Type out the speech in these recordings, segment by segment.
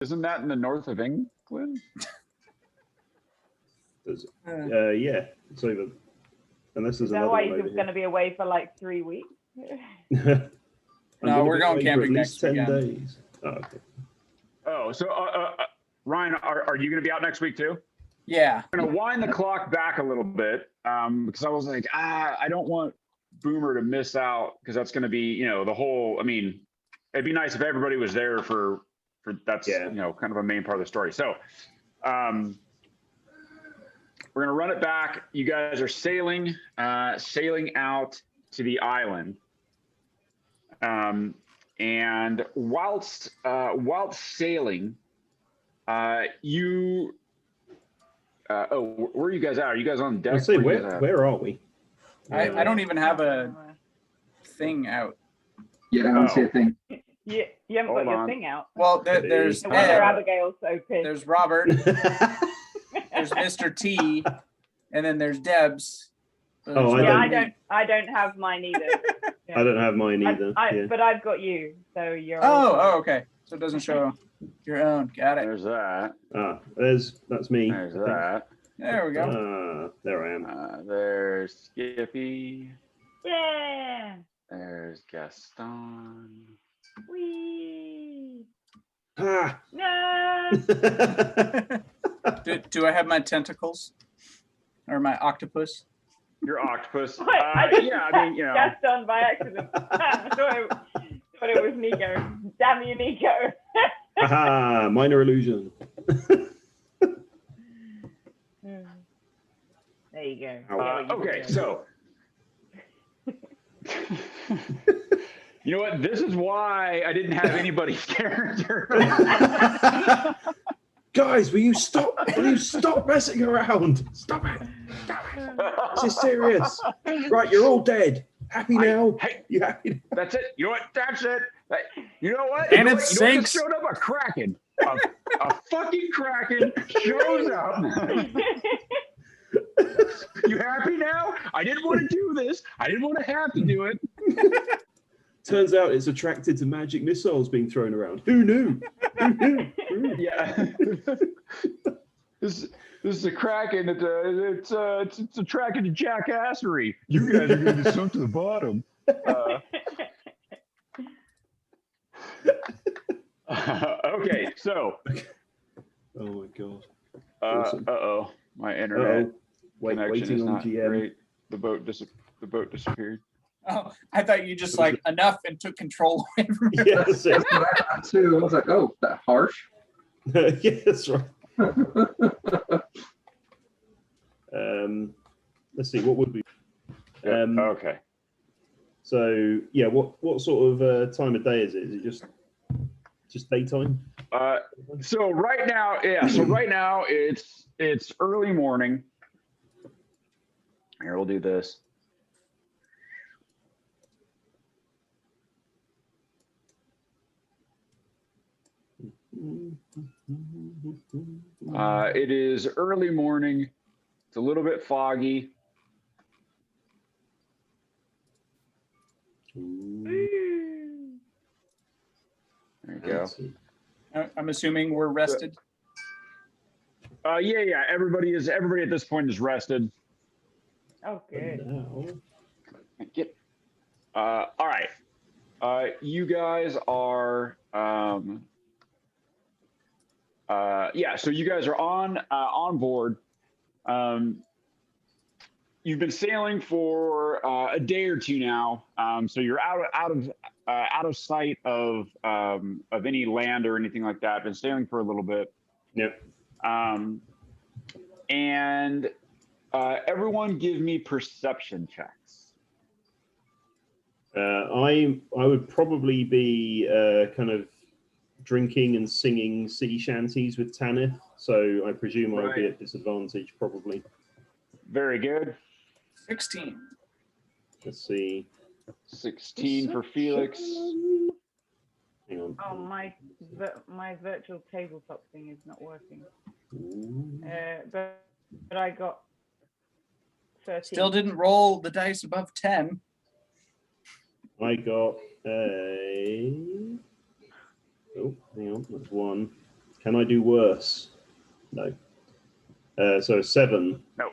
Isn't that in the north of England? Yeah, it's over. Unless there's Is that another why one you're over going to be away for like 3 weeks? here. No, we're going camping at least next 10 weekend. days. Oh, okay. Oh, so Ryan, are you going to be out next week too? Yeah. I'm going to wind the clock back a little bit because I was like, I don't want Boomer to miss out because that's going to be, the whole. I mean, it'd be nice if everybody was there for that's kind of a main part of the story. So we're going to run it back. You guys are sailing out to the island. And whilst sailing, you where are you guys at? Are you guys on deck? I say, where are we? I don't even have a thing out. Yeah, I don't see a thing. You haven't got your thing out. Well, there's No wonder Ed, Abigail's so pissed. there's Robert, there's Mr. T, and then there's Debs. So Oh, there's I don't have mine either. I don't have mine either. Yeah. But I've got you, so you're. Oh, okay. So it doesn't show your own. Got it. There's that. That's me. There's that. There we go. There I am. There's Skippy. Yeah. There's Gaston. Whee. Ah. No. Do I have my tentacles or my octopus? Your octopus. I mean, That's done by accident. I thought it was Nico. Damn you, Nico. Aha, minor illusion. There you go. Okay, so you know what? This is why I didn't have anybody's character. Guys, will you stop? Will you stop messing around? Stop it. This is serious. Right, you're all dead. Happy now? Hey, you happy? that's it. You know what? That's it. You know what? And you know it what? sinks. You know what? Just showed up a kraken. A fucking kraken shows up. You happy now? I didn't want to do this. I didn't want to have to do it. Turns out it's attracted to magic missiles being thrown around. Who knew? Who knew? Yeah. This is a kraken. It's attracted to jackassery. You guys are going to be sunk to the bottom. Okay, so. Oh my god. Awesome. Uh-oh, my internet connection waiting is on not GM. great. The boat disappeared. Oh, I thought you just like enough and took control away from me. Yeah, that's it. That's what I thought too. I was like, oh, that harsh. Yeah, that's right. Let's see, what would we? Okay. So yeah, what sort of time of day is it? Is it just daytime? So right now, it's early morning. Here, we'll do this. It is early morning. It's a little bit foggy. There you go. I'm assuming we're rested. Yeah. Everybody at this point is rested. Oh, good. All right. You guys are so you guys are on board. You've been sailing for a day or two now, so you're out of sight of any land or anything like that. Been sailing for a little bit. Yep. And everyone give me perception checks. I would probably be kind of drinking and singing sea shanties with Tanith, so I presume I'll be at disadvantage probably. Very good. 16. Let's see. 16 for Felix. Hang on. Oh, my virtual tabletop thing is not working. But I got 13. Still didn't roll the dice above 10. I got a... Oh, hang on, that's 1. Can I do worse? No. So 7. No.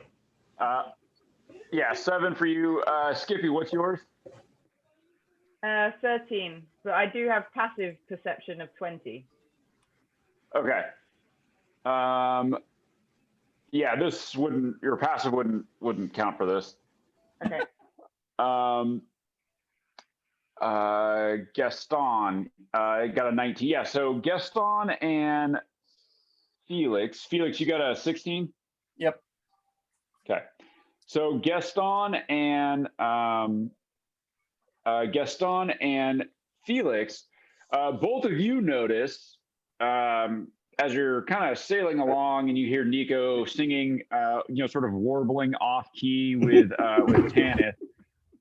Yeah, 7 for you. Skippy, what's yours? 13, but I do have passive perception of 20. Okay. Yeah, this wouldn't. Your passive wouldn't count for this. Okay. Gaston got a 19. Yeah, so Gaston and Felix. Felix, you got a 16? Yep. Okay. So Gaston and Felix, both of you notice as you're kind of sailing along and you hear Nico singing, sort of warbling off key with Tanith.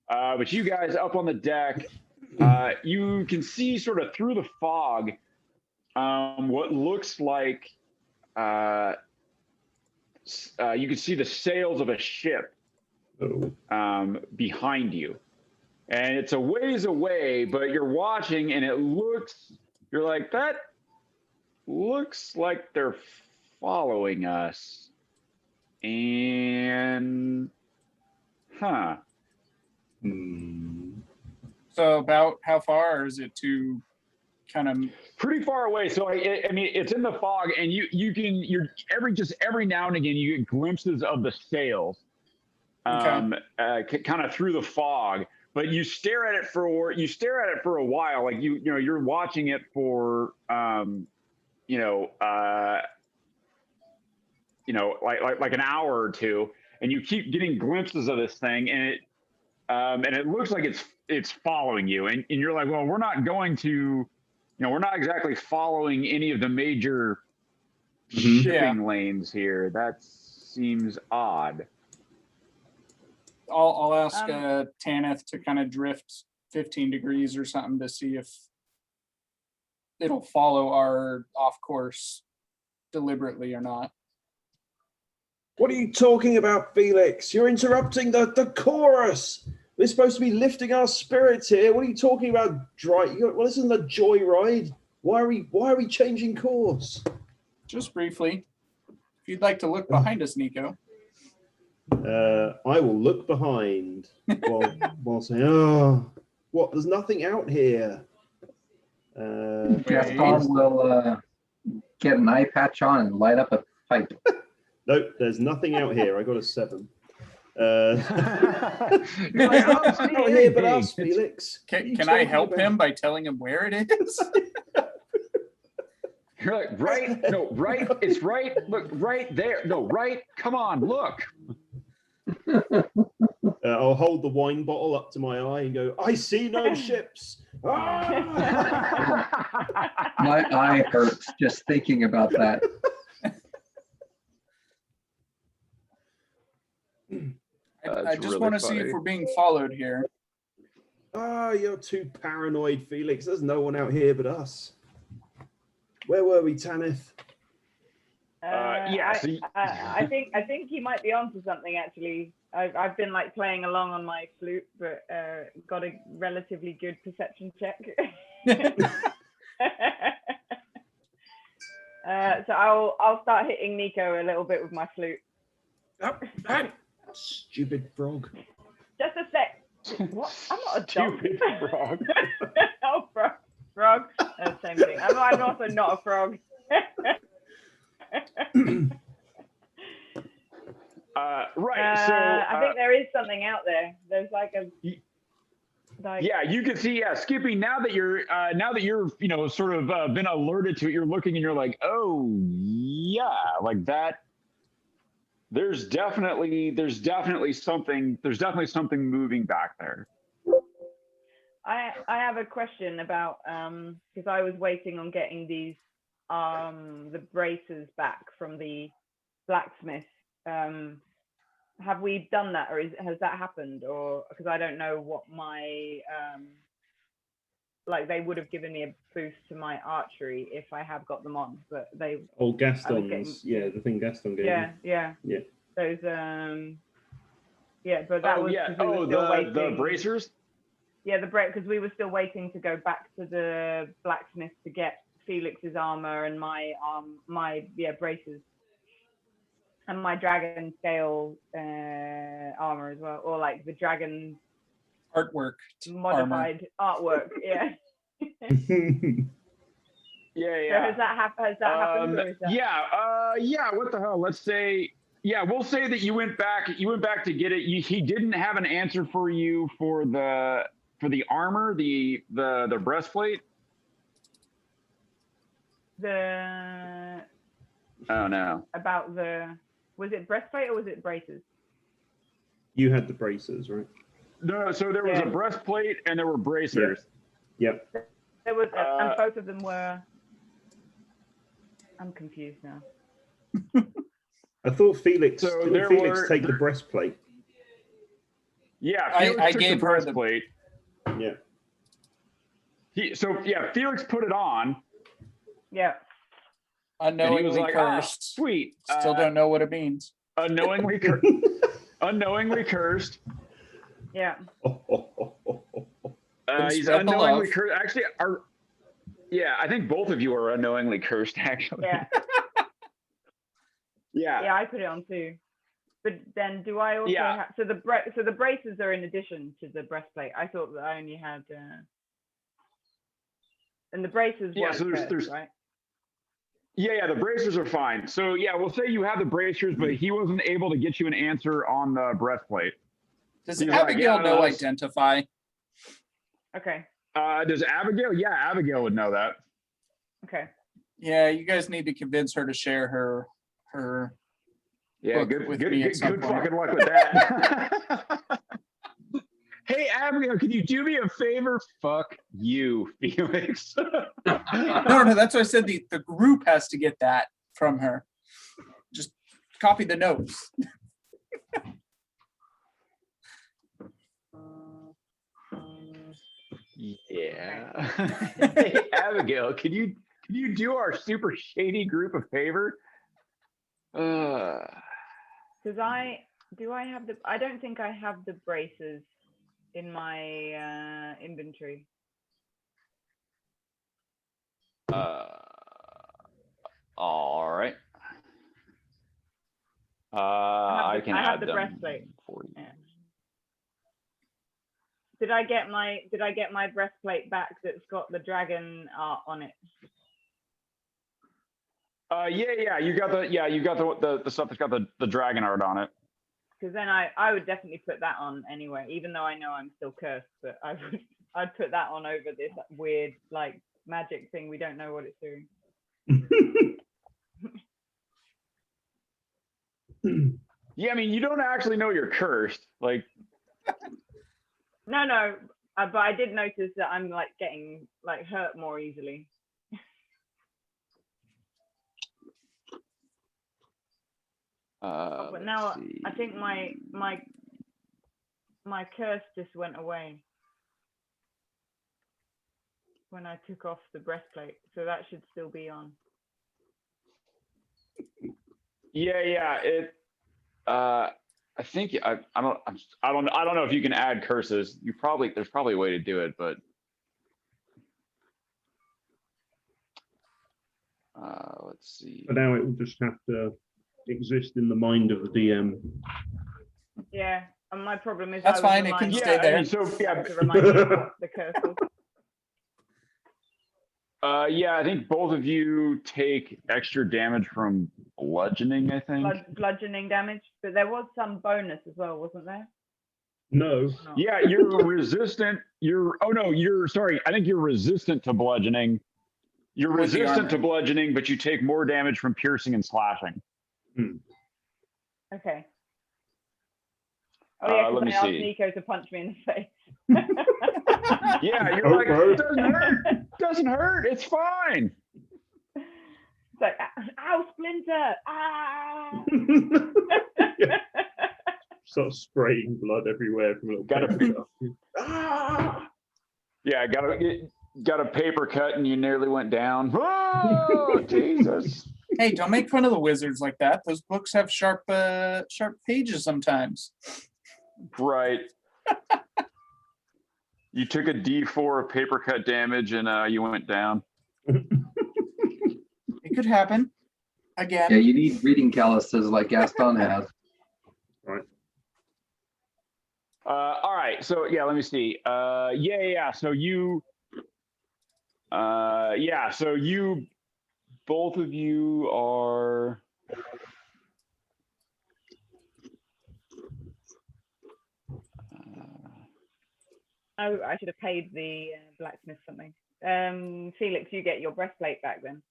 But you guys up on the deck, you can see sort of through the fog what looks like you can see the sails of a ship behind you. And it's a ways away, but you're watching and you're like, that looks like they're following us. And, So about how far, or is it too kind of pretty far away? So I mean, it's in the fog, and you're every now and again you get glimpses of the sails, kind of through the fog. But you stare at it for a while, like you're watching it for like an hour or two, and you keep getting glimpses of this thing, and it looks like it's following you, and you're like, well, we're not going to, we're not exactly following any of the major shipping lanes here. That seems odd. I'll ask Tanith to kind of drift 15 degrees or something to see if it'll follow our off course deliberately or not. What are you talking about, Felix? You're interrupting the chorus. We're supposed to be lifting our spirits here. What are you talking about? Well, this isn't a joyride. Why are we changing course? Just briefly, if you'd like to look behind us, Nico. I will look behind while saying, "Oh, what? There's nothing out here." Gaston will get an eye patch on and light up a pipe. Nope, there's nothing out here. I got a 7. You're like, Not here but us, Felix. Can I help him by telling him where it is? You're like, right? No, right. It's right. Look, right there. No, right. Come on, look. I'll hold the wine bottle up to my eye and go, I see no ships. Ah! My eye hurts just thinking about that. I just want to see if we're being followed here. You're too paranoid, Felix. There's no one out here but us. Where were we, Tanith? I think he might be onto something actually. I've been like playing along on my flute, but got a relatively good perception check. So I'll start hitting Nico a little bit with my flute. Stupid frog. Just a sec. What? I'm not a dog. Stupid frog. Oh, frog. Same thing. I'm also not a frog. Right. So I think there is something out there. There's like a. Yeah, you can see. Yeah, Skippy. Now that you're sort of been alerted to it, you're looking and you're like, oh yeah, like that. There's definitely something moving back there. I have a question about because I was waiting on getting these the braces back from the blacksmith. Have we done that, or has that happened, or because I don't know what my like they would have given me a boost to my archery if I have got them on, but they Gaston's the thing Gaston gave yeah those but that was the bracers. Yeah, the break because we were still waiting to go back to the blacksmith to get Felix's armor and my braces and my dragon scale armor as well, or like the dragon Artwork. modified artwork. Yeah. Yeah, So yeah. has that happened? Or is that... Yeah. What the hell? Let's say, yeah, we'll say that you went back to get it. He didn't have an answer for you for the armor, the breastplate. Oh no. About was it breastplate or was it braces? You had the braces, right? No, so there was a breastplate and there were bracers. Yep. There was, and both of them were. I'm confused now. I thought Felix. So didn't Felix take the breastplate? Yeah, Felix I took gave the her the- breastplate. Yeah. Felix put it on. Yeah. And he was Unknowingly like, cursed. sweet. Still don't know what it means. Unknowingly cursed. Yeah. He's spread the unknowingly love. cursed. Actually, I think both of you are unknowingly cursed, actually. Yeah. Yeah. Yeah, I put it on too. But then, do I also have? So the braces are in addition to the breastplate. I thought that I only had. And the braces weren't So there's cursed, right? Yeah, the bracers are fine. So yeah, we'll say you have the bracers, but he wasn't able to get you an answer on the breastplate. Does He's like, Abigail yeah, know that's- identify? Okay. Does Abigail? Yeah, Abigail would know that. Okay. Yeah, you guys need to convince her to share her Yeah, book good with me at some point. fucking luck with that. Hey, Abigail, can you do me a favor? Fuck you, Felix. No, that's why I said the group has to get that from her. Just copy the notes. Yeah. Hey, Abigail, can you do our super shady group a favor? Because I have the. I don't think I have the braces in my inventory. All right. I can I have add the them breastplate. for you. Yeah. Did I get my breastplate back that's got the dragon art on it? Yeah. You got the stuff that's got the dragon art on it. Because then I would definitely put that on anyway, even though I know I'm still cursed, but I'd put that on over this weird like magic thing. We don't know what it's doing. Yeah, I mean, you don't actually know you're cursed. Like, No, but I did notice that I'm like getting like hurt more easily. But now I think my curse just went away when I took off the breastplate, so that should still be on. Yeah. It. I think I don't know if you can add curses. There's probably a way to do it, but let's see. But now it will just have to exist in the mind of the DM. Yeah, and my problem is That's I was fine, it can reminded stay there. And so to remind me of what the curse was. Yeah, I think both of you take extra damage from bludgeoning, I think. Bludgeoning damage, but there was some bonus as well, wasn't there? No. No. Yeah, you're resistant. Sorry. I think you're resistant to bludgeoning. You're With the resistant to armor. bludgeoning, but you take more damage from piercing and slashing. Okay. Oh yeah, let because me I asked see. Nico to punch me in the face. Yeah, you're like, it doesn't hurt. Doesn't hurt. It's fine. It's like, ow, Splinter! Ah! Start spraying blood everywhere from a little Gotta paper be- cup. Ah! Yeah, got a paper cut and you nearly went down. Oh, Jesus. Hey, don't make fun of the wizards like that. Those books have sharp pages sometimes. Right. You took a D4 of paper cut damage and you went down. It could happen. Again. Yeah, you need reading calluses like Gaston has. All right. So yeah, let me see. Yeah. So you, yeah. So you, both of you are. Oh, I should have paid the blacksmith something. Felix, you get your breastplate back then.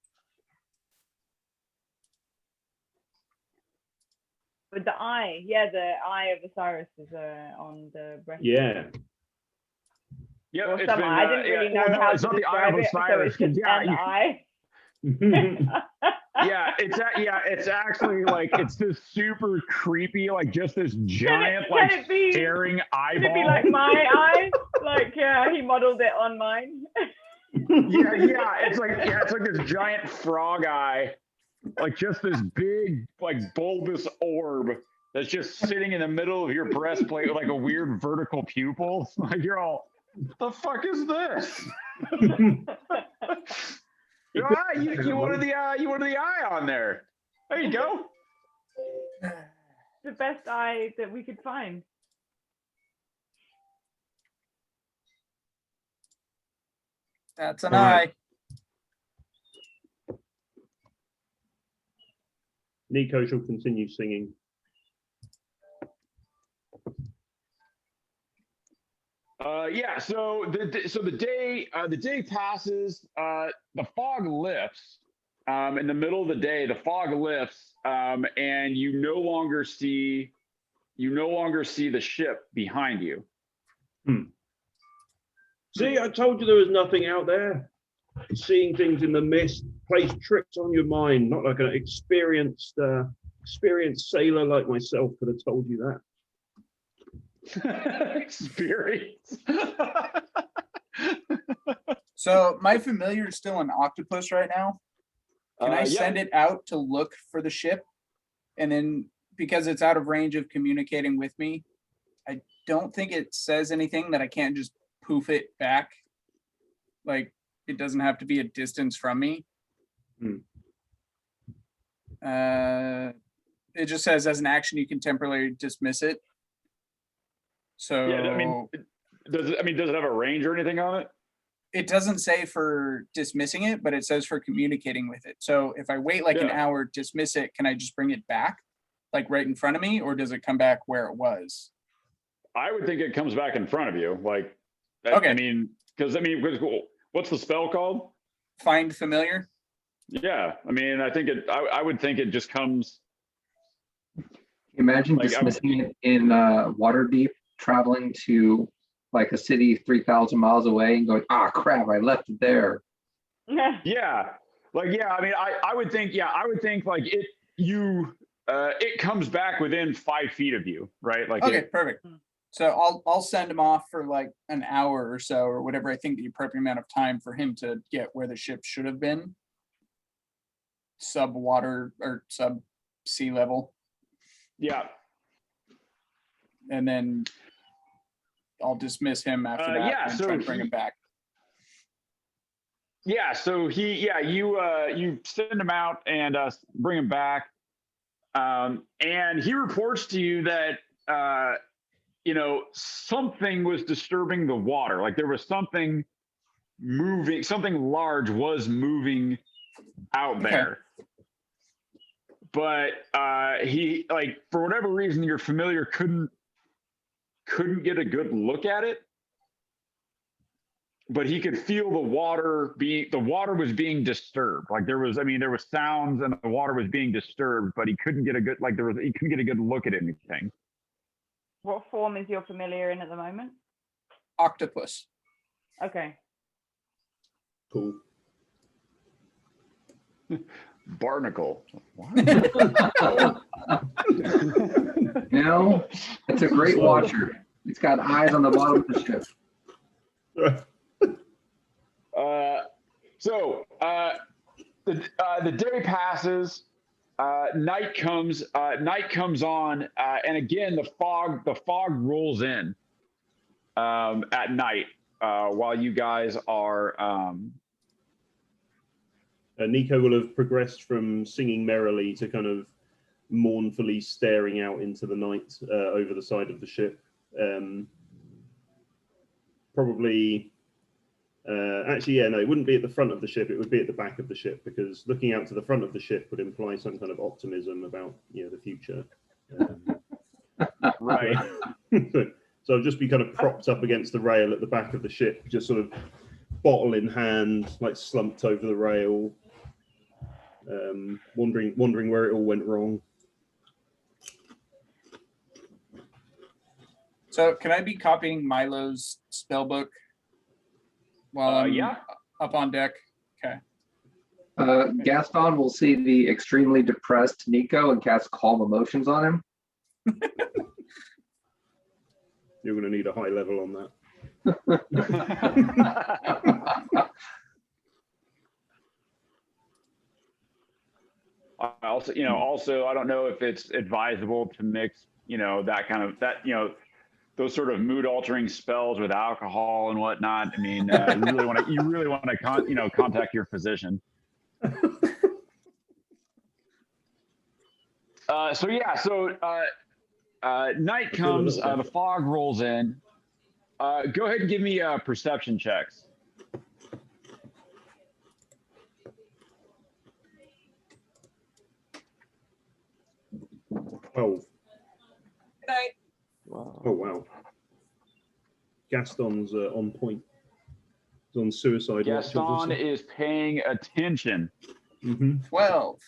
With the eye, yeah, the eye of Osiris is on the breastplate. Yeah. Yeah, Or it's some been, eye. I didn't really know well, no, how it's to not the eye of describe it, so Osiris, it's just 'cause, yeah, an you- eye. Yeah, it's actually like it's this super creepy, like just this giant, can like it be- staring Could eyeball. it be like my eye? Like, yeah, he modeled it on mine. Yeah, it's like this giant frog eye, like just this big, like bulbous orb that's just sitting in the middle of your breastplate with like a weird vertical pupil. Like you're all, the fuck is this? You wanted the eye on there. There you go. The best eye that we could find. That's an All right. eye. Nico shall continue singing. Yeah. So the day passes. The fog lifts. In the middle of the day, the fog lifts, and you no longer see the ship behind you. See, I told you there was nothing out there. Seeing things in the mist plays tricks on your mind. Not like an experienced sailor like myself could have told you that. Experience. So my familiar is still an octopus right now. Can I send it out to look for the ship? And then because it's out of range of communicating with me, I don't think it says anything that I can't just poof it back. Like it doesn't have to be a distance from me. It just says as an action you can temporarily dismiss it. So Yeah, I mean, does it have a range or anything on it? it doesn't say for dismissing it, but it says for communicating with it. So if I wait like an Yeah. hour, dismiss it, can I just bring it back like right in front of me, or does it come back where it was? I would think it comes back in front of you. Like, Okay. I mean, because what's the spell called? Find familiar? Yeah, I mean, I would think it just comes. Imagine Like, dismissing it in Waterdeep, traveling to like a city 3,000 miles away and going, ah, crap, I left it there. Yeah, like yeah. I mean, I would think like it comes back within 5 feet of you, right? Like Okay, perfect. So I'll send him off for like an hour or so, or whatever I think the appropriate amount of time for him to get where the ship should have been. Sub water or sub sea level. Yeah. And then I'll dismiss him after that yeah, and so try to bring him back. Yeah, so you send him out and bring him back, and he reports to you that something was disturbing the water. Like there was something moving, something large was moving out there. But he, like, for whatever reason, your familiar couldn't get a good look at it. But he could feel the water was being disturbed. Like there was sounds and the water was being disturbed, but he couldn't get a good look at anything. What form is your familiar in at the moment? Octopus. Okay. Cool. Barnacle. You know, it's a great watcher. It's got eyes on the bottom of the ship. The day passes, night comes on, and again the fog rolls in at night while you guys are Nico will have progressed from singing merrily to kind of mournfully staring out into the night over the side of the ship. Probably, actually, yeah, no, it wouldn't be at the front of the ship. It would be at the back of the ship, because looking out to the front of the ship would imply some kind of optimism about, the future. Right. So I'll just be kind of propped up against the rail at the back of the ship, just sort of bottle in hand, like slumped over the rail, wondering where it all went wrong. So can I be copying Milo's spell book while I'm up on deck? Okay. Gaston will see the extremely depressed Nico and cast Calm Emotions on him. You're going to need a high level on that. Also, I don't know if it's advisable to mix, those sort of mood altering spells with alcohol and whatnot. I mean, you really want to contact your physician. Night comes, the fog rolls in. Go ahead and give me perception checks. Oh. Good night. Wow. Oh, wow. Gaston's on point. He's on suicide. Gaston is paying attention. 12.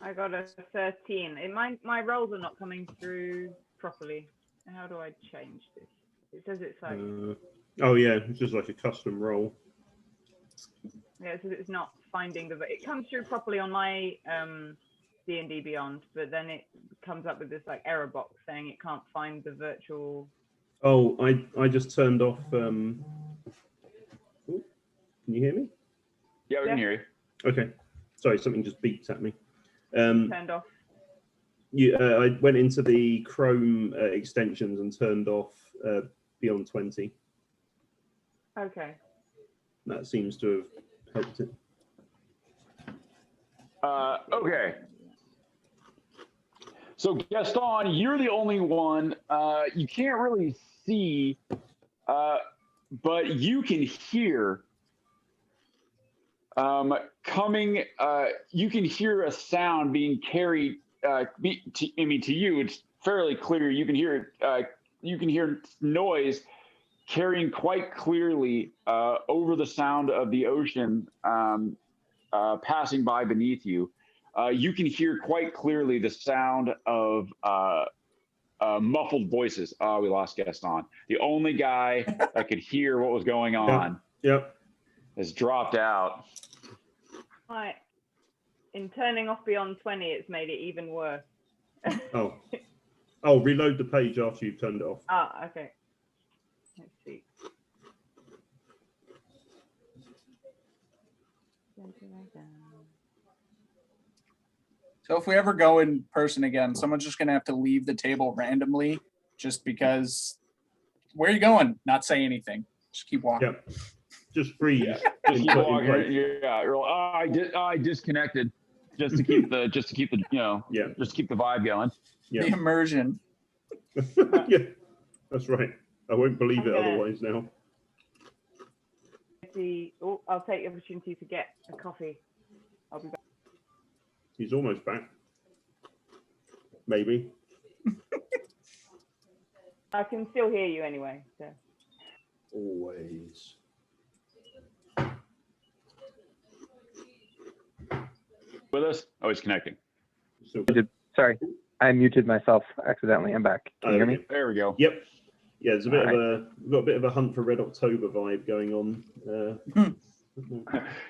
I got a 13. My rolls are not coming through properly. How do I change this? It says it's like. Oh yeah, it's just like a custom roll. Yeah, it says it's not finding it comes through properly on my D&D Beyond, but then it comes up with this like error box saying it can't find the virtual. Oh, I just turned off. Can you hear me? Yeah, we can hear you. Okay. Sorry, something just beeped at me. Turned off. I went into the Chrome extensions and turned off Beyond 20. Okay. That seems to have helped it. Okay. So Gaston, you're the only one. You can't really see, but you can hear coming. You can hear a sound being carried. To you, it's fairly clear. You can hear noise carrying quite clearly over the sound of the ocean passing by beneath you. You can hear quite clearly the sound of muffled voices. We lost Gaston. The only guy that could hear what was going on has dropped out. Right. In turning off Beyond 20, it's made it even worse. Oh, reload the page after you've turned it off. Ah, okay. Let's see. So if we ever go in person again, someone's just gonna have to leave the table randomly, just because. Where are you going? Not say anything. Just keep walking. Yeah. Just freeze. Just keep walking. I disconnected just to keep the just to keep the vibe going. Yeah. The immersion. Yeah, that's right. I won't believe it otherwise now. I'll take the opportunity to get a coffee. I'll be back. He's almost back. Maybe. I can still hear you anyway. So. Always. With us? Oh, he's connecting. Sorry, I muted myself accidentally. I'm back. Can you hear me? There we go. Yep. Yeah, there's we've got a bit of a Hunt for Red October vibe going on.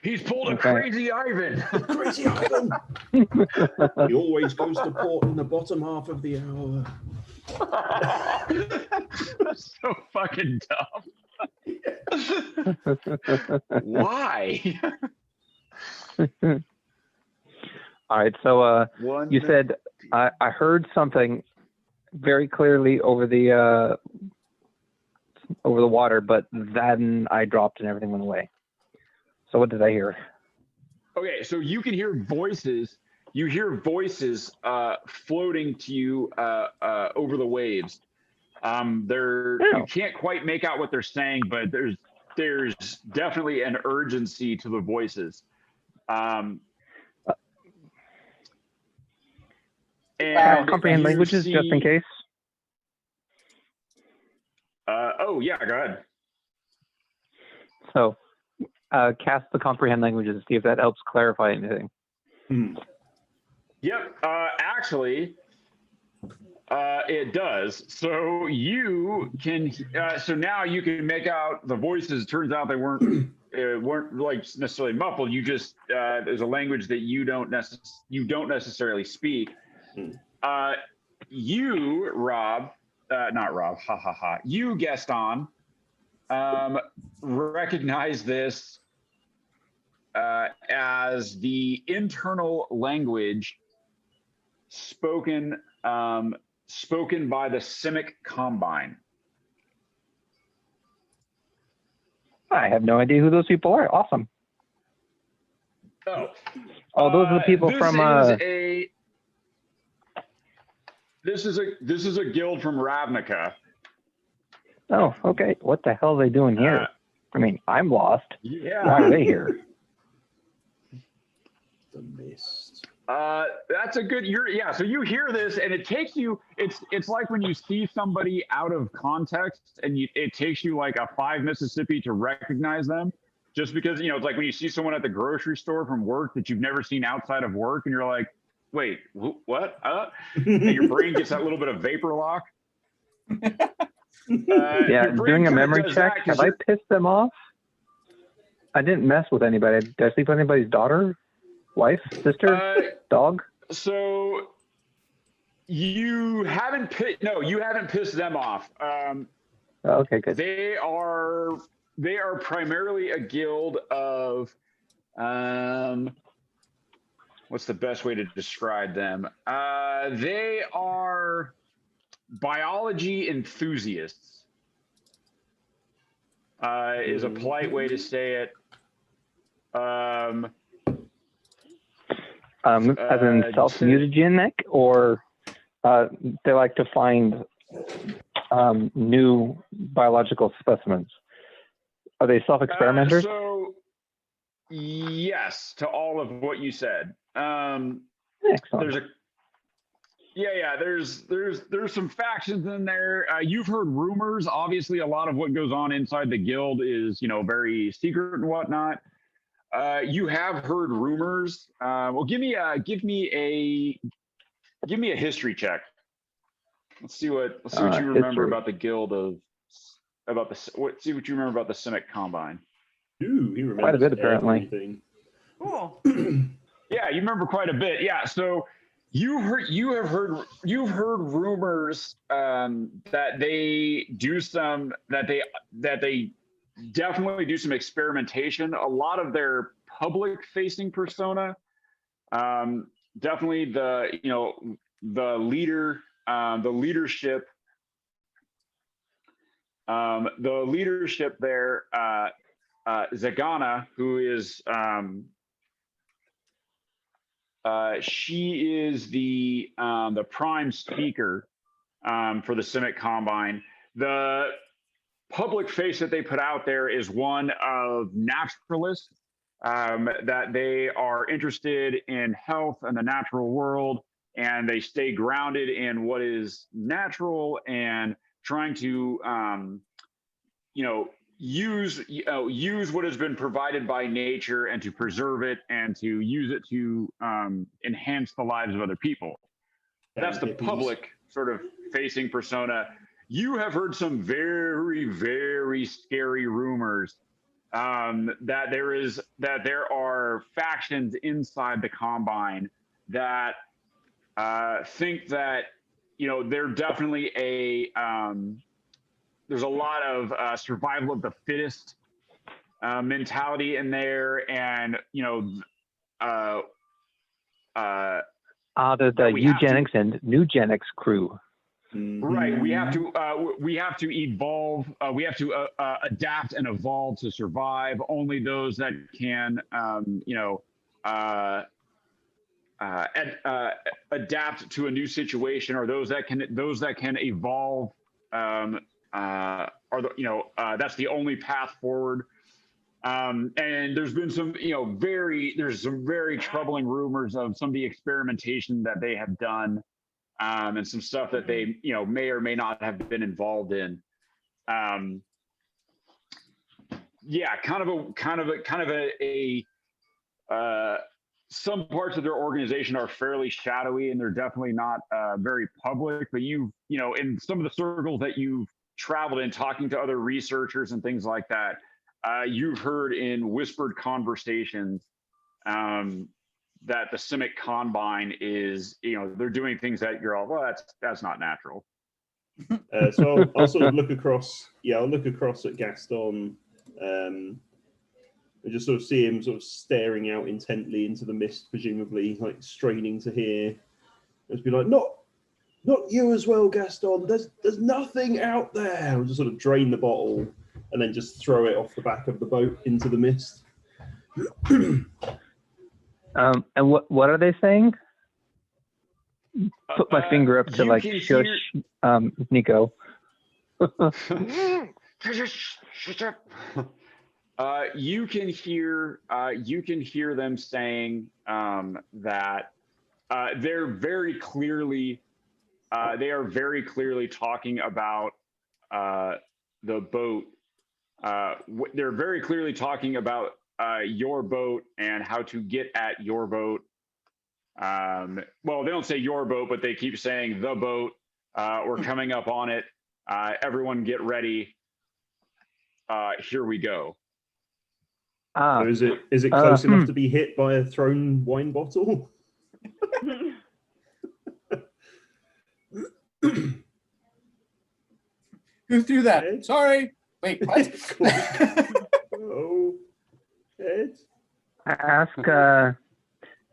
He's pulled a crazy Ivan. Crazy Ivan. He always goes to port in the bottom half of the hour. That's so fucking dumb. Why? All right, so you said I heard something very clearly over the water, but then I dropped and everything went away. So what did I hear? Okay, so you can hear voices. You hear voices floating to you over the waves. You can't quite make out what they're saying, but there's definitely an urgency to the voices. And comprehend languages just in case. Oh yeah, go ahead. So, cast the comprehend languages. See if that helps clarify anything. Yep. Actually, it does. So you can. So now you can make out the voices. It turns out they weren't like necessarily muffled. You just there's a language that you don't necessarily speak. You, Rob, not Rob. Ha ha ha. You, Gaston, recognize this as the internal language spoken by the Simic Combine. I have no idea who those people are. Awesome. Oh, those are the people from. This is a guild from Ravnica. Oh, okay. What the hell are they doing here? I mean, I'm lost. Yeah. Why are they here? The mist. That's a good. So you hear this, and it takes you. It's like when you see somebody out of context, and it takes you like a 5 Mississippi to recognize them, just because it's like when you see someone at the grocery store from work that you've never seen outside of work, and you're like, wait, what? And your brain gets that little bit of vapor lock. Doing a memory check. Have I pissed them off? I didn't mess with anybody. Did I sleep with anybody's daughter, wife, sister, dog? So you haven't pissed them off. Okay, good. They are primarily a guild of what's the best way to describe them? They are biology enthusiasts. Is a polite way to say it. As in self-mutagenic, or they like to find new biological specimens. Are they self-experimenters? So yes, to all of what you said. Excellent. There's some factions in there. You've heard rumors. Obviously, a lot of what goes on inside the guild is very secret and whatnot. You have heard rumors. Well, give me a history check. Let's see what you remember about the guild see what you remember about the Simic Combine. Ooh, he remembers quite a bit apparently. Everything. Cool. Yeah, you remember quite a bit. Yeah, so you've heard rumors that they definitely do some experimentation. A lot of their public-facing persona, definitely the leadership there, Zagana, who is she is the prime speaker for the Simic Combine. The public face that they put out there is one of naturalists, that they are interested in health and the natural world, and they stay grounded in what is natural and trying to use what has been provided by nature and to preserve it and to use it to enhance the lives of other people. That's the public sort of facing persona. You have heard some very, very scary rumors that there are factions inside the Combine that think that they're definitely there's a lot of survival of the fittest mentality in there, and the eugenics and nugenics crew. Right. We have to evolve. We have to adapt and evolve to survive. Only those that can, adapt to a new situation, or those that can evolve, that's the only path forward. And there's been some, there's some very troubling rumors of some of the experimentation that they have done, and some stuff that they, may or may not have been involved in. Yeah, some parts of their organization are fairly shadowy, and they're definitely not very public. But in some of the circles that you've traveled in, talking to other researchers and things like that, you've heard in whispered conversations that the Simic Combine is, they're doing things that you're all, well, that's not natural. So I'll sort of look across. Yeah, I'll look across at Gaston. And just sort of see him sort of staring out intently into the mist, presumably like straining to hear. Just be like, not you as well, Gaston. There's nothing out there. I'll just sort of drain the bottle and then just throw it off the back of the boat into the mist. And what are they saying? Put my finger up to like shush Nico. You can hear them saying that they are very clearly talking about the boat. They're very clearly talking about your boat and how to get at your boat. Well, they don't say your boat, but they keep saying the boat. We're coming up on it. Everyone get ready. Here we go. So is it close enough to be hit by a thrown wine bottle? Who threw that? Ed? Sorry. Wait, what? Oh, Ed? Ask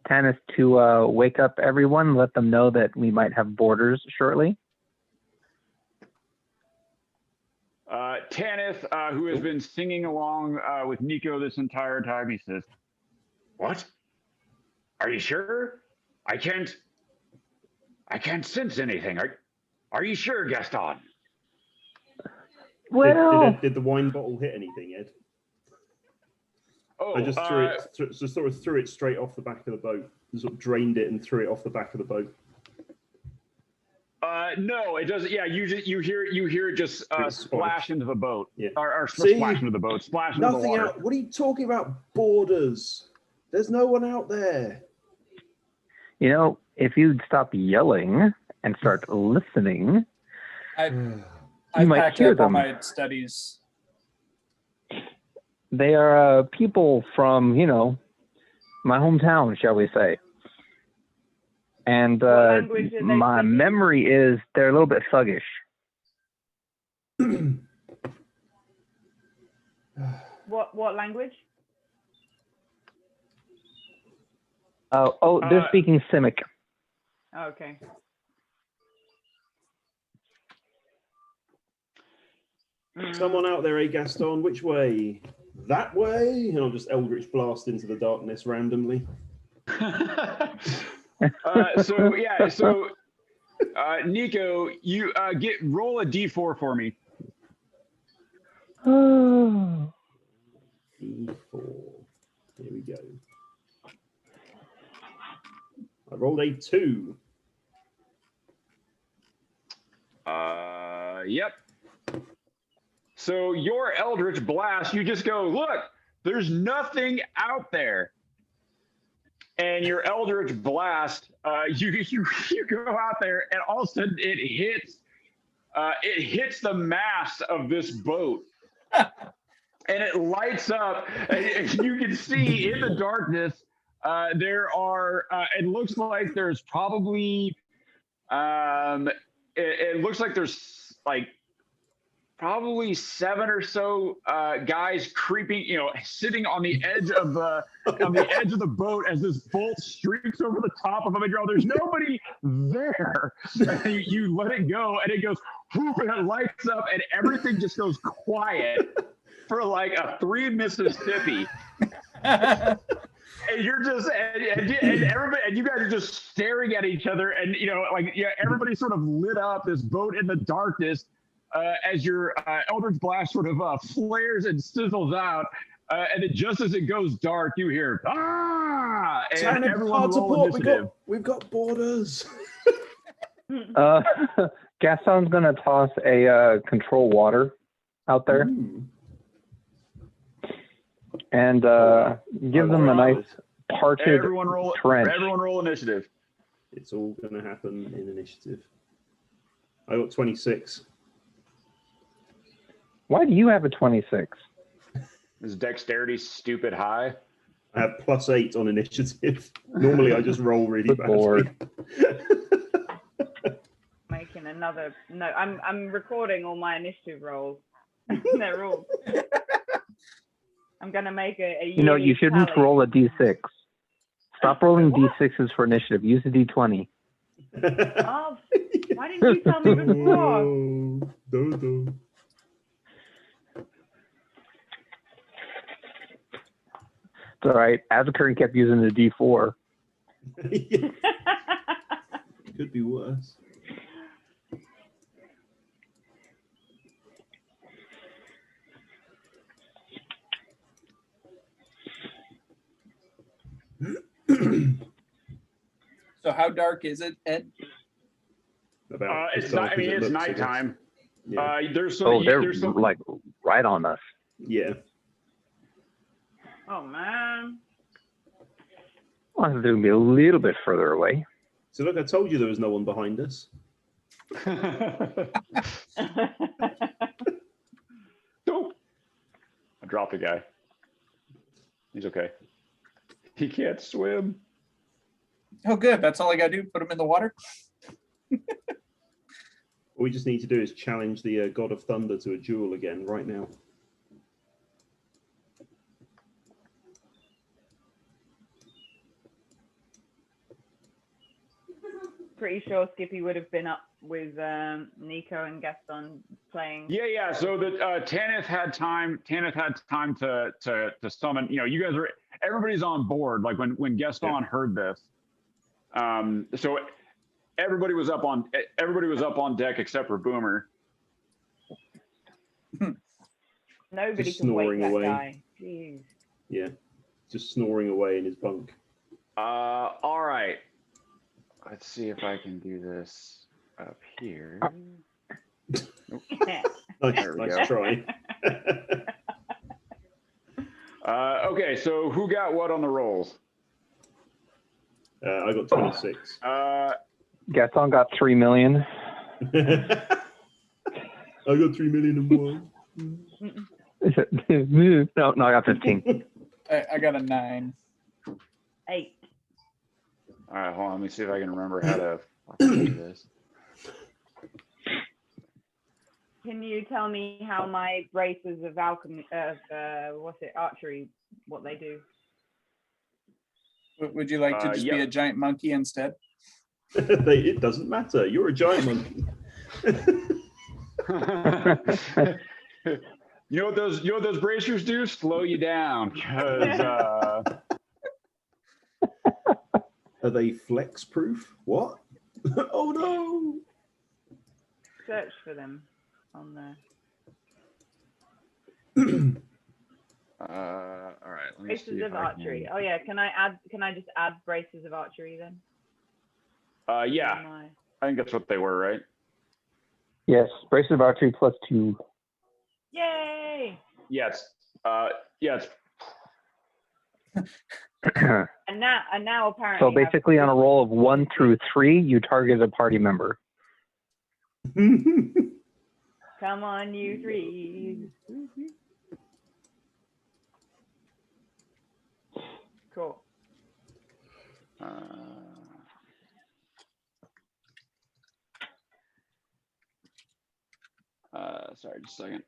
Tanis to wake up everyone, let them know that we might have boarders shortly. Tanith, who has been singing along with Nico this entire time, he says, "What? Are you sure? I can't sense anything. Are you sure, Gaston?" Well, Did the wine bottle hit anything, Ed? Oh, I just sort of threw it straight off the back of the boat. Just sort of drained it and threw it off the back of the boat. No, it doesn't. Yeah, you hear it just splash into the boat. Yeah. Or See? splash into the boat. Splash into the Nothing water. out. What are you talking about? Borders. There's no one out there. If you'd stop yelling and start listening, I might packed hear up all them. my studies. They are people from, my hometown, shall we say. And language are they my speaking? memory is they're a little bit thuggish. What language? They're speaking Simic. Okay. Someone out there, Gaston? Which way? That way? And I'll just Eldritch blast into the darkness randomly. So Nico, you roll a d4 for me. Oh. D4. Here we go. I rolled a 2. Yep. So your Eldritch Blast, you just go, look, there's nothing out there. And your Eldritch Blast, you go out there, and all of a sudden it hits the mast of this boat, and it lights up, and you can see in the darkness there are. It looks like there's probably. It looks like there's like probably 7 or so guys creeping, sitting on the edge of the boat as this bolt streaks over the top of them. And there's nobody there. And you let it go, and it goes, whoop, and it lights up, and everything just goes quiet for like a 3 Mississippi. and you're just and everybody and you guys are just staring at each other, and like everybody sort of lit up this boat in the darkness as your Eldritch Blast sort of flares and sizzles out, and then just as it goes dark, you hear ah, and Tanner, everyone hard roll support. initiative. We've got borders. Gaston's gonna toss a control water out there and give them a nice parted trench. Everyone roll initiative. It's all going to happen in initiative. I got 26. Why do you have a 26? Is dexterity stupid high? I have +8 on initiative. Normally, I just roll really Good badly. Lord. Making another no. I'm recording all my initiative rolls. They're all. I'm gonna make a You shouldn't tally. roll a d6. Stop rolling d6s for initiative. Use a d20. Oh, why didn't you tell me before? No. It's all right. Azakern kept using the d4. Could be worse. So how dark is it, Ed? About as It's dark as it it's looks, I guess. nighttime. Yeah. There's some. Oh, they're there's some, like right on us. Yeah. Oh man. Well, they're gonna be a little bit further away. So look, I told you there was no one behind us. Nope. I dropped a guy. He's okay. He can't swim. Oh, good. That's all I gotta do. Put him in the water. All we just need to do is challenge the God of Thunder to a duel again right now. Pretty sure Skippy would have been up with Nico and Gaston playing. Yeah. So that Tanith had time. Tanith had time to summon. You guys are. Everybody's on board. Like when Gaston heard this. So everybody was up on deck except for Boomer. Nobody Just can wake snoring that away. guy. Jeez. Yeah. Just snoring away in his bunk. All right. Let's see if I can do this up here. Nope. There we Nice go. try. Okay, so who got what on the rolls? I got 26. Gaston got 3 million. I got 3 million and one. No, I got 15. I got a 9. 8. All right, hold on. Let me see if I can remember how to fucking do this. Can you tell me how my braces of alchemy archery, what they do? Would you like to just be a giant monkey instead? It doesn't matter. You're a giant monkey. You know what those bracers do? Slow you down. 'Cause, Are they flex proof? What? Oh no! Search for them on there. all right. Let me see Braces if of I archery. can- Oh yeah, can I just add braces of archery then? Yeah, On my- I think that's what they were, right? Yes, braces of archery +2. Yay! Yes. Yes. And now apparently. So basically, on a roll of 1 through 3, you target a party member. Come on, you three. Cool. Sorry, just a second.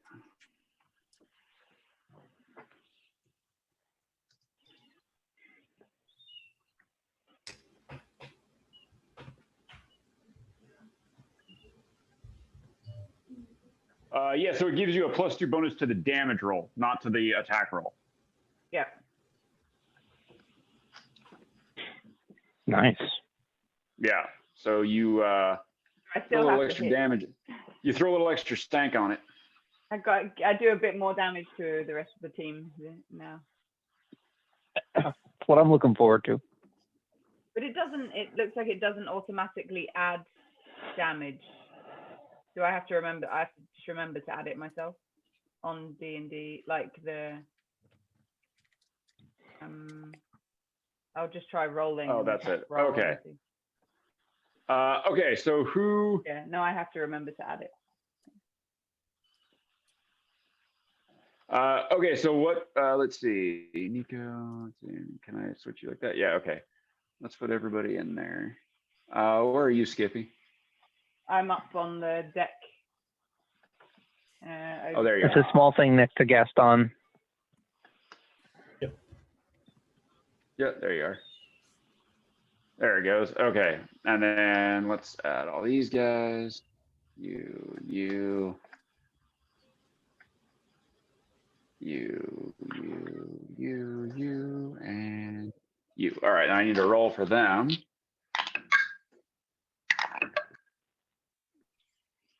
Yeah, so it gives you a +2 bonus to the damage roll, not to the attack roll. Yeah. Nice. Yeah. So you I throw a still little have to extra hit. damage. You throw a little extra stank on it. I do a bit more damage to the rest of the team now. That's what I'm looking forward to. But it looks like it doesn't automatically add damage. Do I have to remember? I have to just remember to add it myself on D&D, like the. I'll just try rolling. Oh, and that's it. roll Okay. and see. Okay. So who? Yeah. No, I have to remember to add it. Okay. So what? Let's see. Nico. Let's see, can I switch you like that? Yeah. Okay. Let's put everybody in there. Where are you, Skippy? I'm up on the deck. Oh, there you It's are. a small thing next to Gaston. Yeah, there you are. There it goes. Okay. And then let's add all these guys. You, and you. All right. I need to roll for them.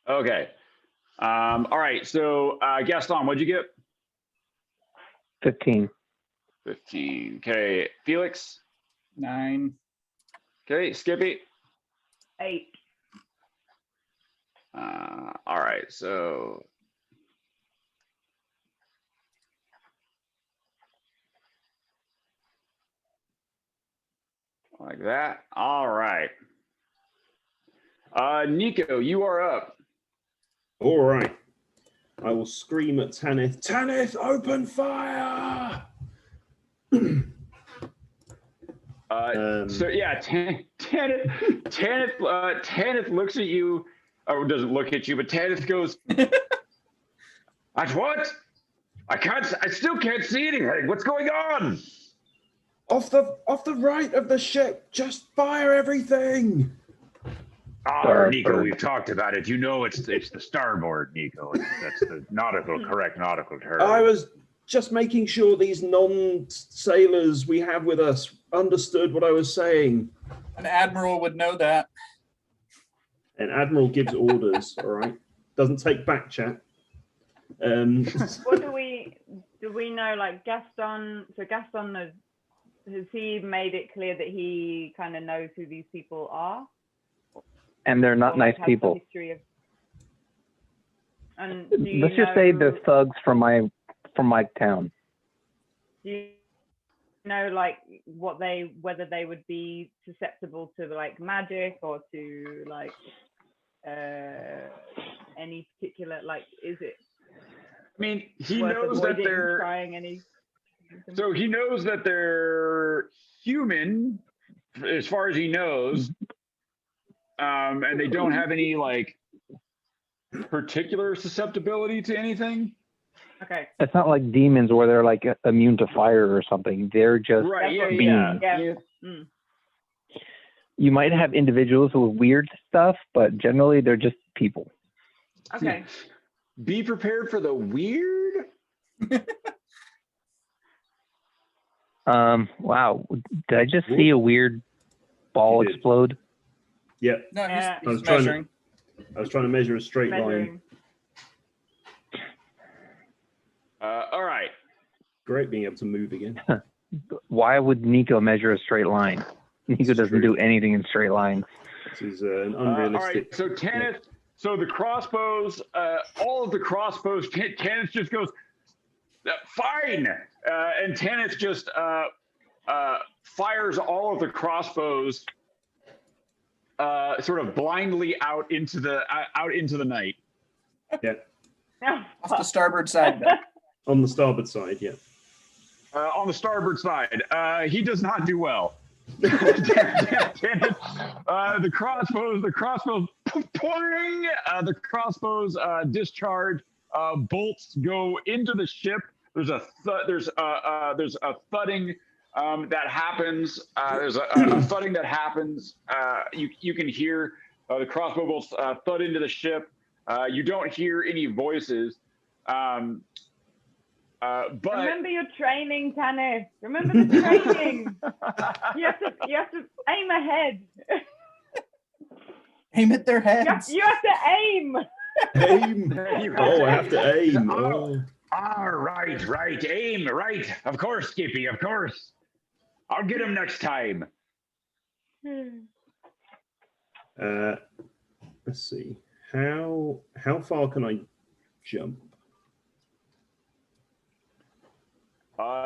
Okay. All right. So Gaston, what'd you get? 15. 15. Okay. Felix. 9. Okay. Skippy. 8. All right. So like that. All right. Nico, you are up. All right. I will scream at Tanith. Tanith, open fire! So yeah, Tanith looks at you, or doesn't look at you, but Tanith goes, what? I still can't see anything. What's going on? Off the right of the ship, just fire everything. Oh, Nico, we've talked about it. You know it's the starboard, Nico. That's the correct nautical term. I was just making sure these non-sailors we have with us understood what I was saying. An admiral would know that. An admiral gives orders, all right? Doesn't take back chat. What do we know? Like Gaston. So Gaston has he made it clear that he kind of knows who these people are? And they're not Or, nice like, has the people. history of... And do you Let's just say they're thugs from my town. Do you know like whether they would be susceptible to like magic or to like any particular, like, is it? I mean, he worth knows that avoiding they're trying any. so he knows that they're human, as far as he knows, and they don't have any like particular susceptibility to anything. Okay. It's not like demons where they're like immune to fire or something. They're just Right. Yeah. beings. Yeah. Mm. You might have individuals with weird stuff, but generally they're just people. Okay. Be prepared for the weird. Wow. Did I just see a weird ball You did. explode? Yeah, No, Yeah. he's measuring. I was trying to measure a straight line. Measuring. All right. Great being able to move again. Why would Nico measure a straight line? Nico doesn't true. do anything in straight lines. This is an All unrealistic. right. So Tanith, so the crossbows, all of the crossbows, Tanith just goes, fine. And Tanith just fires all of the crossbows sort of blindly out into the night. Yeah, Off the starboard side, then. on the starboard side. Yeah. On the starboard side, he does not do well. The crossbows, poing, the crossbows discharge. Bolts go into the ship. There's a thudding that happens. There's a thudding that happens. You can hear the crossbow bolts thud into the ship. You don't hear any voices. But remember your training, Tanis. Remember the training. you have to aim ahead. Aim at their heads. You have to aim. Aim. Oh, I have to aim. Oh. Right. Aim, right. Of course, Skippy, of course. I'll get him next time. Let's see. How far can I jump?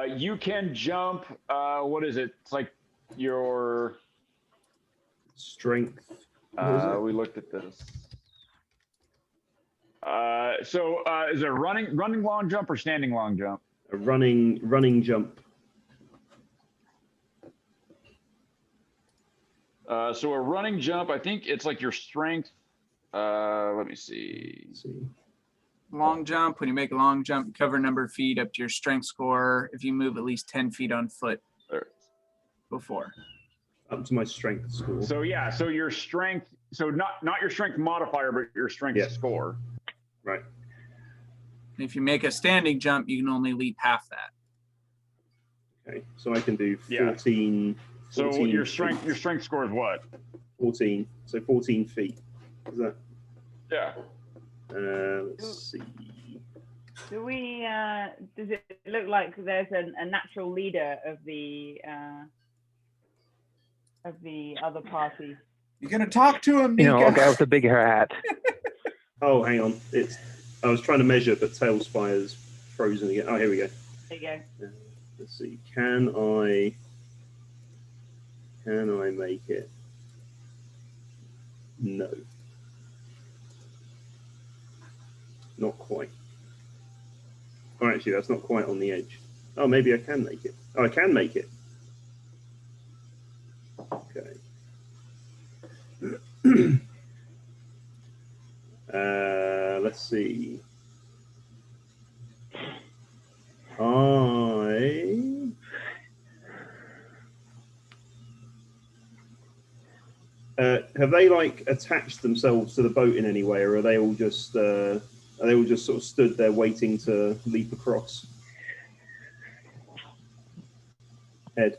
You can jump. What is it? It's like your Strength. What is it? We looked at this. So is it a running long jump or standing long jump? A running jump. So a running jump, I think it's like your strength. Let me see. Long jump. When you make a long jump, cover number of feet up to your strength score. If you move at least 10 feet on foot before. Up to my strength score. So yeah, so your strength. So not your strength modifier, but your strength score. Right. If you make a standing jump, you can only leap half that. Okay, so I can do 14. So 14 your feet. strength score is what? 14. So 14 feet. Is that? Yeah. Let's see. Do we? Does it look like there's a natural leader of the other party? You're gonna talk to him, You Nika. know, a guy with a big hair hat. Oh, hang on. I was trying to measure, but Tailspire's frozen again. Oh, here we go. There you go. Let's see. Can I make it? No. Not quite. Oh, actually, that's not quite on the edge. Oh, maybe I can make it. Oh, I can make it. Okay. Let's see. Have they like attached themselves to the boat in any way, or are they all just sort of stood there waiting to leap across? Ed.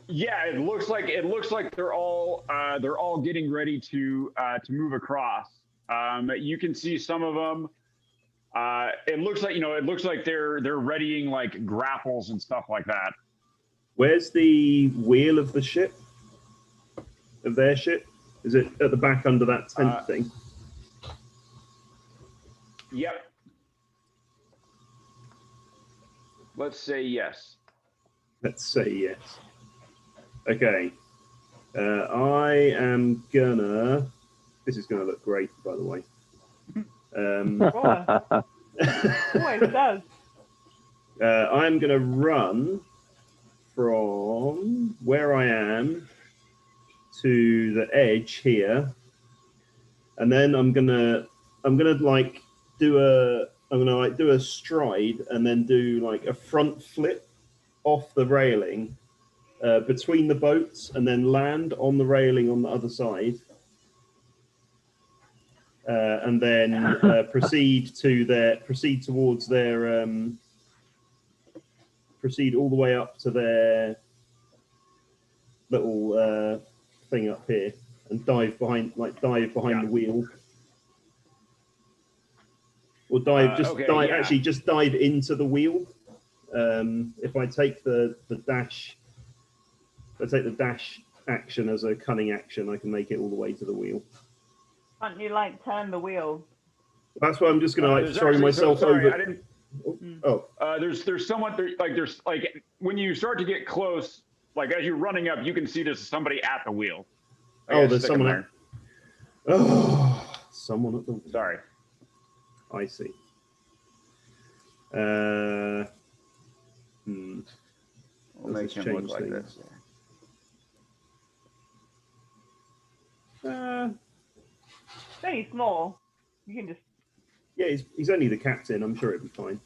Yeah, it looks like they're all getting ready to move across. You can see some of them. It looks like they're readying like grapples and stuff like that. Where's the wheel of the ship? Of their ship? Is it at the back under that tent thing? Yep. Let's say yes. Let's say yes. Okay. I am gonna. This is gonna look great, by the way. Always does. I'm gonna run from where I am to the edge here, and then I'm gonna do a stride and then do like a front flip off the railing between the boats, and then land on the railing on the other side, and then proceed all the way up to their little thing up here and dive behind the wheel, or just dive into the wheel. If I take the dash action as a cunning action, I can make it all the way to the wheel. Can't you like turn the wheel? That's why I'm just gonna throw myself over. There's someone there, there's when you start to get close, like as you're running up, you can see there's somebody at the wheel. There's someone there. Someone at the wheel. Sorry. I see. We'll make him look like this. Very small. You can just. Yeah, he's only the captain. I'm sure it'll be fine.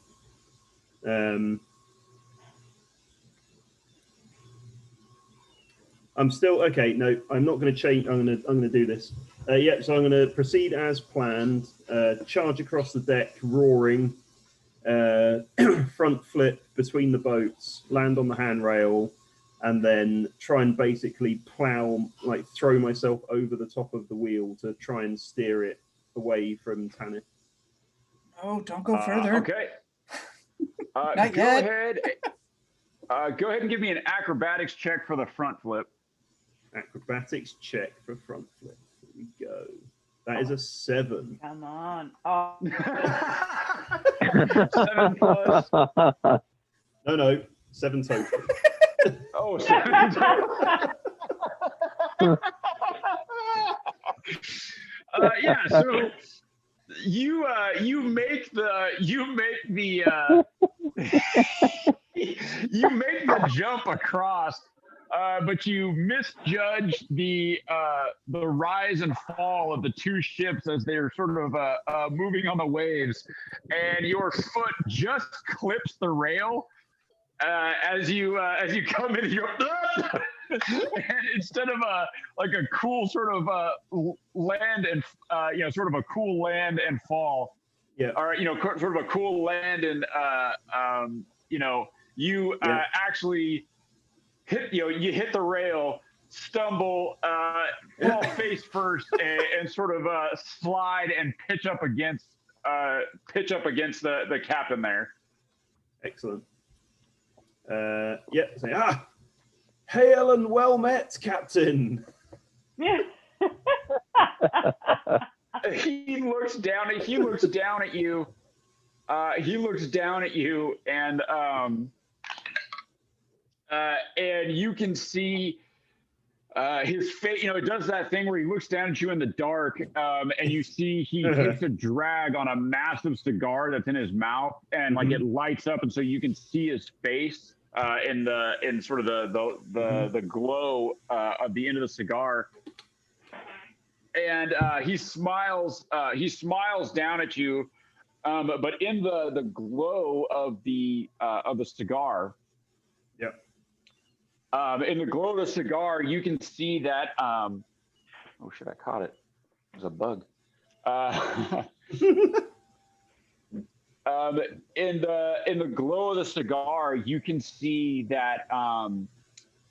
I'm still okay. No, I'm not going to change. I'm going to do this. So I'm going to proceed as planned. Charge across the deck, roaring, front flip between the boats, land on the handrail, and then try and basically plow, like throw myself over the top of the wheel to try and steer it away from Tanith. Oh, don't go further. Okay. Not go yet. ahead. Go ahead and give me an acrobatics check for the front flip. Acrobatics check for front flip. Here we go. That is a 7. Come on. Oh, 7 plus. No, 7 total. Oh, 7 total. Yeah. So you make the you make the jump across. But you misjudge the rise and fall of the two ships as they're sort of moving on the waves, and your foot just clips the rail as you come into your. And instead of a cool sort of land and sort of a cool land and fall, Yeah. or sort of a cool land and actually you hit the rail, stumble, fall face first, and sort of slide and pitch up against the captain there. Excellent. Say, hail and well met, Captain. He looks down at you. And you can see his face. It does that thing where he looks down at you in the dark, and you see he takes a drag on a massive cigar that's in his mouth, and it lights up, and so you can see his face in sort of the glow of the end of the cigar. And he smiles down at you, but in the glow of the cigar. Yep. In the glow of the cigar, you can see that. Oh shit! I caught it. It was a bug. In the glow of the cigar, you can see that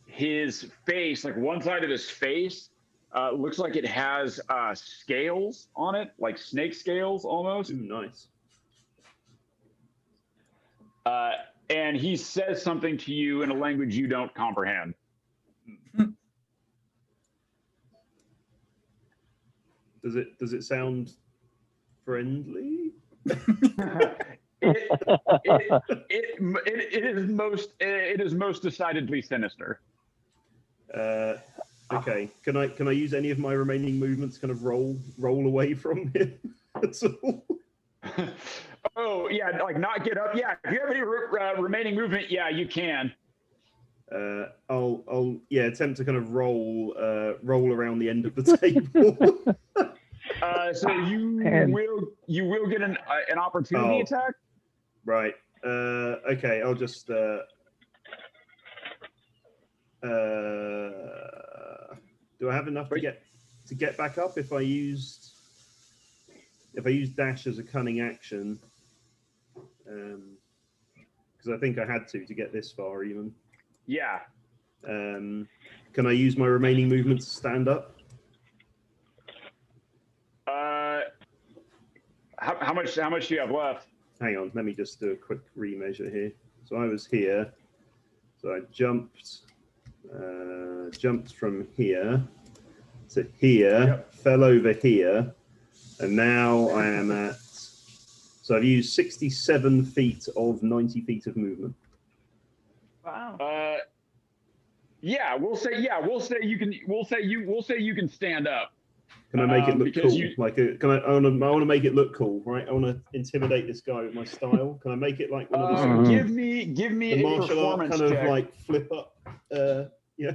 his face, like one side of his face, looks like it has scales on it, like snake scales almost. Ooh, nice. And he says something to you in a language you don't comprehend. Does it sound friendly? It is most decidedly sinister. Okay. Can I use any of my remaining movements to kind of roll away from him? That's all. Oh yeah, like not get up. Yeah, if you have any remaining movement, yeah, you can. I'll attempt to kind of roll around the end of the table. So you will get an opportunity attack. Right. Okay. I'll just. Do I have enough to get back up if I used dash as a cunning action? Because I think I had to get this far even. Yeah. Can I use my remaining movement to stand up? How much do you have left? Hang on, let me just do a quick remeasure here. So I was here. So I jumped from here to here, fell over here, and now I am at. So I've used 67 feet of 90 feet of movement. wow. We'll say you can stand up. Can I make it look cool? You, I want to make it look cool, right? I want to intimidate this guy with my style. Can I make it like one of the give me the a martial art performance kind check. of like flip up? Yeah.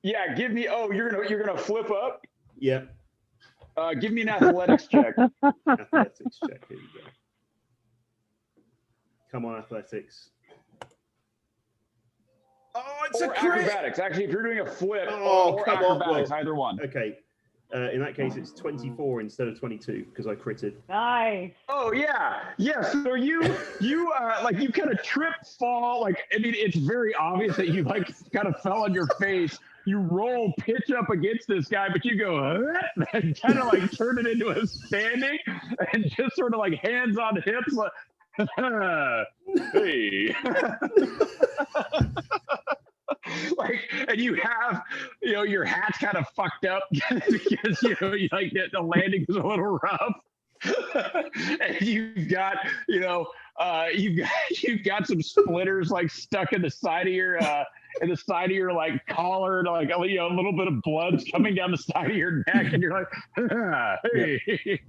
Yeah, give me. Oh, you're gonna flip up. Yeah. Give me an athletics check. Athletics check. Here you go. Come on, athletics. Oh, it's or a crit. acrobatics. Actually, if you're doing a flip Oh, or come on, acrobatics, well, either one. Okay. In that case, it's 24 instead of 22 because I critted. Nice. Oh yeah, yeah. So you like you kind of trip, fall. Like I mean, it's very obvious that you like kind of fell on your face. You roll, pitch up against this guy, but you go and kind of like turn it into a standing, and just sort of like hands on hips, like hey. Like, and you have, your hat's kind of fucked up because you like the landing is a little rough, and you've got you've got some splitters like stuck in the side of your like collar, like a little bit of blood's coming down the side of your neck, and you're like, hey.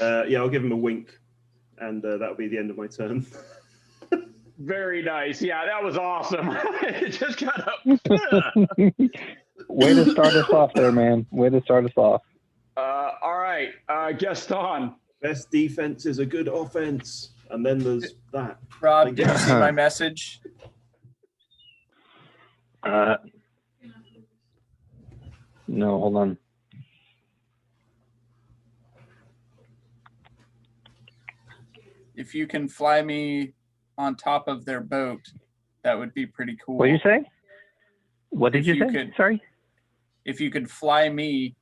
Yeah, I'll give him a wink, and that'll be the end of my turn. Very nice. Yeah, that was awesome. It just kind of. Way to start us off there, man. Way to start us off. All right, Gaston. Best defense is a good offense, and then there's that. Rob, did you see my message? No, hold on. If you can fly me on top of their boat, that would be pretty cool. What did you say? What did you say? Sorry? If you could fly me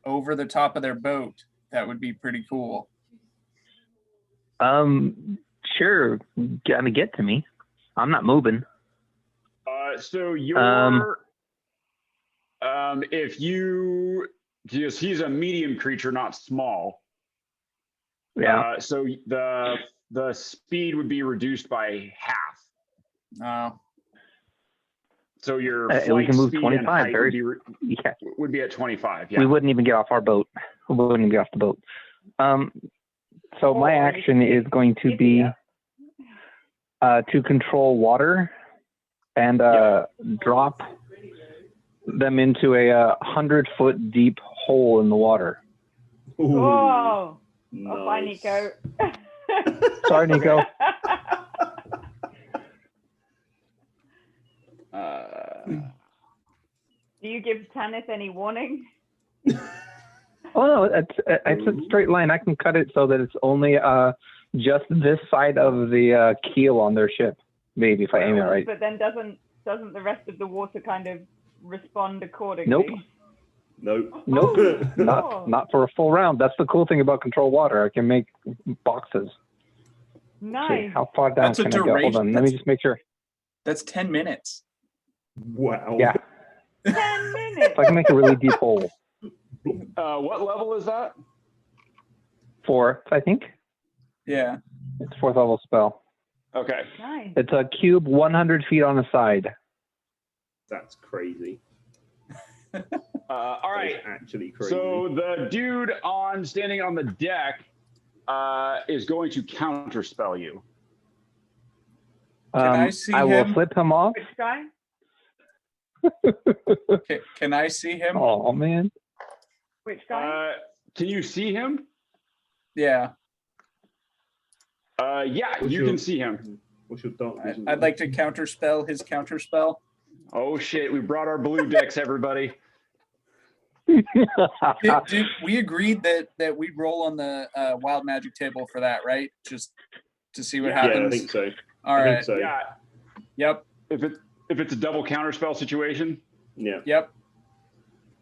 over the top of their boat, that would be pretty cool. Sure. Get to me. I'm not moving. So you're if you because he's a medium creature, not small. Yeah. So the speed would be reduced by half. Oh. So your we can move speed 25. and height would be at 25. Yeah. We wouldn't even get off our boat. We wouldn't even get off the boat. So my action is going to be to control water and drop them into a 100-foot deep hole in the water. Oh, Nice. oh, bye, Nico. Sorry, Nico. Do you give Tanith any warning? Oh no, it's a straight line. I can cut it so that it's only just this side of the keel on their ship. Maybe if I aim it right. But then doesn't the rest of the water kind of respond accordingly? Nope. Nope. Not for a full round. That's the cool thing about control water. I can make boxes. Nice. Okay, how far down That's a can I go? duration. Hold on. Let me just make sure. That's 10 minutes. Wow. Yeah. 10 minutes. So I can make a really deep hole. What level is that? 4th, I think. Yeah. It's 4th level spell. Okay. Nice. It's a cube 100 feet on a side. That's crazy. All right. That's actually crazy. So the dude standing on the deck is going to counterspell you. Can I see I will him? flip him off. Which guy? Can I see him? Oh man. Which guy? Can you see him? Yeah. Yeah, you can see him. What's your dark vision? I'd like to counterspell his counterspell. Oh shit, we brought our blue decks, everybody. Dude, we agreed that we roll on the wild magic table for that, right? Just to see what happens. Yeah, I think so. All I right. think so. Yeah. Yep. If it's a double counterspell situation. Yeah. Yep.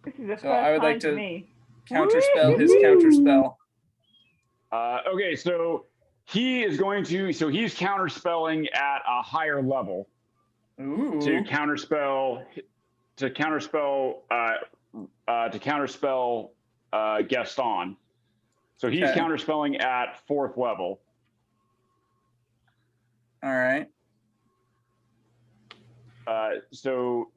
This is the first So I would time like for to me. counterspell his counterspell. Okay, so he's counterspelling at a higher level Ooh. to counterspell Gaston. So he's Okay. counterspelling at 4th level. All right. So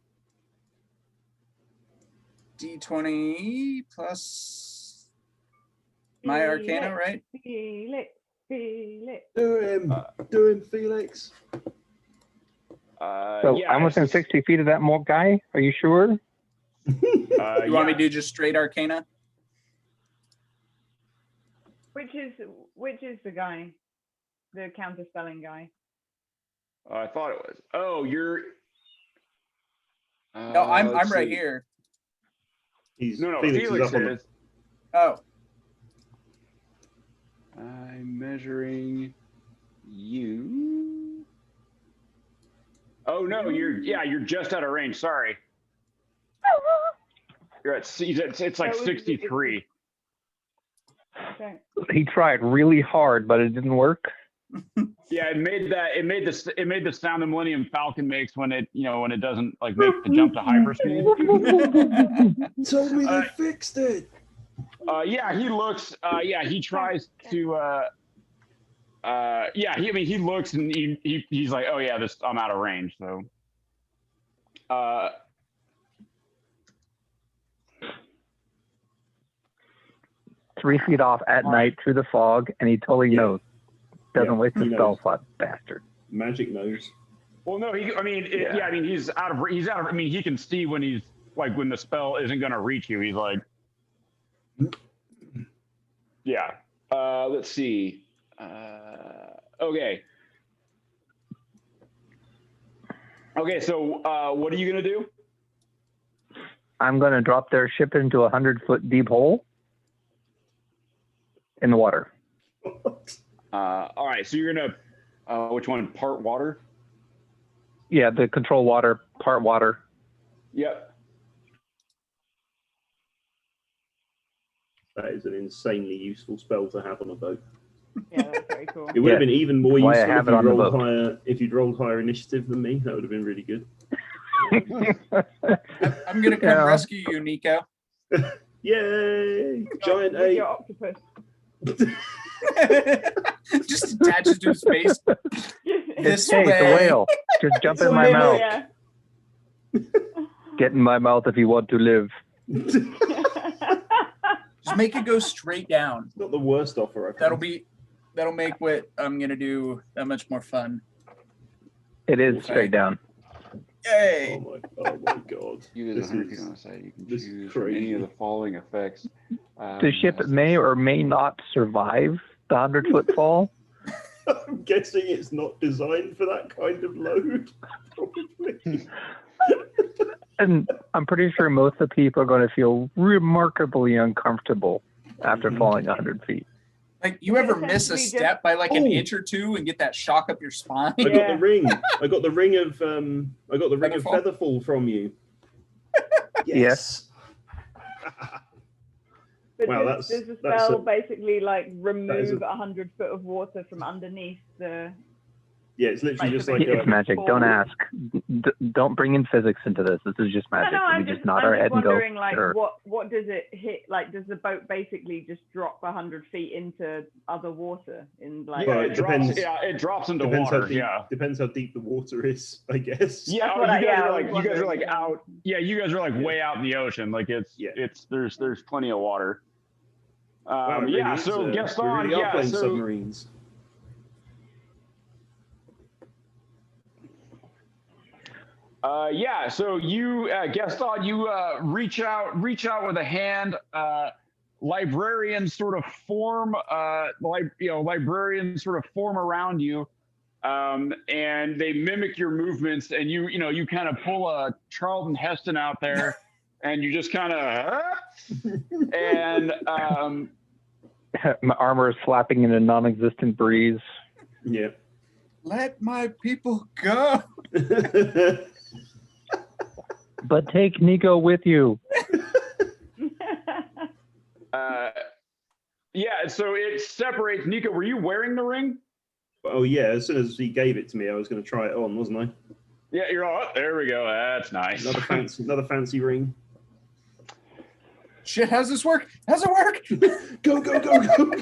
D20 plus my Arcana, right? Feel it. Do him, Felix. So yeah, I'm within 60 feet of that mob guy. Are you sure? You want me to do just straight Arcana? Which is the guy? The counterspelling guy. I thought it was. Oh, you're. No, I'm let's right see. here. No, Felix Felix up on the- is. Oh, I'm measuring you. Oh no, you're just out of range. Sorry. You're at it's like That was- 63. Okay. He tried really hard, but it didn't work. Yeah, it made the sound the Millennium Falcon makes when it doesn't like make the jump to hyperspeed. Told me they fixed it. Yeah, he looks. Yeah, he tries to. Yeah, he looks and he's like, oh yeah, I'm out of range. So. 3 feet off at night through the fog, and he totally knows. Doesn't waste he the spell knows. slot, bastard. Magic knows. Well, no, he's out of. I mean, he can see when he's like when the spell isn't going to reach you. He's like, yeah. Let's see. Okay. Okay, so what are you going to do? I'm going to drop their ship into a 100-foot deep hole in the water. All right, so you're gonna which one? Part water? Yeah, the control water, part water. Yep. That is an insanely useful spell to have on a boat. Yeah, that's very cool. It would have been even more Why I useful have if it on the you rolled boat. higher. If you'd rolled higher initiative than me, that would have been really good. I'm gonna come Yeah. rescue you, Nico. Yay! Giant With ape. your octopus. Just attaches to his face. This Hey, it's a way. whale. Just jump in my Whale, mouth. yeah. Get in my mouth if you want to live. Just make it go straight down. Not the worst offer I've That'll make what I'm gonna do that much more fun. It is Okay. straight down. Yay! Oh my god. You This guys 100 is- feet on the side. You can this is choose from any crazy. of the following effects. The ship may or may not survive the 100-foot fall. I'm guessing it's not designed for that kind of load. Probably. And I'm pretty sure most of the people are going to feel remarkably uncomfortable after falling 100 feet. Like you ever miss a Essentially just- step by like an Oh. inch or two and get that shock up your spine? I got Yeah. the ring. I got the ring of Featherfall? Featherfall from you. Yes. But Wow, does the that's spell a- basically like is remove a- 100 foot of water from underneath the? Yeah, it's literally Like just the like big- It's magic. Don't ask. Don't bring in physics into this. This is just magic. No, I'm We just just, nod our I'm head just and go, wondering, like, sure. what does it hit? Like, does the boat basically just drop 100 feet into other water in like? Well, Yeah, it depends. it drops into depends how water. deep, Yeah. depends how deep the water is, I guess. Yeah, That's oh, what I- you guys yeah, I are was like you guys are like wondering. out. Yeah, you guys are like Yeah. way out in the ocean. Like Yeah. there's plenty of water. Wow, it really Yeah. is, So we Gaston. really are Yeah. playing So submarines. yeah. So you Gaston, you reach out with a hand. Librarians sort of form. Librarians sort of form around you. And they mimic your movements, and you kind of pull a Charlton Heston out there, and you just kind of, and My armor is flapping in a non-existent breeze. Yeah. Let my people go. But take Nico with you. yeah. So it separates. Nico, were you wearing the ring? Oh yeah, as soon as he gave it to me, I was going to try it on, wasn't I? Yeah, you're all. Oh, there we go. That's nice. Another fancy ring. Shit, how's this work? How's it work? Go, go, go, go.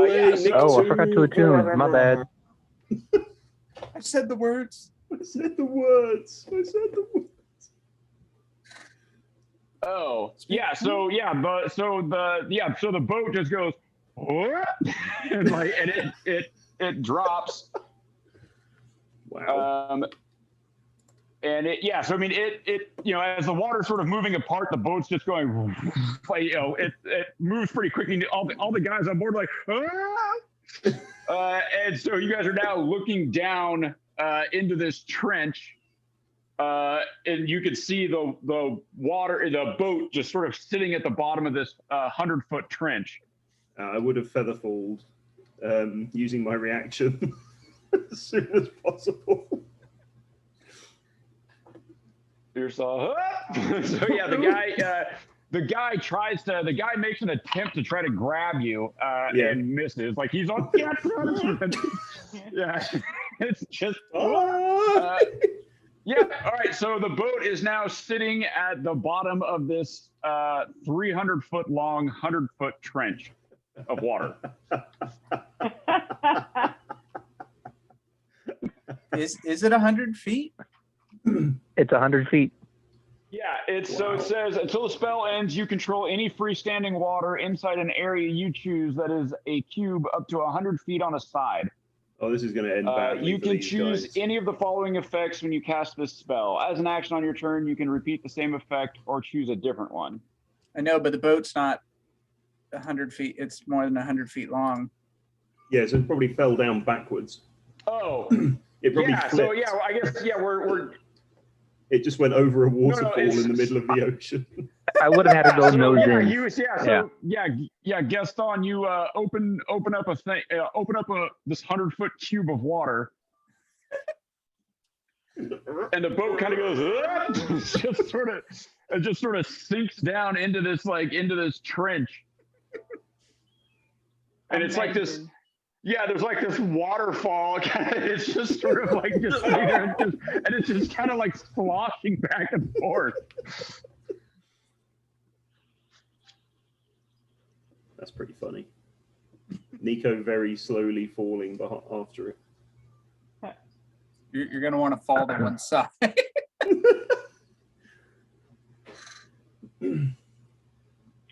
yeah, so- Oh, I forgot to attune. My bad. I said the words. I said the words. Oh, yeah. So yeah, so the boat just goes, and like, and it drops. Wow. And so I mean, it as the water's sort of moving apart, the boat's just going, like, it moves pretty quickly. All the guys on board are like, and so you guys are now looking down into this trench. and you can see the water, the boat just sort of sitting at the bottom of this 100-foot trench. I would have featherfalled using my reaction as soon as possible. You're so yeah, the guy makes an attempt to try to grab you and misses. Like he's on yeah, it's just yeah. All right, so the boat is now sitting at the bottom of this 300-foot long, 100-foot trench of water. Is it 100 feet? It's 100 feet. Yeah, so it says until the spell ends, you control any freestanding water inside an area you choose that is a cube up to 100 feet on a side. Oh, this is going to end badly. You for can these choose guys. any of the following effects when you cast this spell. As an action on your turn, you can repeat the same effect or choose a different one. I know, but the boat's not 100 feet. It's more than 100 feet long. Yeah, so it probably fell down backwards. Oh, It probably yeah. flipped. So yeah, well, I guess we're It just went over a waterfall it's- in the middle of the ocean. I would have had to go nose in. Gaston, you open up a thing, this 100-foot cube of water, and the boat kind of goes, just sort of sinks down into this trench, and it's like this. Yeah, there's like this waterfall. It's just sort of like just sitting there, and it's just kind of like sloshing back and forth. That's pretty funny. Nico very slowly falling after it. You're going to want to fall to one side.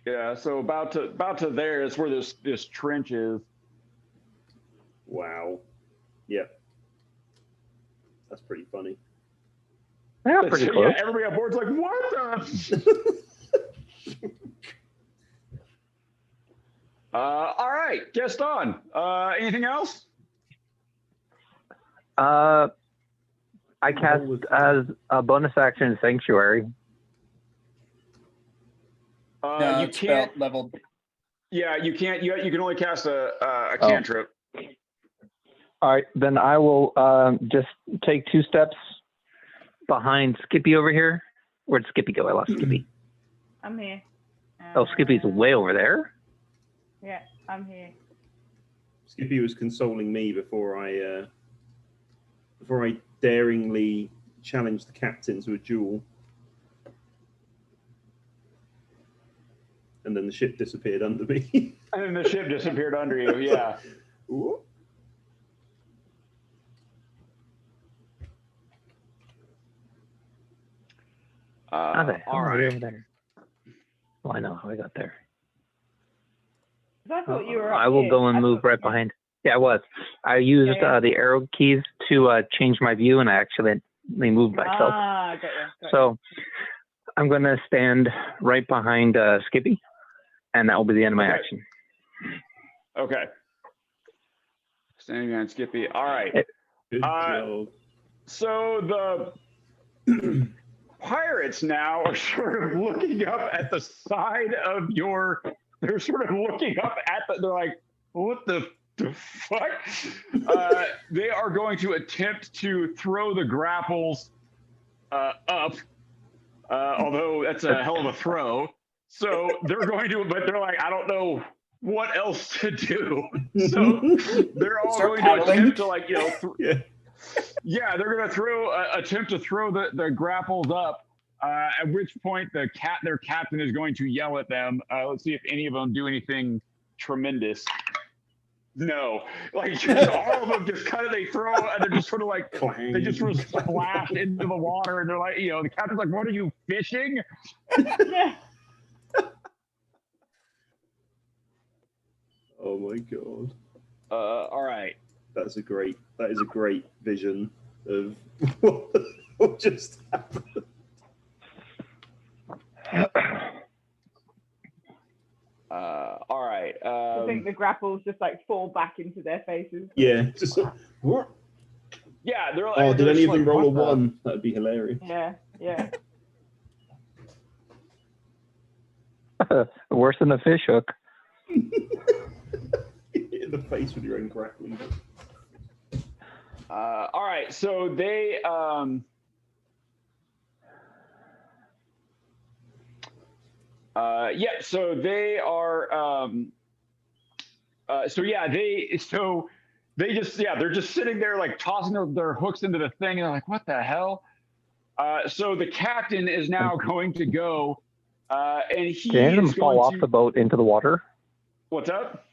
Yeah, so about to there is where this trench is. Wow. Yep. That's pretty funny. Yeah, pretty close. Yeah, everybody on board's like, what the? All right, Gaston. Anything else? I cast as a bonus action Sanctuary. No, You can't. leveled. Yeah, you can't. You can only cast a cantrip. All right, then I will just take 2 steps behind Skippy over here. Where'd Skippy go? I lost Skippy. I'm here. Oh, Skippy's way over there. Yeah, I'm here. Skippy was consoling me before I daringly challenged the captain to a duel. And then the ship disappeared under me. And then the ship disappeared under you. Yeah. Ooh. How the hell all are we right. over there? Well, I know how I got there. 'Cause I thought you were up I will here. go and I move thought- right behind. Yeah, I was. I used Yeah. The arrow keys to change my view, and I accidentally moved myself. Ah, got you. So I'm going to stand right behind Skippy, and that will be the end of my Okay. action. Okay. Standing behind Skippy. All right. Good job. So the pirates now are sort of looking up at the side of your. They're sort of looking up at they're like, what the fuck? They are going to attempt to throw the grapples up, although that's a hell of a throw. So they're going to, but they're like, I don't know what else to do. So they're all Start going paddling. to attempt to like, Yeah. they're going to attempt to throw the grapples up. At which point their captain is going to yell at them. Let's see if any of them do anything tremendous. No, like just all of them just kind of they throw and they're just sort of like Clang. they just sort of splash into the water and they're like, the captain's like, "What are you fishing?" Yeah. Oh my god. All right. That is a great vision of what just happened. All right. I think the grapples just like fall back into their faces. Yeah, just what? Yeah, they're like. Oh, did they're any just of them like, roll a what the- 1? That'd be hilarious. Yeah, yeah. Worse than a fish hook. In the face with your own grappling hook. All right, so they yeah, so they are they just they're just sitting there like tossing their hooks into the thing, and they're like, what the hell? So the captain is now going to go, and he Did any of them is fall going off to. the boat into the water? What's up?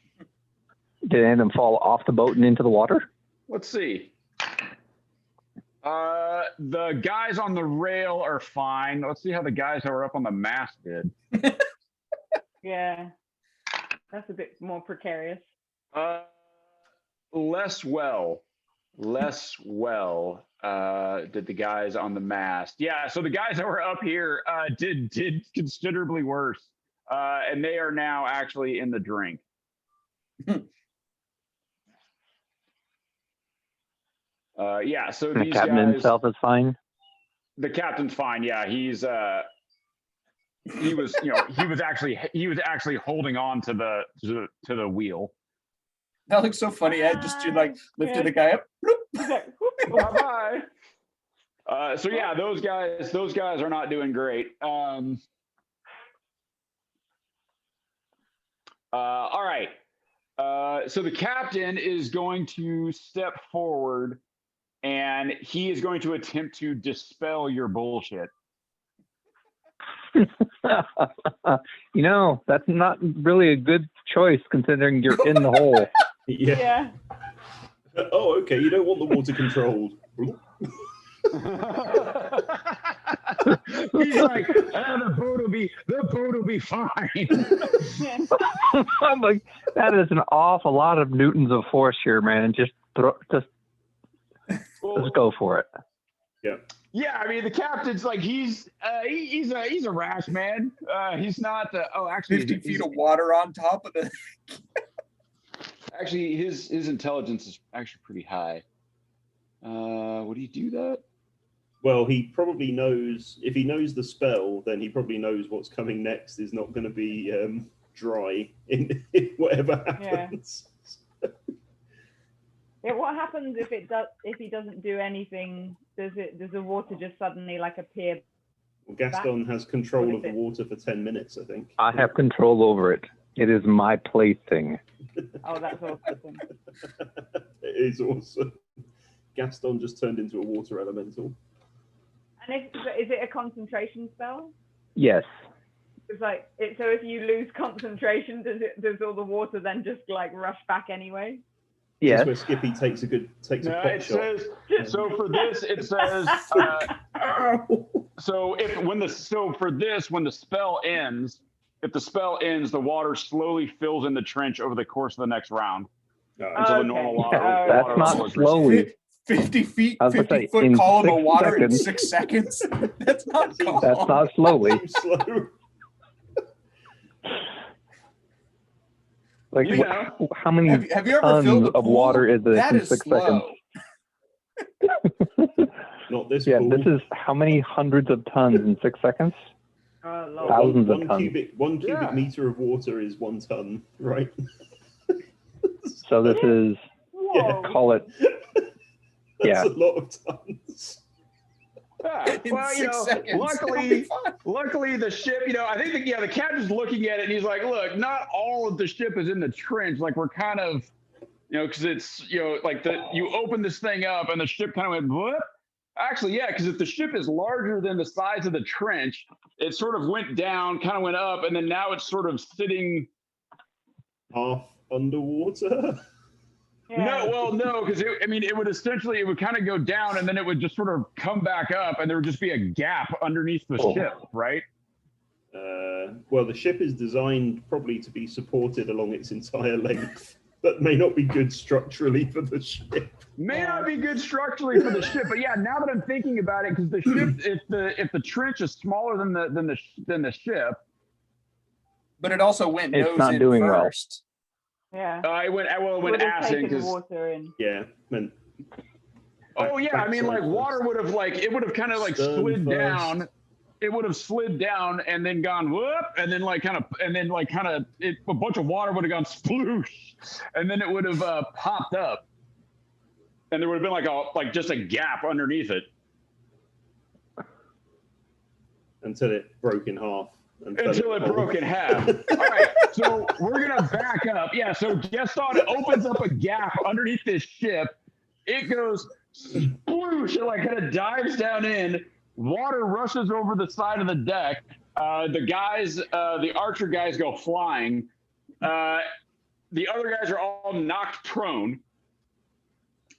Did any of them fall off the boat and into the water? Let's see. The guys on the rail are fine. Let's see how the guys that were up on the mast did. Yeah. That's a bit more precarious. Less well did the guys on the mast. Yeah, so the guys that were up here did considerably worse, and they are now actually in the drink. Yeah, so And the these captain guys. himself is fine. The captain's fine. Yeah, he was actually holding on to the wheel. That looks so funny. I just do like lifted the guy up. Bye bye. So yeah, those guys are not doing great. All right. So the captain is going to step forward, and he is going to attempt to dispel your bullshit. You know, that's not really a good choice considering you're in the hole. Yeah. Oh, okay. You don't want the water controlled. He's like, the boat will be fine. I'm like, that is an awful lot of newtons of force here, man. Just go for it. Yeah. Yeah, I mean the captain's like he's a rash man. He's not. Actually, 50 feet of water on top of the. Actually, his intelligence is actually pretty high. Would he do that? Well, he probably knows. If he knows the spell, then he probably knows what's coming next is not going to be dry in whatever happens. Yeah, what happens if he doesn't do anything? Does the water just suddenly like appear? Well, Gaston has control What of is the water for 10 minutes, I think. I have control over it. It is my plaything. Oh, that's awesome. It is awesome. Gaston just turned into a water elemental. And is it a concentration spell? Yes. It's like so if you lose concentration, does all the water then just like rush back anyway? Yes. That's where Skippy takes a No, pot it shot. says so for this. It says so when the spell ends, if the spell ends, the water slowly fills in the trench over the course of the next round until the normal water. That's water not level is slowly. 50 feet, I was gonna 50 say, foot in column of 6 water in seconds. 6 seconds. That's not calm. That's not slowly. Too slow. Like, You know. how many Have you ever tons filled a of pool? water is this That in is 6 slow. seconds? Not this Yeah, pool. this is how many hundreds of tons in 6 seconds? Oh, Lord. Thousands of one tons. cubic meter of water is 1 ton, right? So this is, Whoa. call it, That's yeah. a lot of tons. Yeah. In Well, 6 seconds. It'll be fine. luckily the ship, I think the captain's looking at it and he's like, look, not all of the ship is in the trench. Like we're kind of, because it's, like you open this thing up and the ship kind of went, what? Actually, yeah, because if the ship is larger than the size of the trench, it sort of went down, kind of went up, and then now it's sort of sitting. Half underwater. Yeah. No, because it would kind of go down and then it would just sort of come back up and there would just be a gap underneath the ship, right? Well, the ship is designed probably to be supported along its entire length. That may not be good structurally for the ship. May not be good structurally for the ship, but yeah, now that I'm thinking about it, because the ship, if the trench is smaller than the ship, But it also went It's nose not in doing well. first. Yeah. it went Would have ass in taken because water in. Yeah, meant Oh yeah, I mean, like water would have like it would have kind of like Stern slid first. down. It would have slid down and then gone whoop, and then like kind of a bunch of water would have gone sploosh, and then it would have popped up, and there would have been like just a gap underneath it until it broke in half. until it broke in half. All right, so we're gonna back up. Yeah, so Gaston opens up a gap underneath this ship. It goes sploosh, it like kind of dives down in. Water rushes over the side of the deck. The archer guys go flying. The other guys are all knocked prone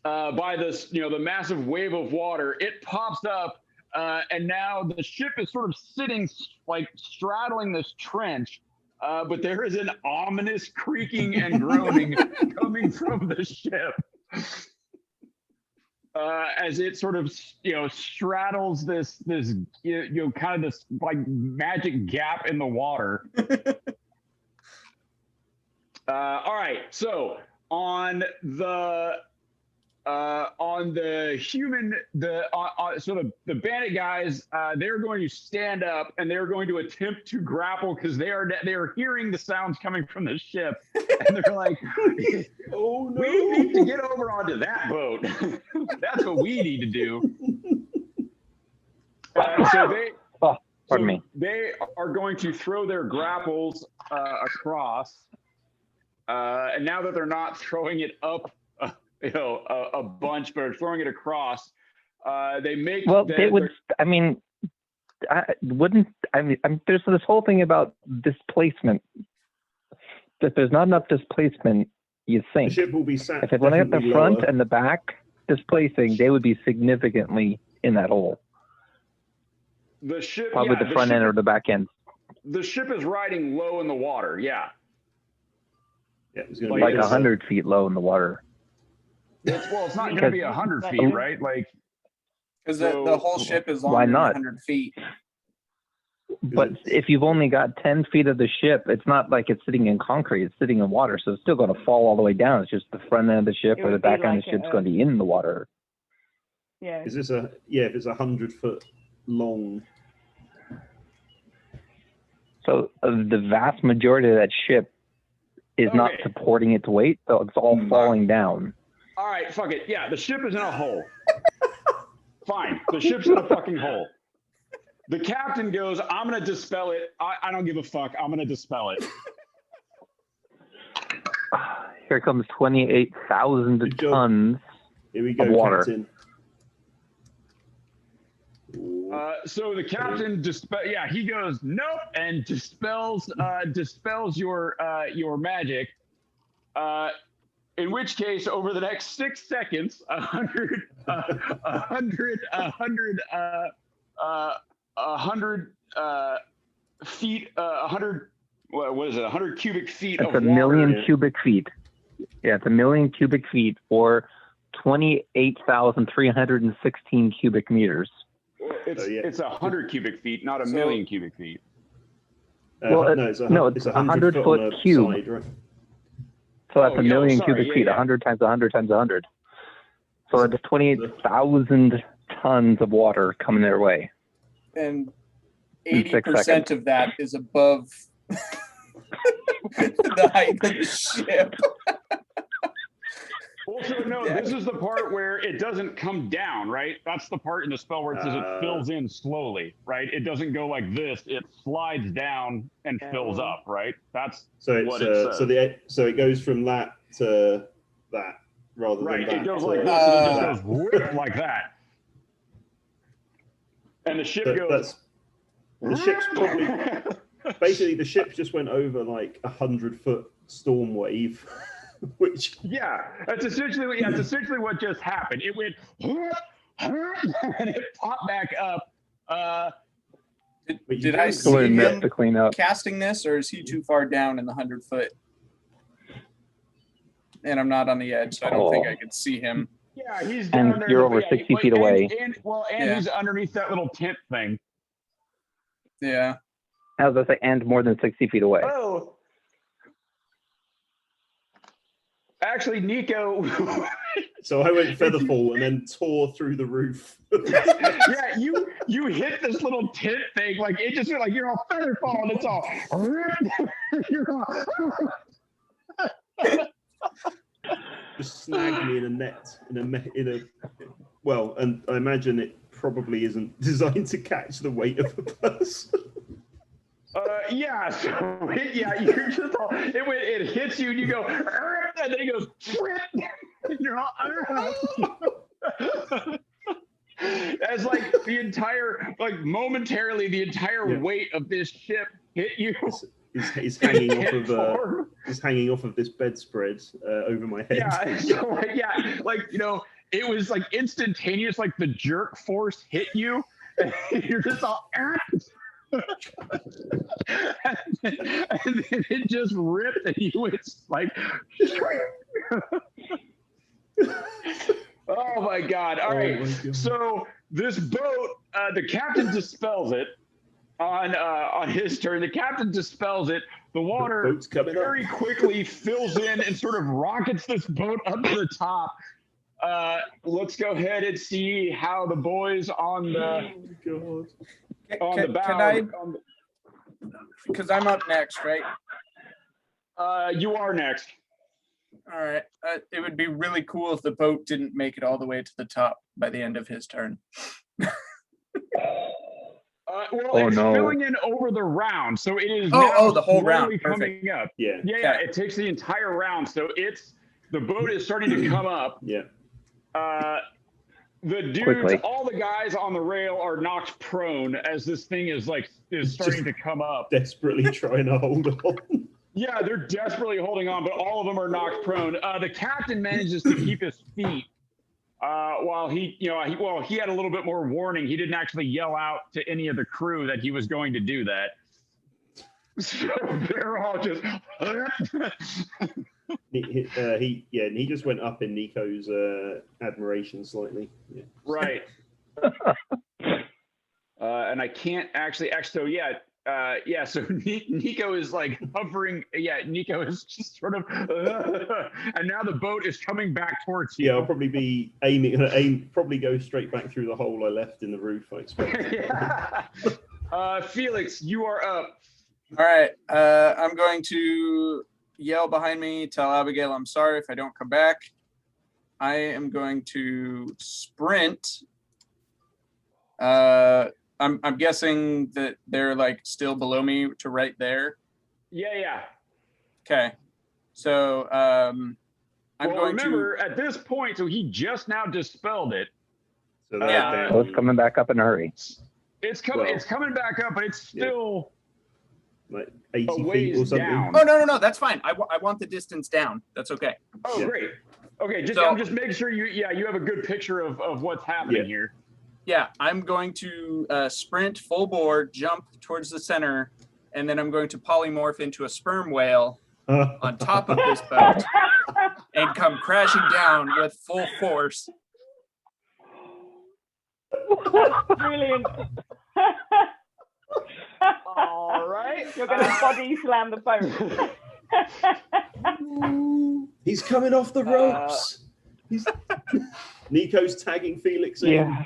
by this, the massive wave of water. It pops up, and now the ship is sort of sitting, like straddling this trench. But there is an ominous creaking and groaning coming from the ship. As it sort of straddles this kind of this like magic gap in the water. All right, so on the human, so the bandit guys, they're going to stand up and they're going to attempt to grapple because they are hearing the sounds coming from the ship, and they're like, oh no, we need to get over onto that boat. That's what we need to do. Pardon me. They are going to throw their grapples across, and now that they're not throwing it up, a bunch, but are throwing it across, they make. Well, they would. I mean, there's this whole thing about displacement. If there's not enough displacement, you the sink. ship will be sat. If it went at the front lower. and the back displacing, they would be significantly in that hole. The ship, Probably the front end or the back end. The ship is riding low in the water. Yeah. Yeah, it's gonna Like be 100 feet low in the water. It's not going to be 100 feet, right? Like, Because the whole ship is Why longer than not? 100 feet. But if you've only got 10 feet of the ship, it's not like it's sitting in concrete, it's sitting in water. So it's still going to fall all the way down. It's just the front end of the ship It or the would be back end of like the ship's a- going to be in the water. Yeah. Is this if it's 100 foot long? So the vast majority of that ship is not Okay. supporting its weight, so it's all falling down. all right, fuck it. Yeah, the ship is in a hole. Fine, the ship's in a fucking hole. The captain goes, I'm going to dispel it. I don't give a fuck. I'm going to dispel it. Here comes 28,000 Good job. tons. Here we go, Of water. Captain. So the captain he goes nope and dispels your magic. In which case, over the next 6 seconds, 100 feet, 100 what is it? 100 cubic feet It's of a million water. cubic feet. Yeah, it's a million cubic feet or 28,316 cubic meters. It's 100 cubic feet, not a So- million cubic feet. Well, No, it's a 100 foot foot on a cube. side, right? So that's Oh, a yeah, million sorry, cubic yeah, feet, yeah. 100 times 100 times 100. So that's 28,000 tons of water coming their way. And In 6 80% seconds. of that is above the height of the ship. Also, no, this is the part where it doesn't come down, right? That's the part in the spell where it says it fills in slowly, right? It doesn't go like this. It slides down and fills up, right? That's So it's what it says. so it goes from that to that rather right. than that. It goes to like this, and it just that. goes whoop, like that. And the ship goes. The ship's probably basically the ship just went over like 100-foot storm wave, which That's essentially what just happened. It went and it popped back up. Did I So we're see enough him to clean up. casting this, or is he too far down in the 100 foot? And I'm not on the edge, so I don't think I could see him. Yeah, he's down And there. you're over 60 feet away. And Yeah. he's underneath that little tent thing. Yeah. As I say, and more than 60 feet away. Oh. actually, Nico. So I went featherfall and then tore through the roof. Yeah, you hit this little tent thing, like it just like you're all feather fall and it's all. You're all Just snagged me in a net, well, and I imagine it probably isn't designed to catch the weight of a person. Yeah, so you're just all, it hits you and you go, and then it goes, and you're all, as like the entire, like momentarily, the entire weight of this ship hit you. Is hanging off of this bedspread over my head. Yeah, so like it was like instantaneous, like the jerk force hit you, and you're just all. And then it just ripped, and it's like. Oh my God! All right, so this boat, the captain dispels it on his turn. The captain dispels it. The water very quickly fills in and sort of rockets this boat up to the top. Let's go ahead and see how the boys on the the bow. Because I'm up next, right? You are next. All right. It would be really cool if the boat didn't make it all the way to the top by the end of his turn. It's filling in over the round, so it is the whole round coming up. Yeah. It takes the entire round, so the boat is starting to come up. Yeah. The dudes, all the guys on the rail are knocked prone as this thing is starting to come up. Desperately trying to hold on. Yeah, they're desperately holding on, but all of them are knocked prone. The captain manages to keep his feet. While he had a little bit more warning. He didn't actually yell out to any of the crew that he was going to do that. So they're all just. He just went up in Nico's admiration slightly. Yeah. Right. And I can't actually. So Nico is like hovering. Yeah, Nico is just sort of, and now the boat is coming back towards you. Yeah, I'll probably be probably go straight back through the hole I left in the roof, I expect. Felix, you are up. All right, I'm going to yell behind me, tell Abigail I'm sorry if I don't come back. I am going to sprint. I'm guessing that they're like still below me to right there. Yeah. Okay. So remember at this point, so he just now dispelled it. So so it's coming back up in a hurry. It's coming back up, but it's still like 80 feet or something. Down. Oh no, that's fine. I want the distance down. That's okay. Oh yeah. Great. Okay, I'm just making sure you have a good picture of what's happening here. Yeah, I'm going to sprint full board, jump towards the center, and then I'm going to polymorph into a sperm whale on top of this boat and come crashing down with full force. Brilliant. All right. You're going to body slam the boat. He's coming off the ropes. Nico's tagging Felix in. Yeah.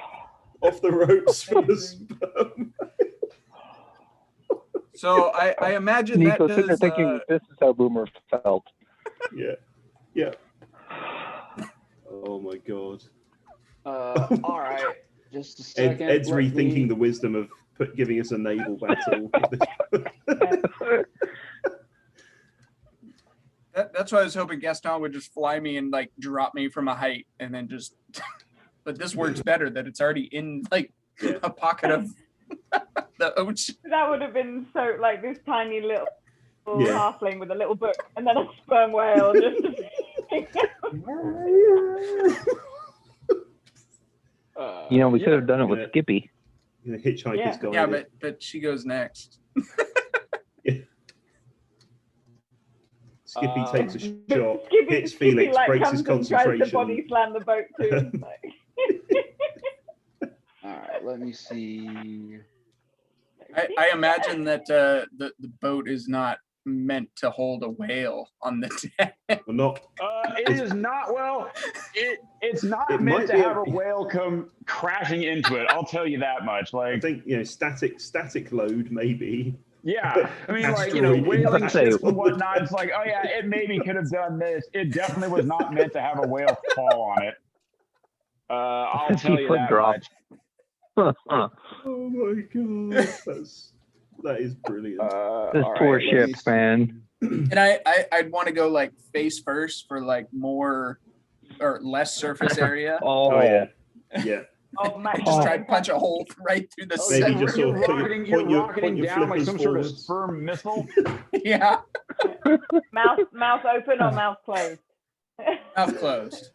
Off the ropes for the sperm. So I imagine Nico, that sitting there thinking this is how Boomer felt. Yeah. Oh my God. All right. Just a second. Ed's rethinking the wisdom of giving us a naval battle. That's why I was hoping Gaston would just fly me and like drop me from a height and then just. But this works better that it's already in like a pocket of the ocean. That would have been so like this tiny little halfling with a little book and then a sperm whale. Just we could have done it with Skippy. Hitchhiker's Guide. Yeah, but she goes next. Skippy takes a shot, hits Skippy Felix, like breaks comes his and tries to body concentration. slam the boat too. All right, let me see. I imagine that the boat is not meant to hold a whale on the deck. Well, not. It is not. Well, it's not It meant might to be have a whale come crashing into it. I'll tell you that much. I Like, think static load maybe. yeah, I mean, like, Asteroid whaling impact. ships and whatnot. It's like, oh yeah, it maybe could have done this. It definitely was not meant to have a whale fall on it. I'll tell you 50-foot that drop. much. Oh my god, that is brilliant. This all poor right, let me ship, man. And I'd want to go like face first for like more or less surface area. Oh yeah, yeah. Oh, Max, Just try to punch a hole right through the Okay, Maybe center. just you're sort of put your- rocketing, point you're your- rocketing point your down like flippers some sort of forwards. sperm missile. Yeah, mouth open or mouth closed? mouth closed.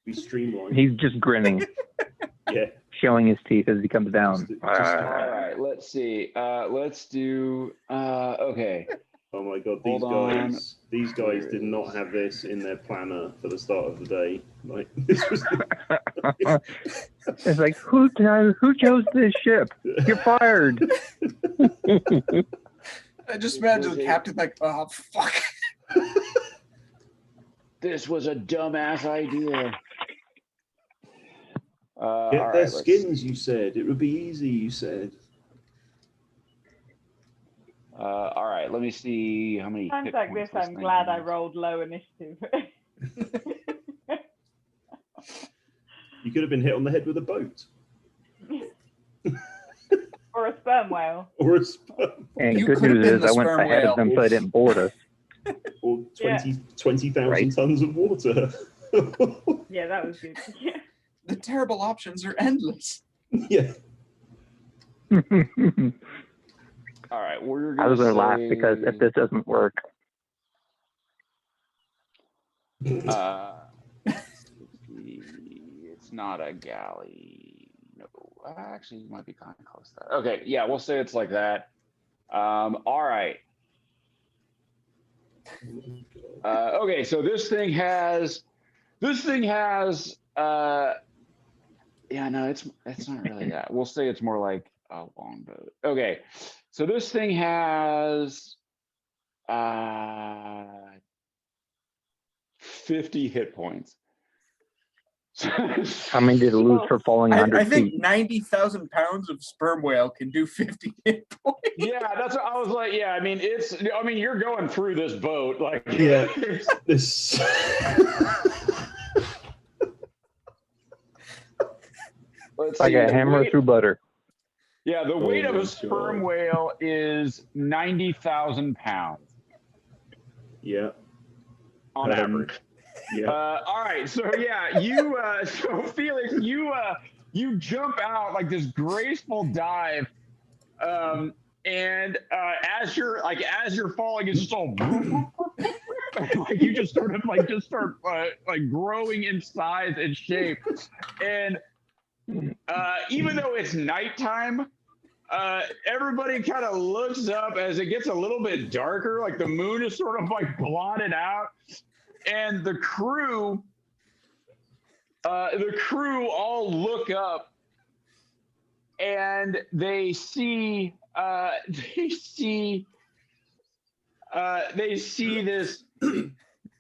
Be streamlined. He's just grinning, Yeah. showing his teeth as he comes down. Just- All right, let's see. Let's do. Okay. Oh my god, Hold on. these guys did not have this in their planner for the start of the day. Like this was. It's like, who chose this ship? You're fired. I just imagine the captain like, oh fuck. This was a dumbass idea. All Get right, their let's skins, see. you said. It would be easy, you said. All right, let me see how many. Times hit like points this, I'm thing glad I has. rolled low initiative. You could have been hit on the head with a boat Or a sperm whale. or a sperm, And You good could have news been is the I went sperm ahead whale. of them so they didn't board us. or 20,000 Right. tons of water. Yeah, that was good. Yeah. The terrible options are endless. Yeah. All right, we're I gonna was going to laugh say, because if this doesn't work, it's not a galley. No, actually, it might be kind of close to that. Okay, yeah, we'll say it's like that. All right. Okay, so this thing has. Yeah, no, it's not really that. We'll say it's more like a longboat. Okay, so this thing has 50 hit points. how many did it lose for falling 100 I think feet? 90,000 pounds of sperm whale can do 50 hit points. Yeah, that's what I was like. Yeah, I mean, you're going through this boat, like, Yeah. This. Let's Like see, a the hammer weight- through butter. Yeah, the weight of my a sperm God. whale is 90,000 pounds Yeah. on Um, average. Yeah. All right, so yeah, so Felix, you jump out like this graceful dive, and as you're falling, it's just all like you just sort of start growing in size and shape, and even though it's nighttime, everybody kind of looks up as it gets a little bit darker, like the moon is sort of like blotted out. And the crew all look up, and they see this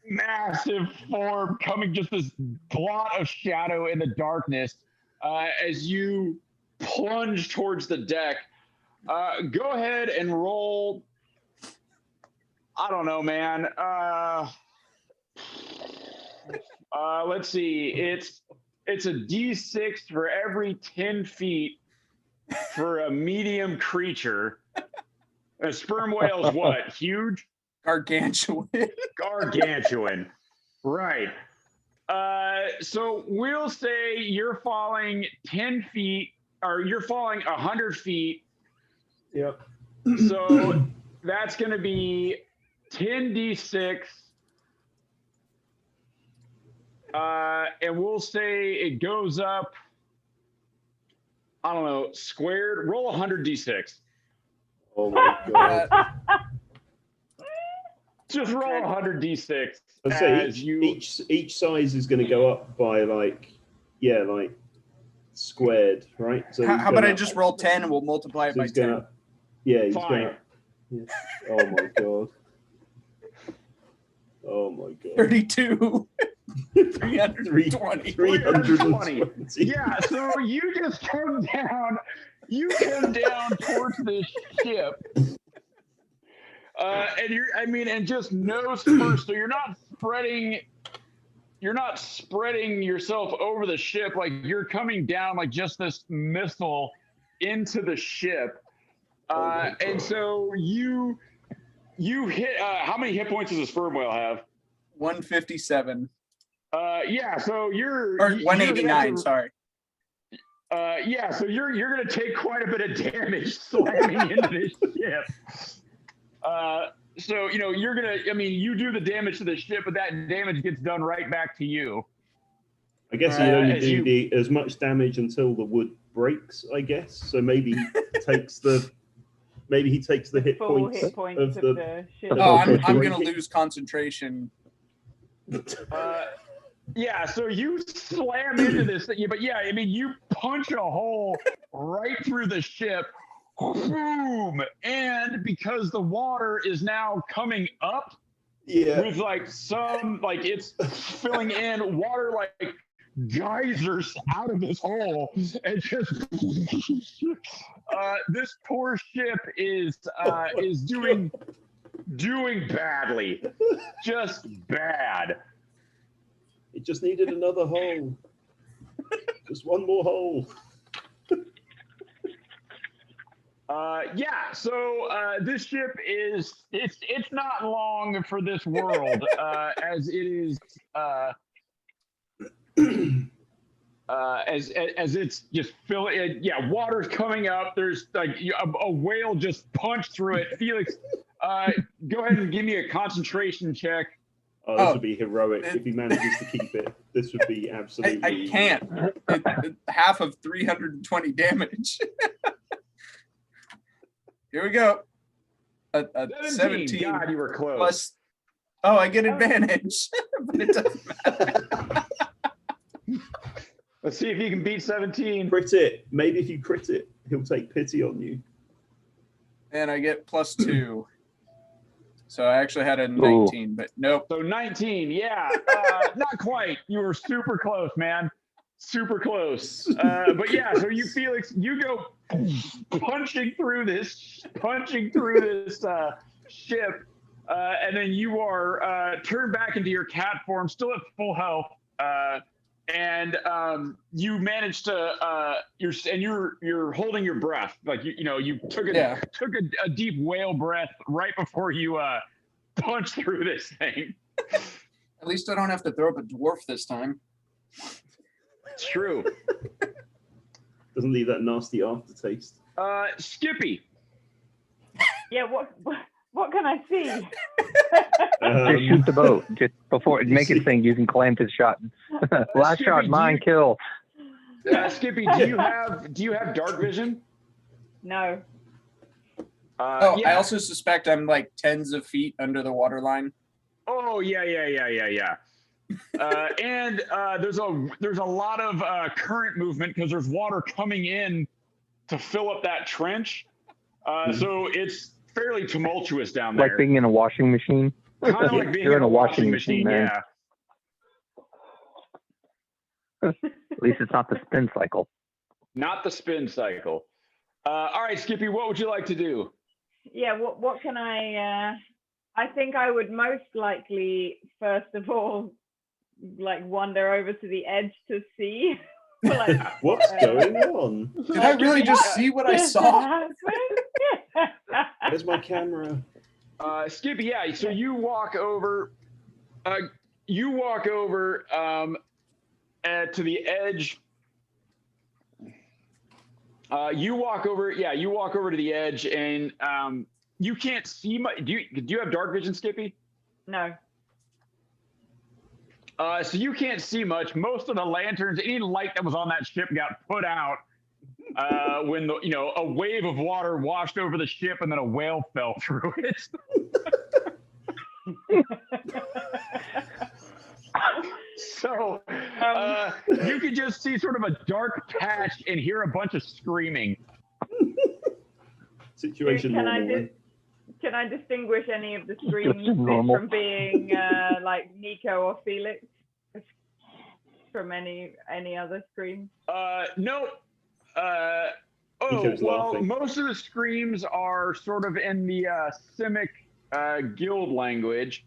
massive form coming, just this blot of shadow in the darkness, as you plunge towards the deck. Go ahead and roll. I don't know, man. Let's see. It's a D6 for every 10 feet for a medium creature. A sperm whale is what? Huge? Gargantuan. Gargantuan. Right. So we'll say you're falling 10 feet, or you're falling 100 feet. Yep. So that's going to be 10d6. And we'll say it goes up, I don't know, squared. Roll 100d6. Oh my god. Just roll 100d6. I'd say as you. each size is going to go up by like squared, right? So How he's about going I up- just roll 10 and we'll multiply it so by he's going 10? up- Yeah, he's Fine. going up. Yeah. Oh my god. Oh my god. 32. 320. 320. Yeah, so you just come down. You come down towards this ship. And just nose first. So you're not spreading yourself over the ship. Like you're coming down like just this missile into the ship. And so you hit, how many hit points does a sperm whale have? 157. Yeah, so you're... Or 189, sorry. Yeah, so you're going to take quite a bit of damage slamming into this ship. So, you're going to, you do the damage to the ship, but that damage gets done right back to you. I guess you only do as much damage until the wood breaks, I guess. So maybe he takes the hit points of the ship. Oh, I'm going to lose concentration. Yeah, so you slam into this thing, but yeah, you punch a hole right through the ship, boom, and because the water is now coming up, with it's filling in water like geysers out of this hole, and just this poor ship is doing badly, just bad. It just needed another hole. Just one more hole. So this ship it's not long for this world, as it is as it's just filling. Yeah, water's coming up. There's like a whale just punched through it. Felix, go ahead and give me a concentration check. Oh, this would be heroic if he manages to keep it. This would be absolutely... I can't. Half of 320 damage. Here we go. A 17. God, you were close. Plus, I get advantage, but it doesn't matter. Let's see if you can beat 17. Crit it. Maybe if you crit it, he'll take pity on you. And I get +2. So I actually had a 19, but nope. So 19, yeah, not quite. You were super close, man. Super close. But yeah, so Felix, you go punching through this ship, and then you are turned back into your cat form, still at full health, and you managed to you're holding your breath, like you took a deep whale breath right before you punched through this thing. At least I don't have to throw up a dwarf this time. It's true. Doesn't leave that nasty aftertaste. Skippy. Yeah, what can I see? Just shoot the boat. Just before make it think you can claim his shot. Last Skippy, shot, mine kill. Skippy, do you have dark vision? No. Yeah. I also suspect I'm like tens of feet under the water line. Oh yeah. And there's a lot of current movement because there's water coming in to fill up that trench. So it's fairly tumultuous down there. Like being in a washing machine. Kind of like being You're in a washing machine, man. Yeah. At least it's not the spin cycle. Not the spin cycle. All right, Skippy, what would you like to do? Yeah, what can I think I would most likely, first of all, like wander over to the edge to see. What's going on? Did I really just see what I saw? Where's my camera? Skippy, yeah. So you walk over. You walk over to the edge. You walk over. Yeah, you walk over to the edge, and you can't see much. Do you have dark vision, Skippy? No. So you can't see much. Most of the lanterns, any light that was on that ship, got put out when a wave of water washed over the ship, and then a whale fell through it. So you could just see sort of a dark patch and hear a bunch of screaming. Situation. Can I distinguish any of the screams normal. from being like Nico or Felix from any other screams? No. Nico's laughing. Most of the screams are sort of in the Simic guild language.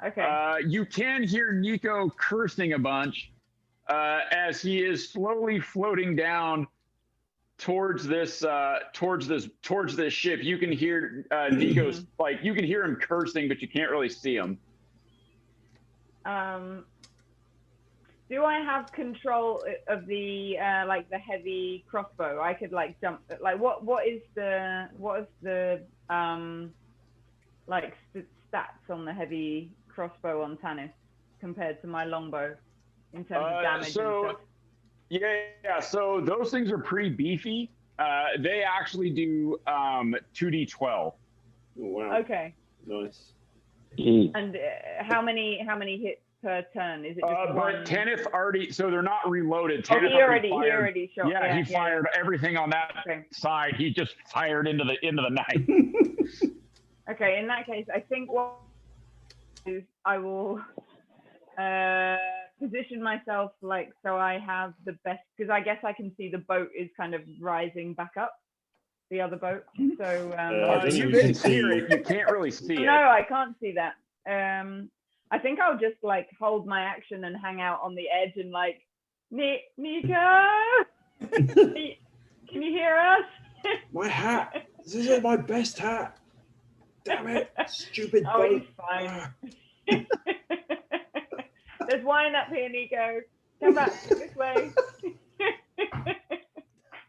Okay. You can hear Nico cursing a bunch as he is slowly floating down towards this ship. You can hear Nico's like you can hear him cursing, but you can't really see him. Do I have control of the like the heavy crossbow? I could like jump. Like what is the like stats on the heavy crossbow on Tanis compared to my longbow in terms of damage and stuff? Yeah. So those things are pretty beefy. They actually do 2d12. Oh, wow. Okay. Nice. And how many hits per turn? Is it just one? But Tanith already, so they're not reloaded. Oh, Tanith he already shot. Yeah, he fired everything on that side. He just fired into the night. Okay, in that case, I think what is I will position myself like so I have the best, because I guess I can see the boat is kind of rising back up, the other boat. So you can hear it. You can't really see it. No, I can't see that. I think I'll just like hold my action and hang out on the edge and like, Nico, can you hear us? My hat. This is my best hat. Damn it, stupid boat. Oh, he's fine. There's wine up here, Nico. Come back this way.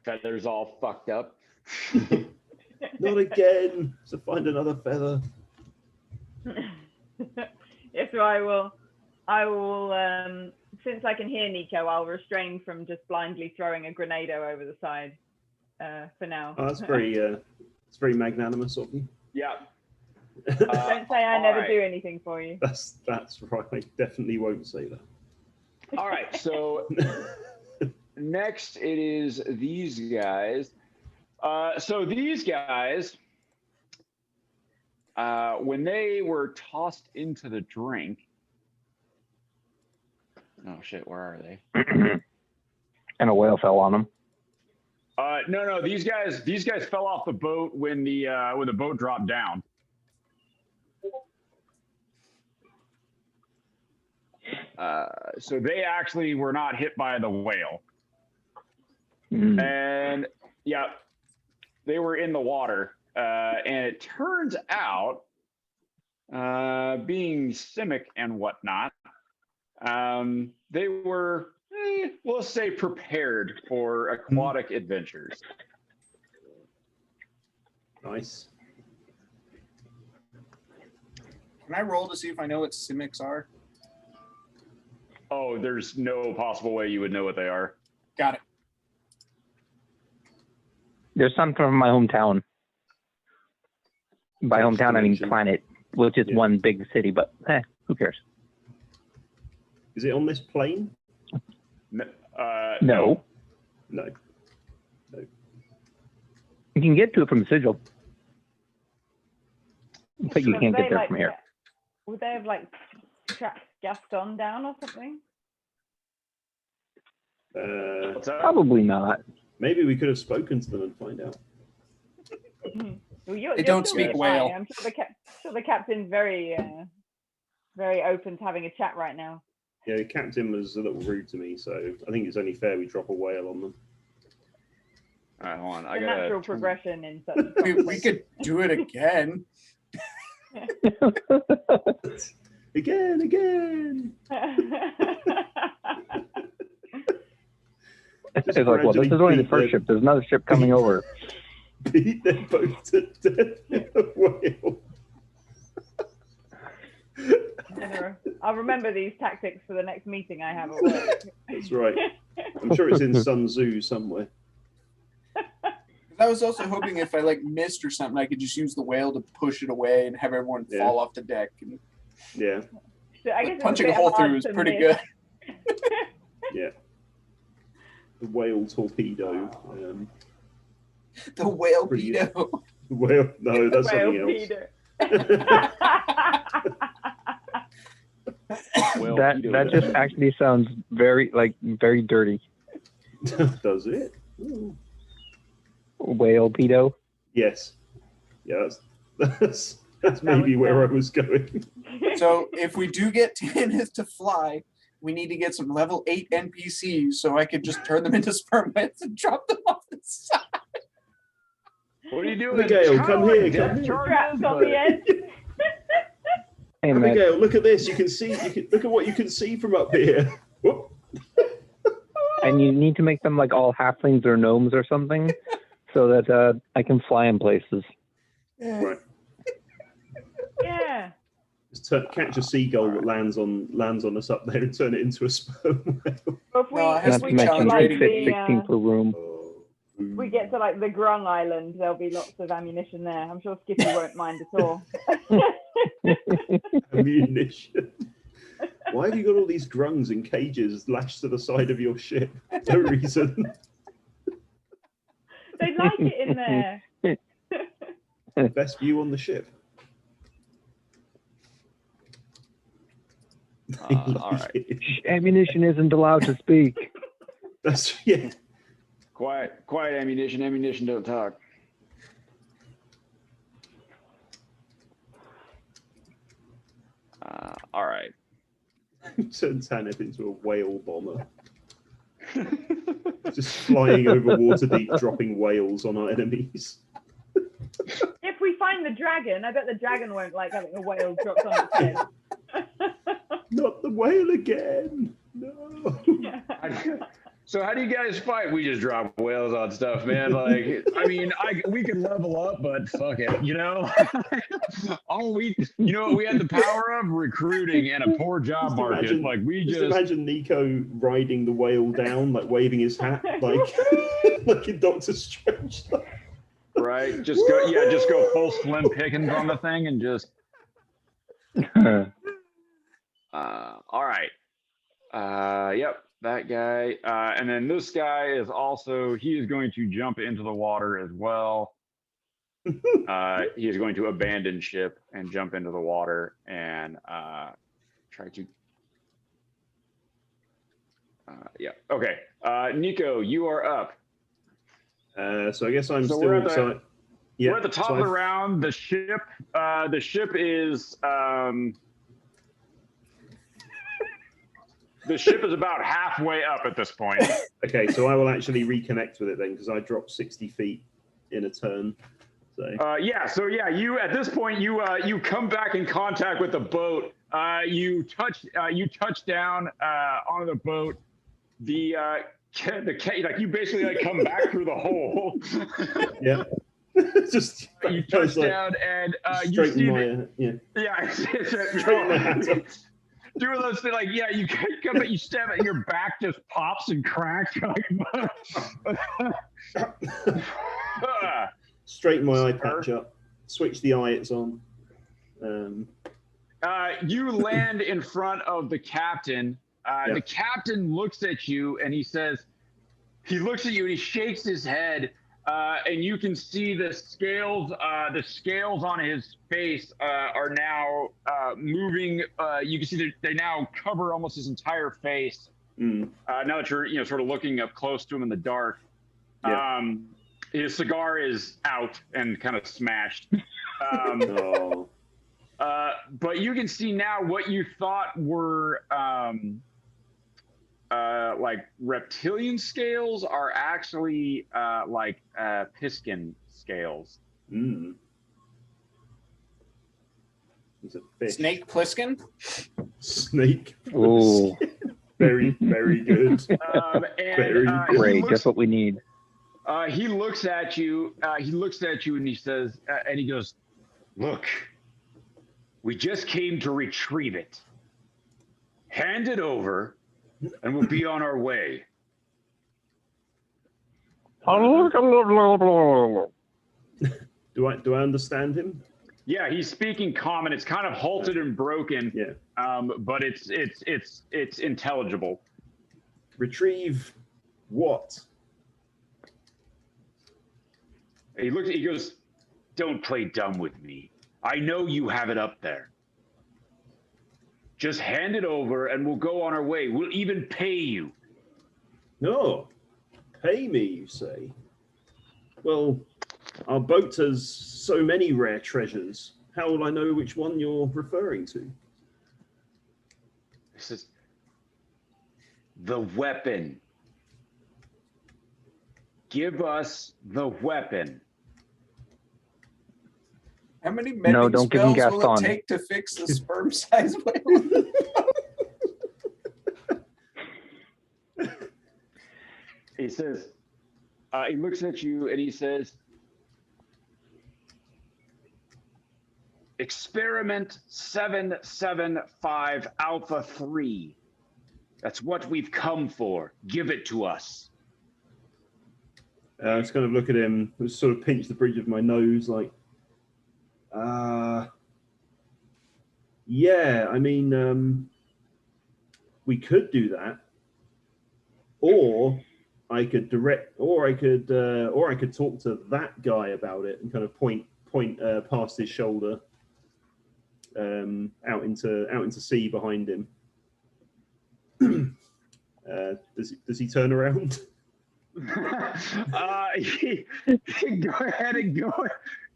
Feathers all fucked up. Not again. So find another feather. Yes, so I will since I can hear Nico, I'll restrain from just blindly throwing a grenado over the side for now. Oh, that's very it's very magnanimous of you. Yeah. Don't say I never do anything for you. That's right. I definitely won't say that. All right. So next it is these guys. So these guys, when they were tossed into the drink. Oh shit! Where are they? And a whale fell on them. No. These guys fell off the boat when the boat dropped down. So they actually were not hit by the whale. And yeah, they were in the water. And it turns out, being Simic and whatnot, they were, let's say, prepared for aquatic adventures. Nice. Can I roll to see if I know what Simics are? Oh, there's no possible way you would know what they are. Got it. There's some from my hometown. By hometown, I mean planet, which is one big city, but who cares? Is it on this plane? No. No. You can get to it from the sigil, but you can't get there from here. Would they have like tracked Gaston down or something? Probably not. Maybe we could have spoken to them and find out. Well, they don't speak whale. I'm sure the captain's very open to having a chat right now. Yeah, the captain was a little rude to me, so I think it's only fair we drop a whale on them. All right, hold on. The natural progression in such. We could do it again. Again. It's like, well, this is only the first ship. There's another ship coming over. Beat them both to death with a whale. I'll remember these tactics for the next meeting I have at work. That's right. I'm sure it's in Sun Tzu somewhere. I was also hoping if I like missed or something, I could just use the whale to push it away and have everyone fall off the deck. And yeah. So I guess punching a hole through is pretty good. Yeah. The whale torpedo. The whale pedo. Whale? No, that's something else. Well, that just actually sounds very dirty. Does it? Ooh. Whale pedo. Yes. Yeah, that's maybe where I was going. So if we do get Tanith to fly, we need to get some level 8 NPCs so I could just turn them into spermites and drop them off the side. What are you doing? Abigail, come here, come here. Strapped on the end. Hey, man. Abigail, look at this. You can see. Look at what you can see from up here. Whoop. And you need to make them like all halflings or gnomes or something, so that I can fly in places. Right. Yeah. Just catch a seagull that lands on us up there and turn it into a sperm whale. If we, No, it has if to we be get to challenge like rating. Fit the, 16 per room. if we get to like the Grung Island, there'll be lots of ammunition there. I'm sure Skippy won't mind at all. Ammunition. Why have you got all these grungs in cages lashed to the side of your ship? No reason. They like it in there. Best view on the ship. They like all right. it. Ammunition isn't allowed to speak. That's yeah. Quiet, ammunition. Ammunition don't talk. All right. Turn Tanith into a whale bomber. Just flying over Waterdeep, dropping whales on our enemies. If we find the dragon, I bet the dragon won't like having a whale dropped on its head. Not the whale again. No. So how do you guys fight? We just drop whales on stuff, man. Like, I mean, we could level up, but fuck it, you know. We had the power of recruiting and a poor job market. Like we just imagine Nico riding the whale down, like waving his hat, like in Doctor Strange. Right, just go full Slim Pickens on the thing and just. All right. Yep. That guy, and then this guy is also, he is going to jump into the water as well. He is going to abandon ship and jump into the water and try to, yeah, okay. Nico, you are up. So I guess I'm So still, we're at the top of the round. The ship is, the ship is about halfway up at this point. Okay, so I will actually reconnect with it then because I dropped 60 feet in a turn. So you at this point you come back in contact with the boat. You touch down on the boat. Like you basically like come back through the hole. Yeah. Just you touch down and you see straighten my hands up. Doing those things like you come back, you stab it, and your back just pops and cracks. Straighten my eye patch up. Switch the eye it's on. You land in front of the captain. The captain looks at you and he looks at you and he shakes his head. And you can see the scales on his face are now moving. You can see they now cover almost his entire face. Now that you're sort of looking up close to him in the dark. His cigar is out and kind of smashed. But you can see now what you thought were like reptilian scales are actually like piskin scales. He's a fish. Snake Plissken? Snake. Ooh. Very, very good. Very great. Just what we need. He looks at you. And he says, and he goes, "Look, we just came to retrieve it. Hand it over, and we'll be on our way." Do I understand him? Yeah, he's speaking common. It's kind of halted and broken. Yeah. But it's intelligible. Retrieve what? He goes, "Don't play dumb with me. I know you have it up there. Just hand it over and we'll go on our way. We'll even pay you. No, pay me, you say? Well, our boat has so many rare treasures. How will I know which one you're referring to? This is the weapon. Give us the weapon. How many mending don't give him spells will it Gaston. take to fix the sperm-sized whale? He says, he looks at you and he says, Experiment 775 Alpha 3. That's what we've come for. Give it to us. I just kind of look at him, just sort of pinch the bridge of my nose, like, yeah, I mean, we could do that, or I could talk to that guy about it and kind of point past his shoulder, out into sea behind him. Does he turn around?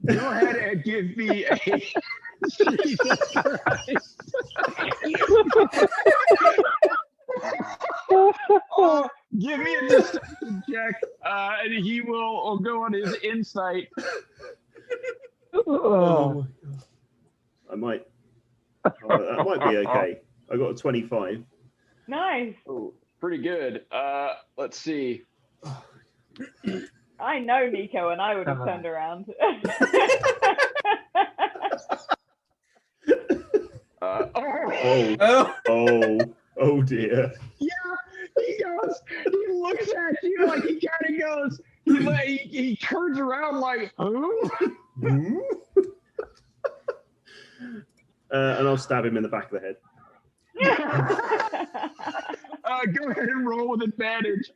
Go ahead and give me a Jesus Christ. Give me a deception check, and he will go on his insight. Oh my God. That might be okay. I got a 25. Nice. Oh, pretty good. Let's see. I know Nico, and I would have turned around. Oh dear. Yeah, he looks at you like he kind of goes, he turns around like, oh. And I'll stab him in the back of the head. Go ahead and roll with advantage.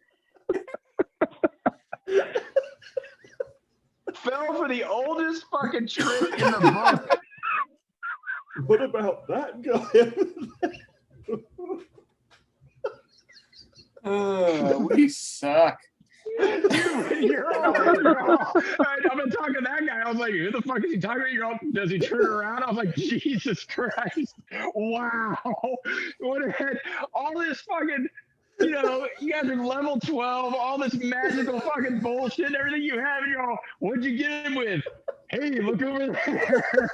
Fell for the oldest fucking trick in the book. What about that guy? We suck. Dude, you're all, I've been talking to that guy. I was like, who the fuck is he talking to? You're all, does he turn around? I was like, Jesus Christ. Wow. What a head. All this fucking, you guys are level 12, all this magical fucking bullshit, everything you have, and you're all, what'd you get him with? Hey, look over there.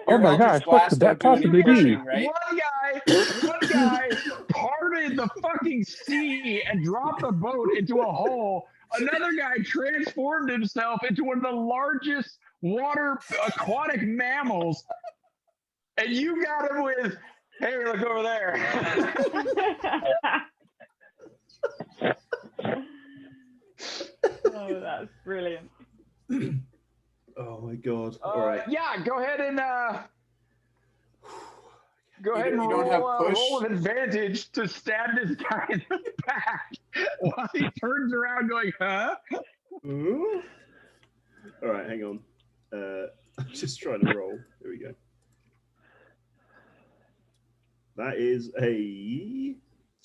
Oh my gosh, what could that possibly be? Right? One guy parted the fucking sea and dropped the boat into a hole. Another guy transformed himself into one of the largest water aquatic mammals. And you got him with, hey, look over there. Oh, that's brilliant. Oh my God. All right. Yeah, go ahead and You don't have push? roll with advantage to stab this guy in the back while he turns around going, huh? Ooh. All right, hang on. I'm just trying to roll. Here we go. That is a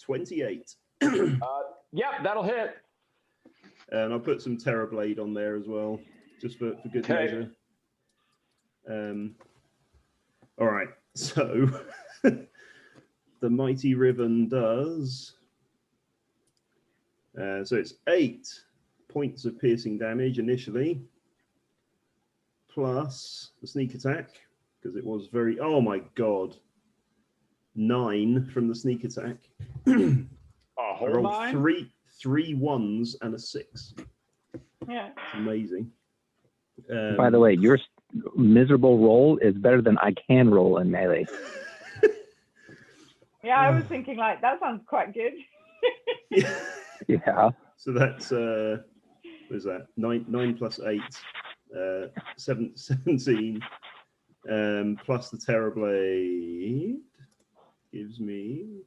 28. Yep, that'll hit. And I'll put some Terror Blade on there as well, just for good measure. All right, so the Mighty Ribbon does. So it's 8 points of piercing damage initially, plus the sneak attack, because it was very, oh my God, 9 from the sneak attack. A I whole rolled 9? three ones and a 6. Yeah. It's amazing. By the way, your miserable roll is better than I can roll in melee. Yeah, I was thinking like that sounds quite good. Yeah. So that's what is that? 9 plus 8, 17. Plus the Terror Blade gives me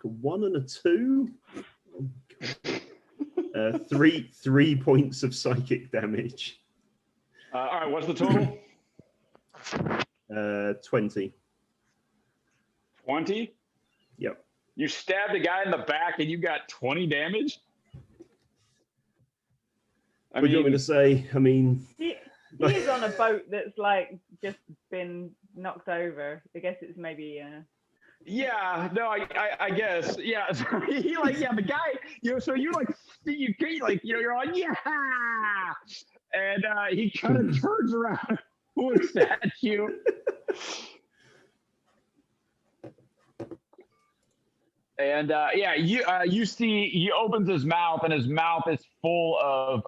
a 1 and a 2. 3 points of psychic damage. All right, what's the total? 20. 20? Yep. You stabbed a guy in the back and you got 20 damage? What do you want me to say? I mean, he is on a boat that's like just been knocked over. I guess it's maybe Yeah, no, I guess, yeah. So he like, yeah, the guy, so you like, you're on, yeah, and he kind of turns around, looks at you. And yeah, you see, he opens his mouth, and his mouth is full of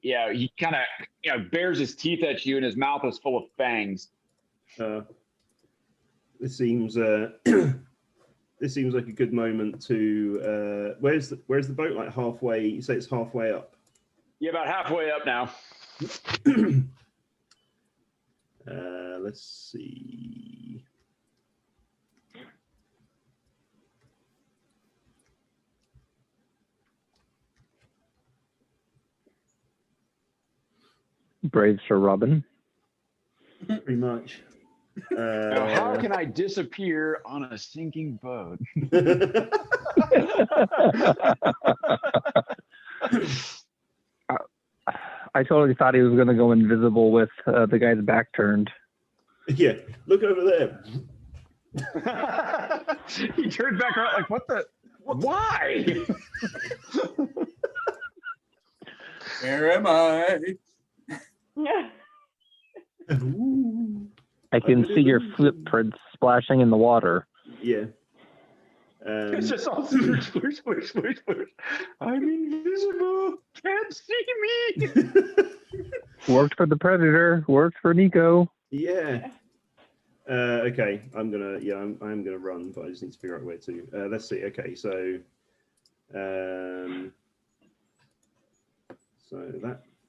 he kind of bares his teeth at you, and his mouth is full of fangs. This seems this seems like a good moment to. Where's the boat? Like halfway? You say it's halfway up. Yeah, about halfway up now. Let's see. Brave Sir Robin. Pretty much. Now, how can I disappear on a sinking boat? I totally thought he was going to go invisible with the guy's back turned. Yeah, look over there. He turned back around like, what the? Why? Where am I? yeah. I can see your footprints splashing in the water. Yeah. It's just all sploosh, sploosh, sploosh, sploosh, sploosh. I'm invisible. Can't see me. Worked for the Predator. Worked for Nico. Yeah. Okay, I'm gonna run, but I just need to figure out where to. Let's see. Okay, so that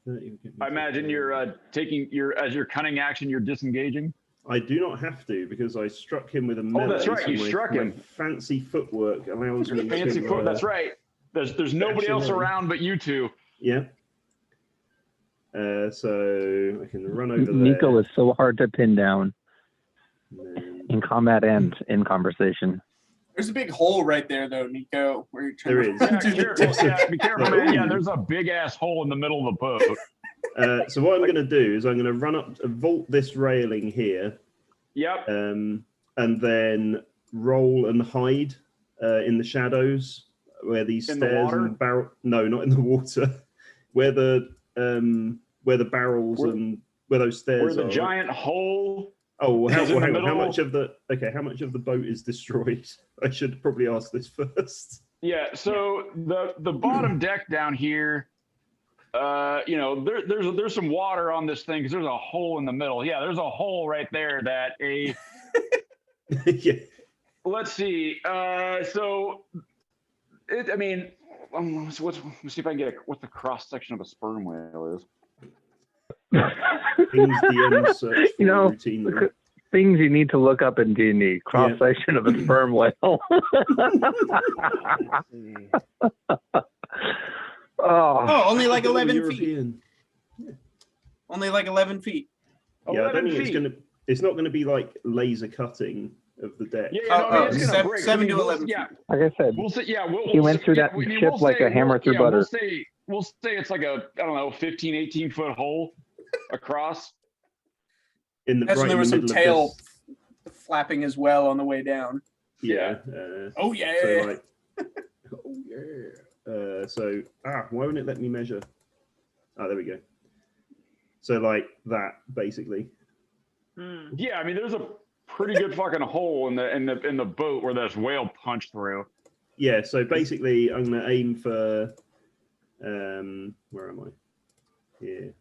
30. I imagine you're taking as your cunning action, you're disengaging. I do not have to because I struck him with a melee. Oh, that's right. You struck him. Fancy footwork allows me fancy to. Foot. That's right. There's nobody else around but you two. Yeah. So I can run over there. Nico is so hard to pin down Then... in combat and in conversation. There's a big hole right there, though, Nico. Where you're trying There to is. Yeah, careful. Yeah, be careful, man. Yeah, there's a big ass hole in the middle of the boat. So what I'm going to do is I'm going to run up, vault this railing here. Yep. And then roll and hide in the shadows where these In stairs the water? and barrel. No, not in the water. Where the barrels and where those stairs Where the are. giant hole. Oh, well, is in the hang on. How middle. much of the boat is destroyed? I should probably ask this first. Yeah. So the bottom deck down here. There's some water on this thing because there's a hole in the middle. Yeah, there's a hole right there that a. Yeah. Let's see. Let's see if I can get what the cross section of a sperm whale is. Things DM search for routinely. Things you need to look up in D&D. Cross section of a sperm whale. Oh, only like 11 European. feet. Only like 11 feet. Yeah, I don't think it's not gonna be like laser cutting of the deck. Yeah, it's gonna break. 7 to 11 feet. Yeah, Like I said, we'll say. Yeah, he went through that ship like a hammer through butter. We'll say it's like a 15, 18 foot hole across. That's when there was some tail flapping as well on the way down. Yeah. Oh yeah. So like, oh yeah. Why won't it let me measure? Ah, there we go. So like that, basically. Yeah, I mean, there's a pretty good fucking hole in the boat where this whale punched through. Yeah. So basically, I'm gonna aim for. Where am I? Here.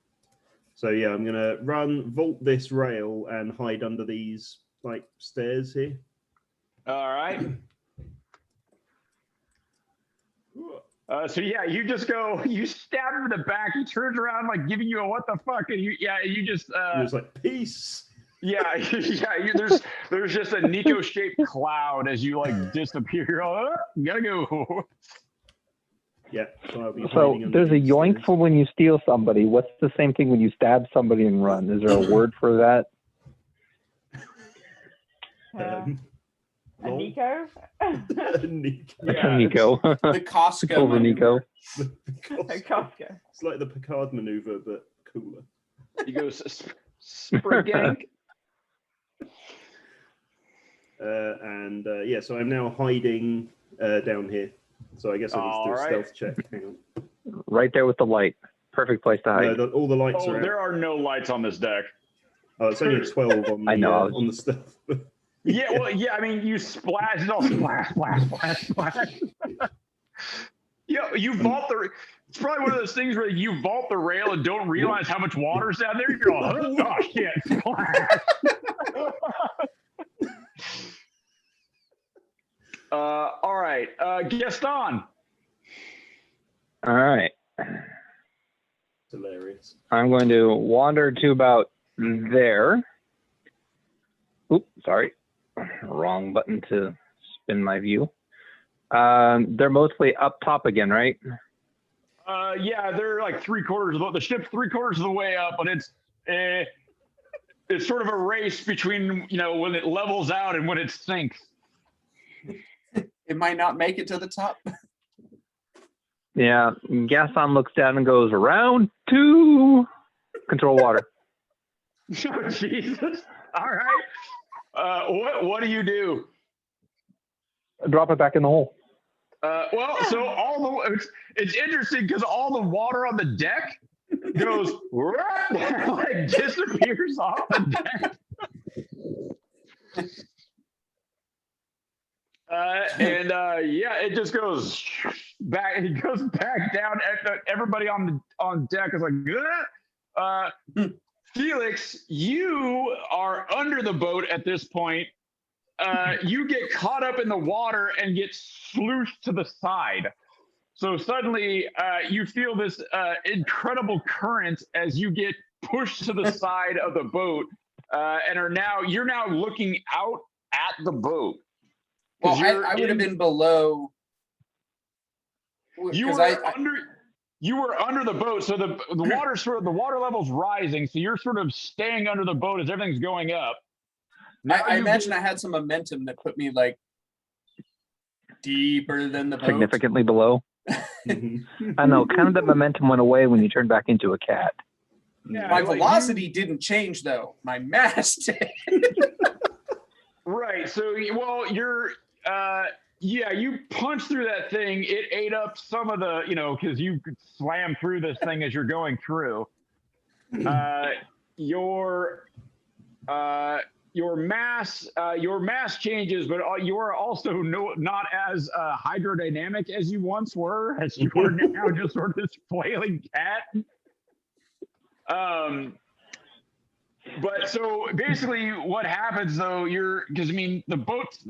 So yeah, I'm gonna vault this rail and hide under these like stairs here. All right. So yeah, you just you stab him in the back. He turns around like giving you a what the fuck, and you just. He was like peace. Yeah, there's just a Nico-shaped cloud as you like disappear. You're all, gotta go. Yeah. So, I'll be So hiding there's a underneath yoink stairs. for when you steal somebody. What's the same thing when you stab somebody and run? Is there a word for that? A lol. Nico? Nico. Yeah, Nico. The Costco Over Nico. maneuver. Costco. It's like the Picard maneuver, but cooler. He goes Sprigank. Yeah, so I'm now hiding down here. So I guess I need to do a Alright. stealth check. Hang on. Right there with the light. Perfect place to hide. No, all the lights Oh, are out. there are no lights on this deck. Oh, it's only a 12 on the, I know, I was- on the stealth. Yeah, well, yeah. I mean, you splash, it's all splash, splash, splash, splash. Yeah, you vault the. It's probably one of those things where you vault the rail and don't realize how much water's down there. You're all, oh shit, splash. All right, Gaston. All right. Hilarious. I'm going to wander to about there. Oops, sorry. Wrong button to spin my view. They're mostly up top again, right? Yeah, they're like the ship's 3/4 of the way up, but it's sort of a race between, you know, when it levels out and when it sinks. It might not make it to the top. Yeah. Gaston looks down and goes, round 2. Control water. Oh, Jesus. All right. What do you do? Drop it back in the hole. Well, so it's interesting because all the water on the deck goes like disappears off the deck. Yeah, it just goes back. It goes back down. Everybody on deck is like, Felix, you are under the boat at this point. You get caught up in the water and get slooshed to the side. So suddenly you feel this incredible current as you get pushed to the side of the boat and you're now looking out at the boat. Well, I would have been below. You were under the boat, so the water level's rising, so you're sort of staying under the boat as everything's going up. I imagine I had some momentum that put me like deeper than the boat. Significantly below. I know, kind of the momentum went away when you turned back into a cat. Yeah, My velocity didn't change though. My mass did. Right. So, well, you punch through that thing. It ate up some of the, because you could slam through this thing as you're going through. Your mass changes, but you're also not as hydrodynamic as you once were, as you are now just sort of this flailing cat. But so basically what happens though, because I mean, the boat's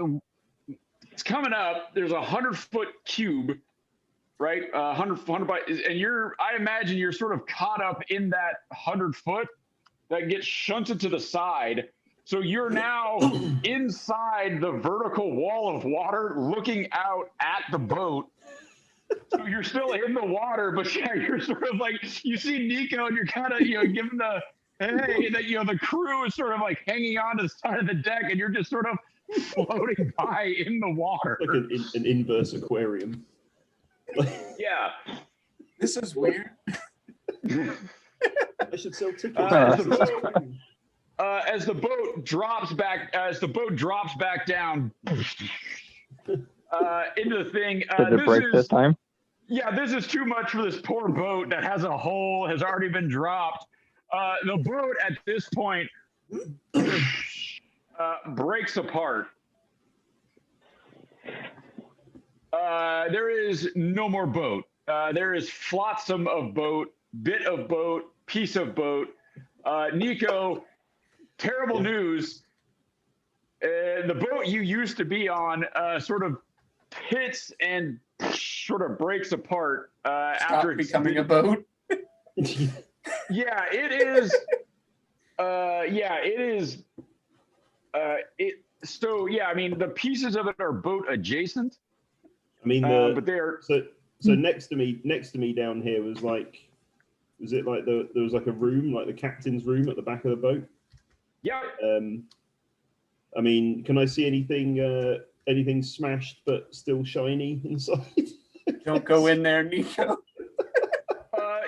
it's coming up, there's 100-foot cube, right? 100 by, and I imagine you're sort of caught up in that 100 foot that gets shunted to the side. So you're now inside the vertical wall of water looking out at the boat. So you're still in the water, but yeah, you're sort of like, you see Nico and you're kind of, giving the, hey, that, the crew is sort of like hanging on to the side of the deck and you're just sort of floating by in the water. Like an inverse aquarium. Yeah. This is weird. I should sell tickets. As the boat drops back down into the thing. Did it break this time? Yeah, this is too much for this poor boat that has a hole, has already been dropped. The boat at this point breaks apart. There is no more boat. There is flotsam of boat, bit of boat, piece of boat. Nico, terrible news. The boat you used to be on sort of hits and sort of breaks apart after it's becoming a boat. Yeah, it is. It is. So yeah, I mean, the pieces of it are boat adjacent. I mean, but they're so So next to me down here was like, was it like there was like a room, like the captain's room at the back of the boat? Yeah. I mean, can I see anything smashed but still shiny inside? Don't go in there, Nico.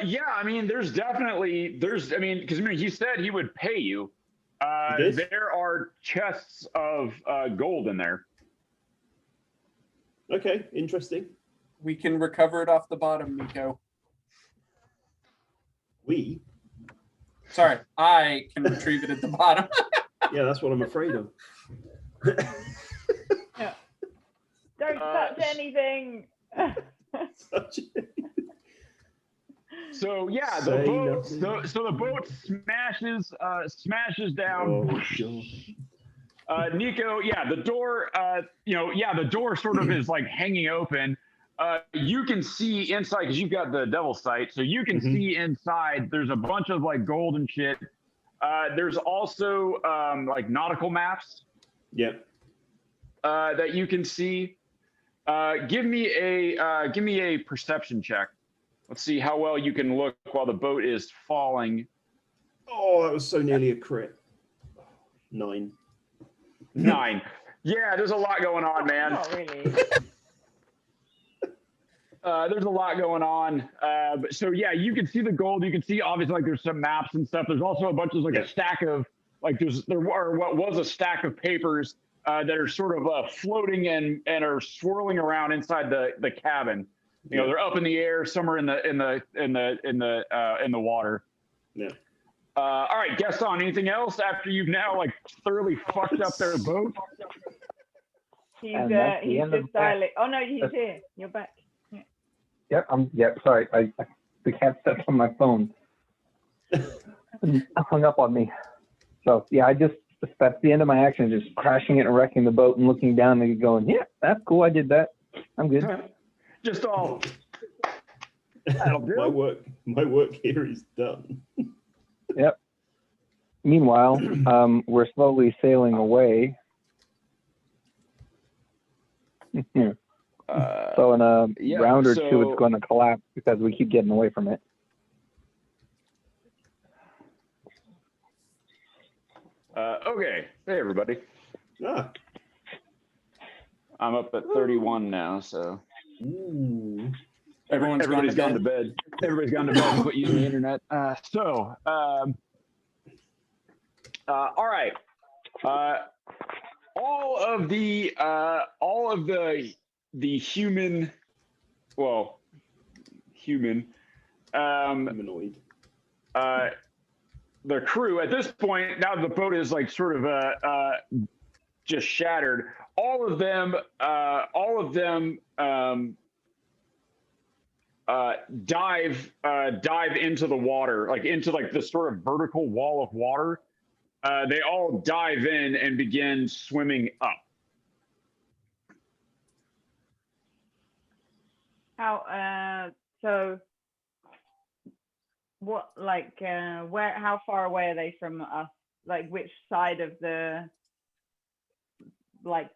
Yeah, I mean, because he said he would pay you. He did? There are chests of gold in there. Okay, interesting. We can recover it off the bottom, Nico. Sorry, I can retrieve it at the bottom. Yeah, that's what I'm afraid of. Don't touch anything. So yeah, the Say boat. nothing. So the boat smashes down. Oh god. Nico, yeah, the door. The door sort of is like hanging open. You can see inside because you've got the devil sight, so you can see inside. There's a bunch of like gold and shit. There's also like nautical maps. Yep. That you can see. Give me a perception check. Let's see how well you can look while the boat is falling. Oh, that was so nearly a crit. 9. 9. Yeah, there's a lot going on, man. Not really. There's a lot going on. So yeah, you can see the gold. You can see obviously like there's some maps and stuff. There's also a bunch of like a stack of like there were what was a stack of papers that are sort of floating and are swirling around inside the cabin. You know, they're up in the air, some are in the water. Yeah. All right, Gaston, anything else after you've now like thoroughly fucked up their boat? He's just silent. Oh no, he's here. You're back. Yep. Sorry, the cat stepped on my phone. Hung up on me. So yeah, that's the end of my action, just crashing it and wrecking the boat and looking down and going, yeah, that's cool. I did that. I'm good. Just all. That'll do. My work here is done. Yep. Meanwhile, we're slowly sailing away. So in a round or two, it's going to collapse because we keep getting away from it. Okay. Hey, everybody. Ah. I'm up at 31 now, so. Ooh. Everybody's gone to bed. Everybody's gone to bed and quit using the internet. All right. All of the human, Humanoid. the crew at this point, now the boat is like sort of just shattered. All of them dive into the water, like into like this sort of vertical wall of water. They all dive in and begin swimming up. So what, like, how far away are they from us? Like, which side of the, like,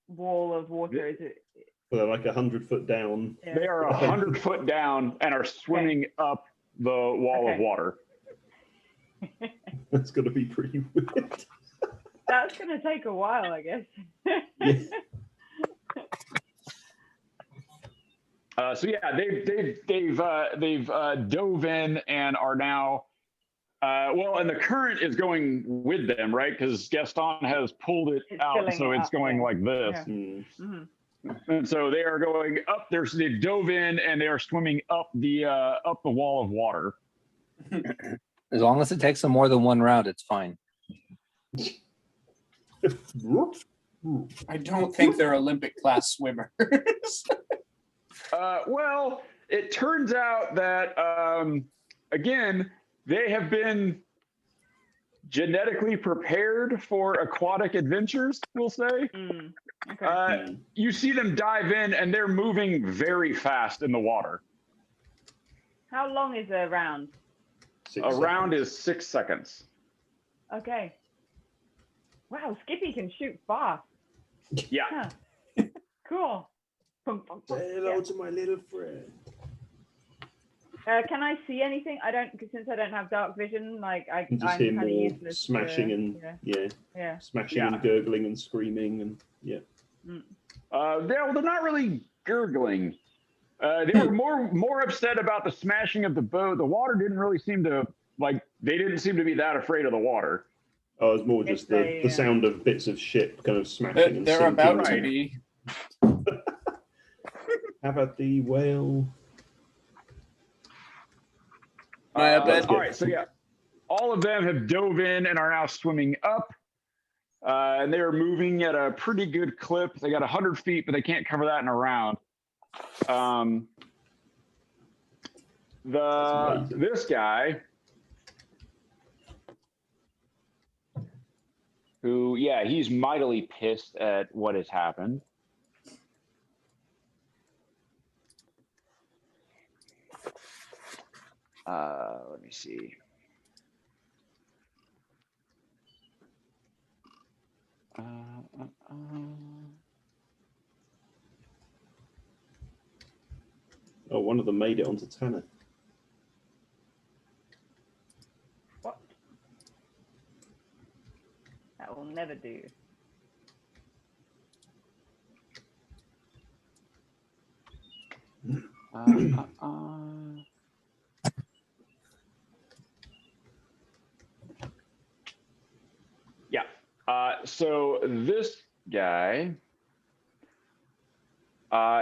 wall of water is it? Well, they're like 100 foot down. Yeah. They are 100 foot down and are swimming up the wall of water. That's going to be pretty weird. That's going to take a while, I guess. Yeah. So yeah, they've dove in and are now and the current is going with them, right? Because Gaston has pulled it out, so it's going like this. Yeah. Mm-hmm. And so they are going up there. So they dove in and they are swimming up the wall of water. As long as it takes them more than one round, it's fine. I don't think they're Olympic class swimmers. Well, it turns out that again, they have been genetically prepared for aquatic adventures, we'll say. Okay. You see them dive in and they're moving very fast in the water. How long is a round? A round is 6 seconds. Okay. Wow, Skippy can shoot fast. Yeah. Huh. Cool. Say hello to my little friend. Can I see anything? I don't, since I don't have dark vision. Like You can just hear I'm kind of more useless. smashing and smashing and gurgling and screaming and they're not really gurgling. They were more upset about the smashing of the boat. The water didn't really seem to they didn't seem to be that afraid of the water. Oh, it was more just the sound of bits of ship kind of smashing and They're sinking. about to be. How about the whale? My Let's bad. All right, so yeah, all of them have dove in and are now swimming up. And they are moving at a pretty good clip. They got 100 feet, but they can't cover that in a round. This guy, who, he's mightily pissed at what has happened. Let me see. Oh, one of them made it onto Tanner. What? That will never do. So this guy,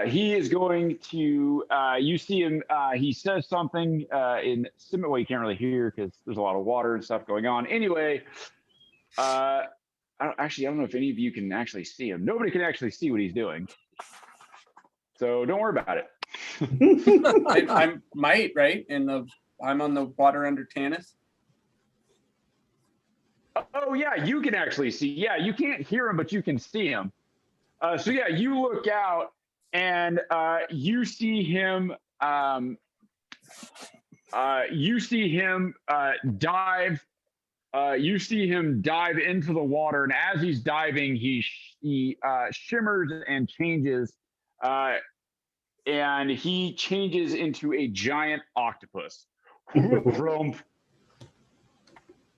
he is going to, you see him, he says something in similar, well, you can't really hear because there's a lot of water and stuff going on. Anyway, I don't know if any of you can actually see him. Nobody can actually see what he's doing. So don't worry about it. I might, right? I'm on the water under Tannis. Oh yeah, you can actually see. Yeah, you can't hear him, but you can see him. So yeah, you look out and you see him. You see him dive. You see him dive into the water, and as he's diving, he shimmers and changes, and he changes into a giant octopus.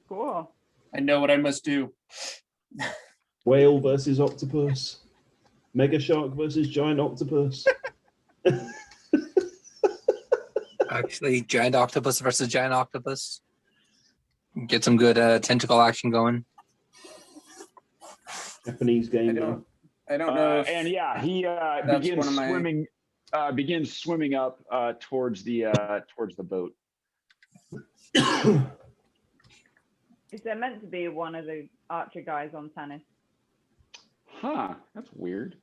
Cool. I know what I must do. Whale versus octopus. Mega shark versus giant octopus. Actually, giant octopus versus giant octopus. Get some good tentacle action going. Japanese game. I don't know. And yeah, he begins swimming up towards the boat. Is there meant to be one of the archer guys on Tannis? Huh, that's weird.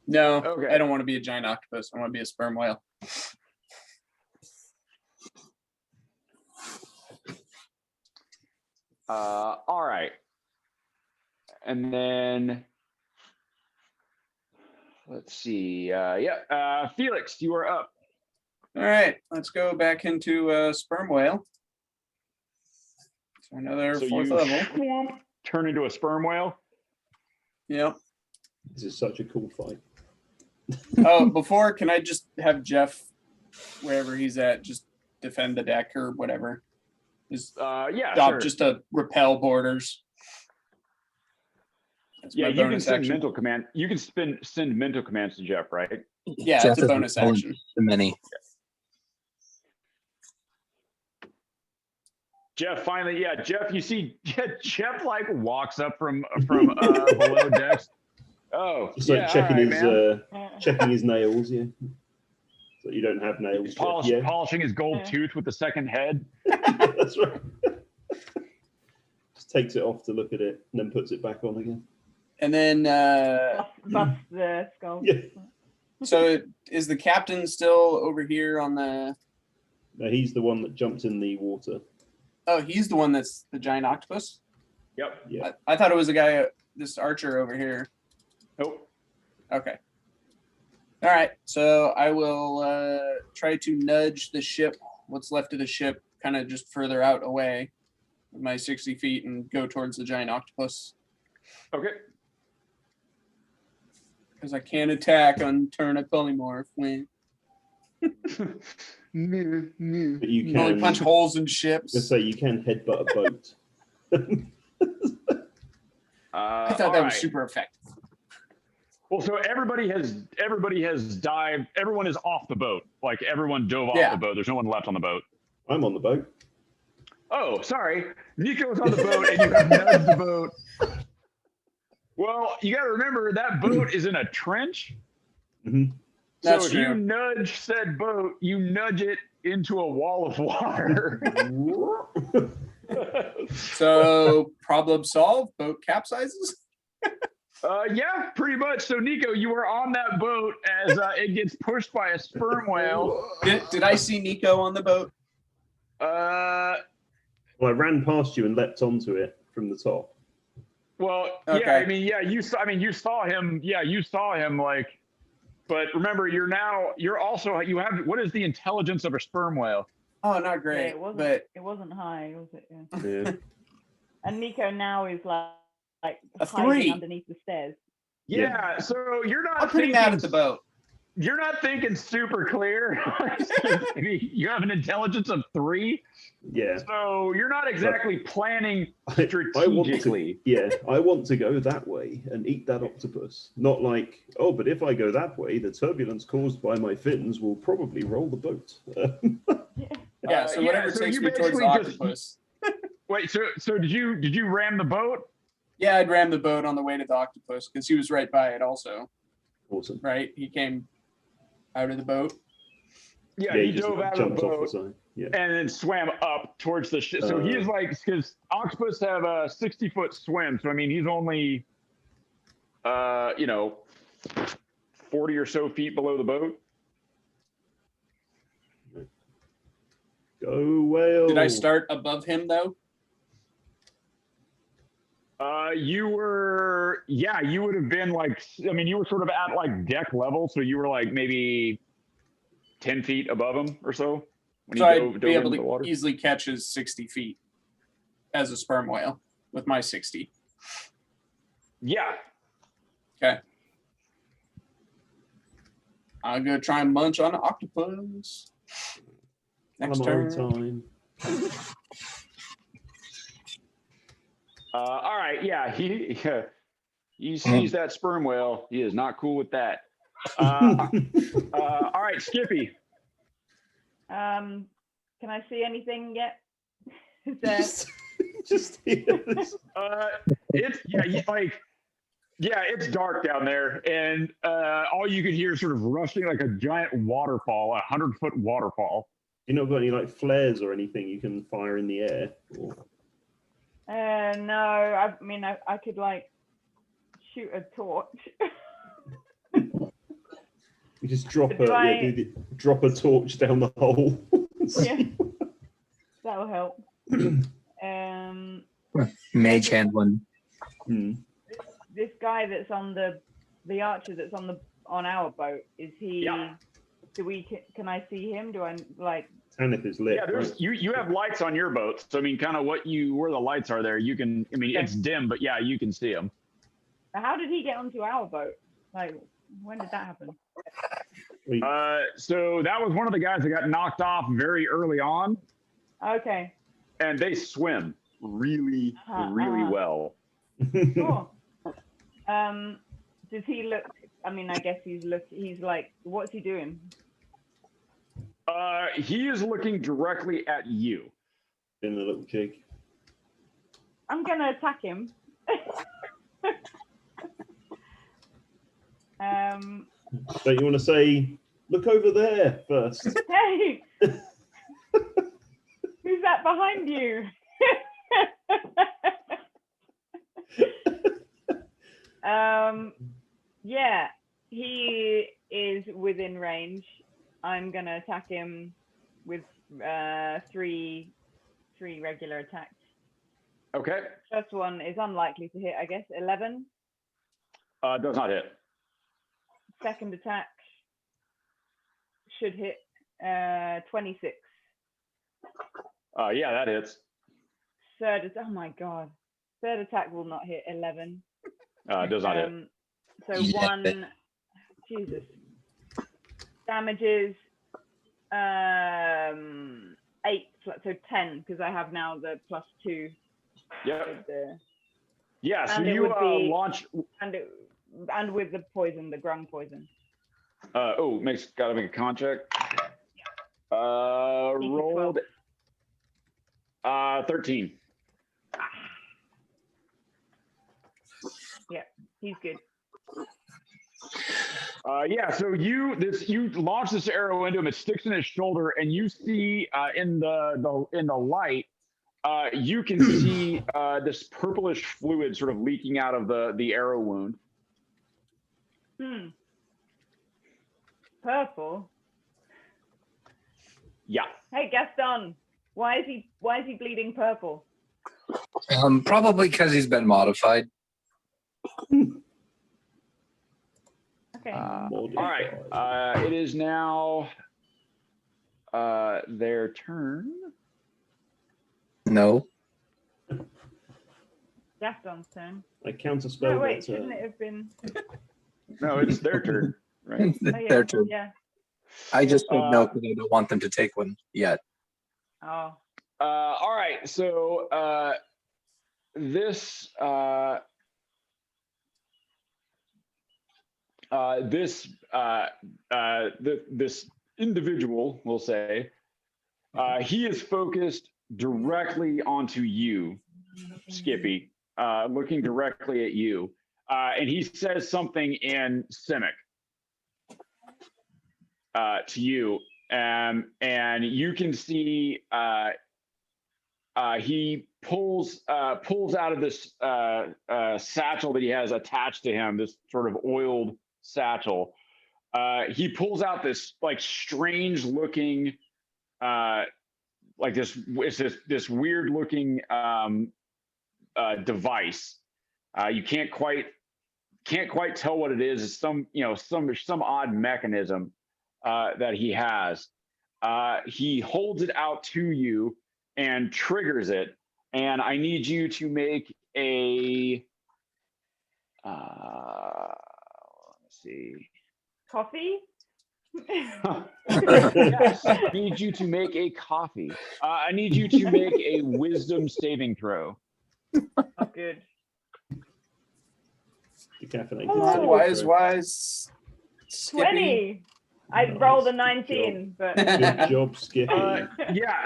No, Okay. I don't want to be a giant octopus. I want to be a sperm whale. All right. And then let's see. Felix, you are up. All right, let's go back into sperm whale. So another fourth level. Turn into a sperm whale. Yep. This is such a cool fight. Oh, before, can I just have Jeff, wherever he's at, just defend the deck or whatever? Just sure. Just to repel borders. That's Yeah, my you can bonus send action. mental command. You can send mental commands to Jeff, right? Yeah, Jeff it's a is bonus action. The mini. Jeff finally, Jeff, you see, Jeff like walks up from below decks. Oh, Just like checking right, checking his nails, yeah. So you don't have nails. Polishing his gold tooth with the second head. That's right. Just takes it off to look at it and then puts it back on again. And then bust the skull. Yeah. so is the captain still over here on the? No, he's the one that jumped in the water. Oh, he's the one that's the giant octopus? Yep. Yeah. I thought it was a guy, this archer over here. Nope. Okay. All right. So I will try to nudge the ship, what's left of the ship, kind of just further out away with my 60 feet and go towards the giant octopus. Okay. Because I can't attack on turn a polymorph when But you you can only can punch holes in let's ships. say you can headbutt a boat. I thought all that was right. super effective. Well, so everybody has dived. Everyone is off the boat. Like everyone dove off Yeah. the boat. There's no one left on the boat. I'm on the boat. Oh, sorry. Nico's on the boat and you have nudged the boat. Well, you got to remember that boat is in a trench. Mhm. So That's if you true. nudge said boat, you nudge it into a wall of water. So problem solved. Boat capsizes. Yeah, pretty much. So Nico, you were on that boat as it gets pushed by a sperm whale. Did I see Nico on the boat? Well, I ran past you and leapt onto it from the top. Well, Okay. yeah, I mean, yeah, you saw him. Yeah, you saw him. Like, but remember, you're also you have what is the intelligence of a sperm whale? Oh, not Yeah, great. it wasn't high, was it? Yeah. Yeah. And Nico now is like A hiding 3. underneath the stairs. Yeah, so you're not I'm pretty mad at the boat. You're not thinking super clear. I mean, you have an intelligence of 3, Yeah. so you're not exactly planning I want to, strategically. I want to go that way and eat that octopus. Not like, oh, but if I go that way, the turbulence caused by my fins will probably roll the boat. Yeah, so whatever so takes you me towards the basically just- octopus. Wait, so did you ram the boat? Yeah, I'd ram the boat on the way to the octopus because he was right by it also, Awesome. right? He came out of the boat. Yeah, Yeah, he just dove out of the jumped off the boat side. Yeah. and then swam up towards the ship. So he's like, because octopus have a 60-foot swim. So I mean, he's only, 40 or so feet below the boat. Go whale. Did I start above him though? You would have been like, I mean, you were sort of at like deck level, so you were like maybe 10 feet above him or so. When So he I'd be able into the water. to easily catch his 60 feet as a sperm whale with my 60. Yeah. Okay. I'm gonna try and munch on an octopus. Next Calamari turn. time. All right. Yeah. He sees that sperm whale. He is not cool with that. All right, Skippy. Can I see anything yet? Is there... Just hears. It's dark down there, and all you could hear is sort of rushing like a giant waterfall, 100-foot waterfall. You not got any like flares or anything you can fire in the air? Or... no, I mean I could like shoot a torch. You just drop Do drop a torch down the hole. Yeah, that'll help. Mage hand one. This guy that's on the archer that's on our boat, is he? Yeah. Can I see him? Do I like? Tanith is lit. Yeah, there's you have lights on your boat, so I mean, kind of where the lights are there, you can. I mean, it's dim, but yeah, you can see them. How did he get onto our boat? Like, when did that happen? So that was one of the guys that got knocked off very early on, Okay. and they swim really, really well. Cool. Does he look? I mean, I guess he's like, what's he doing? He is looking directly at you. In a little jig. I'm gonna attack him. Don't you want to say, look over there first? Hey, who's that behind you? Yeah, he is within range. I'm gonna attack him with three regular attacks. Okay. First one is unlikely to hit, I guess. 11. Does not hit. Second attack should hit 26. Yeah, that hits. Oh my god. Third attack will not hit 11. Does not hit. So Yeah. Jesus. Damages 8, so 10, because I have now the +2. Yep. With the, Yeah. So and it you would be, launch. and with the poison, the grung poison. Gotta make a con check. DC Rolled 13. Yeah, he's good. So you launch this arrow into him. It sticks in his shoulder, and you see in the light, you can see this purplish fluid sort of leaking out of the arrow wound. Purple. Yeah. Hey Gaston, why is he bleeding purple? Probably because he's been modified. Okay. All right. It is now their turn. No. Gaston's turn. I counter spell. No, wait, shouldn't it have been? No, it's their turn, right? Oh, yeah, Their turn. Yeah. I just said no because I don't want them to take one yet. Oh. All right. So this individual, we'll say, he is focused directly onto you, Skippy, looking directly at you, and he says something in Simic to you, and you can see he pulls out of this satchel that he has attached to him, this sort of oiled satchel. He pulls out this like strange looking, like this weird looking device. You can't quite tell what it is. It's some odd mechanism that he has. He holds it out to you and triggers it, and I need you to make a let's see. Coffee? Yes, I need you to make a coffee. I need you to make a wisdom saving throw. Oh, good. Decaffeinated. Wise. Skippy. 20. I rolled a 19, but Good job, Skippy.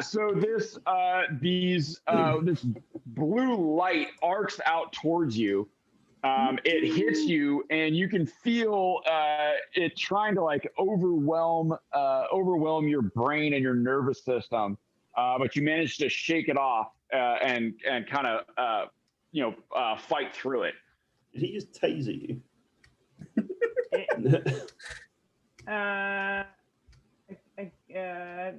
So this this blue light arcs out towards you. It hits you, and you can feel it trying to like overwhelm your brain and your nervous system, but you manage to shake it off and kind of fight through it. Did he just taser you?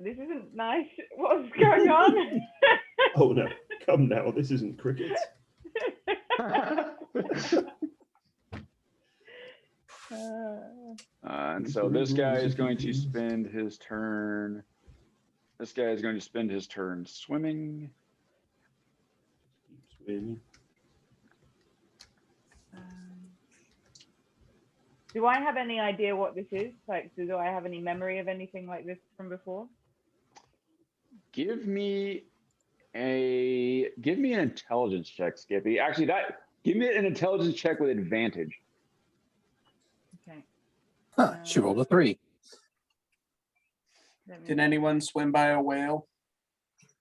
This isn't nice. What's going on? Oh no! Come now, this isn't cricket. And so this guy is going to spend his turn. This guy is going to spend his turn swimming. Swim. Do I have any idea what this is? Like, do I have any memory of anything like this from before? Give me an intelligence check, Skippy. Actually, give me an intelligence check with advantage. Okay. She rolled a 3. Can anyone swim by a whale?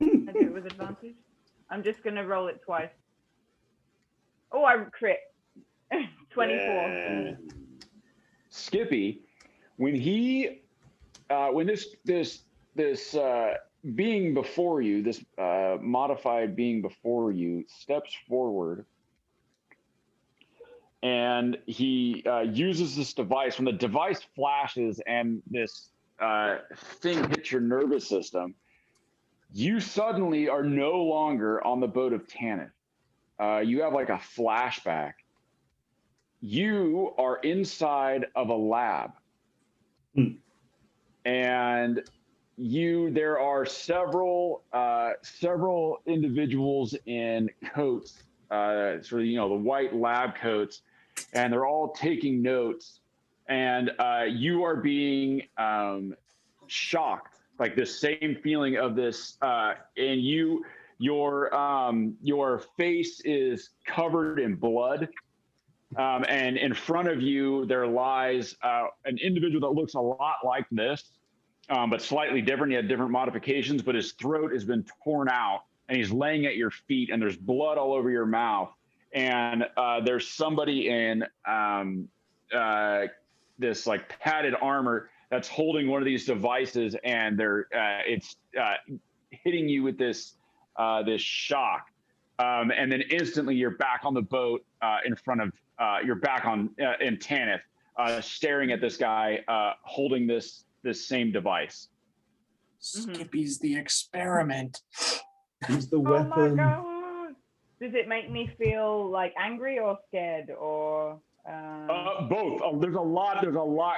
I do it with advantage. I'm just gonna roll it twice. Oh, I crit. 24. Yeah. Skippy, when this being before you, this modified being before you, steps forward, and he uses this device. When the device flashes and this thing hits your nervous system, you suddenly are no longer on the boat of Tanith. You have like a flashback. You are inside of a lab. And there are several individuals in coats, sort of, the white lab coats, and they're all taking notes and you are being shocked, like this same feeling of this, and your face is covered in blood. And in front of you, there lies an individual that looks a lot like this, but slightly different. He had different modifications, but his throat has been torn out, and he's laying at your feet, and there's blood all over your mouth. And there's somebody in this like padded armor that's holding one of these devices, and it's hitting you with this shock. And then instantly you're back on the boat in front of, you're back in Tanith, staring at this guy holding this same device. Skippy's the experiment. He's the Oh my weapon. god! Does it make me feel like angry or scared or? Both. There's a lot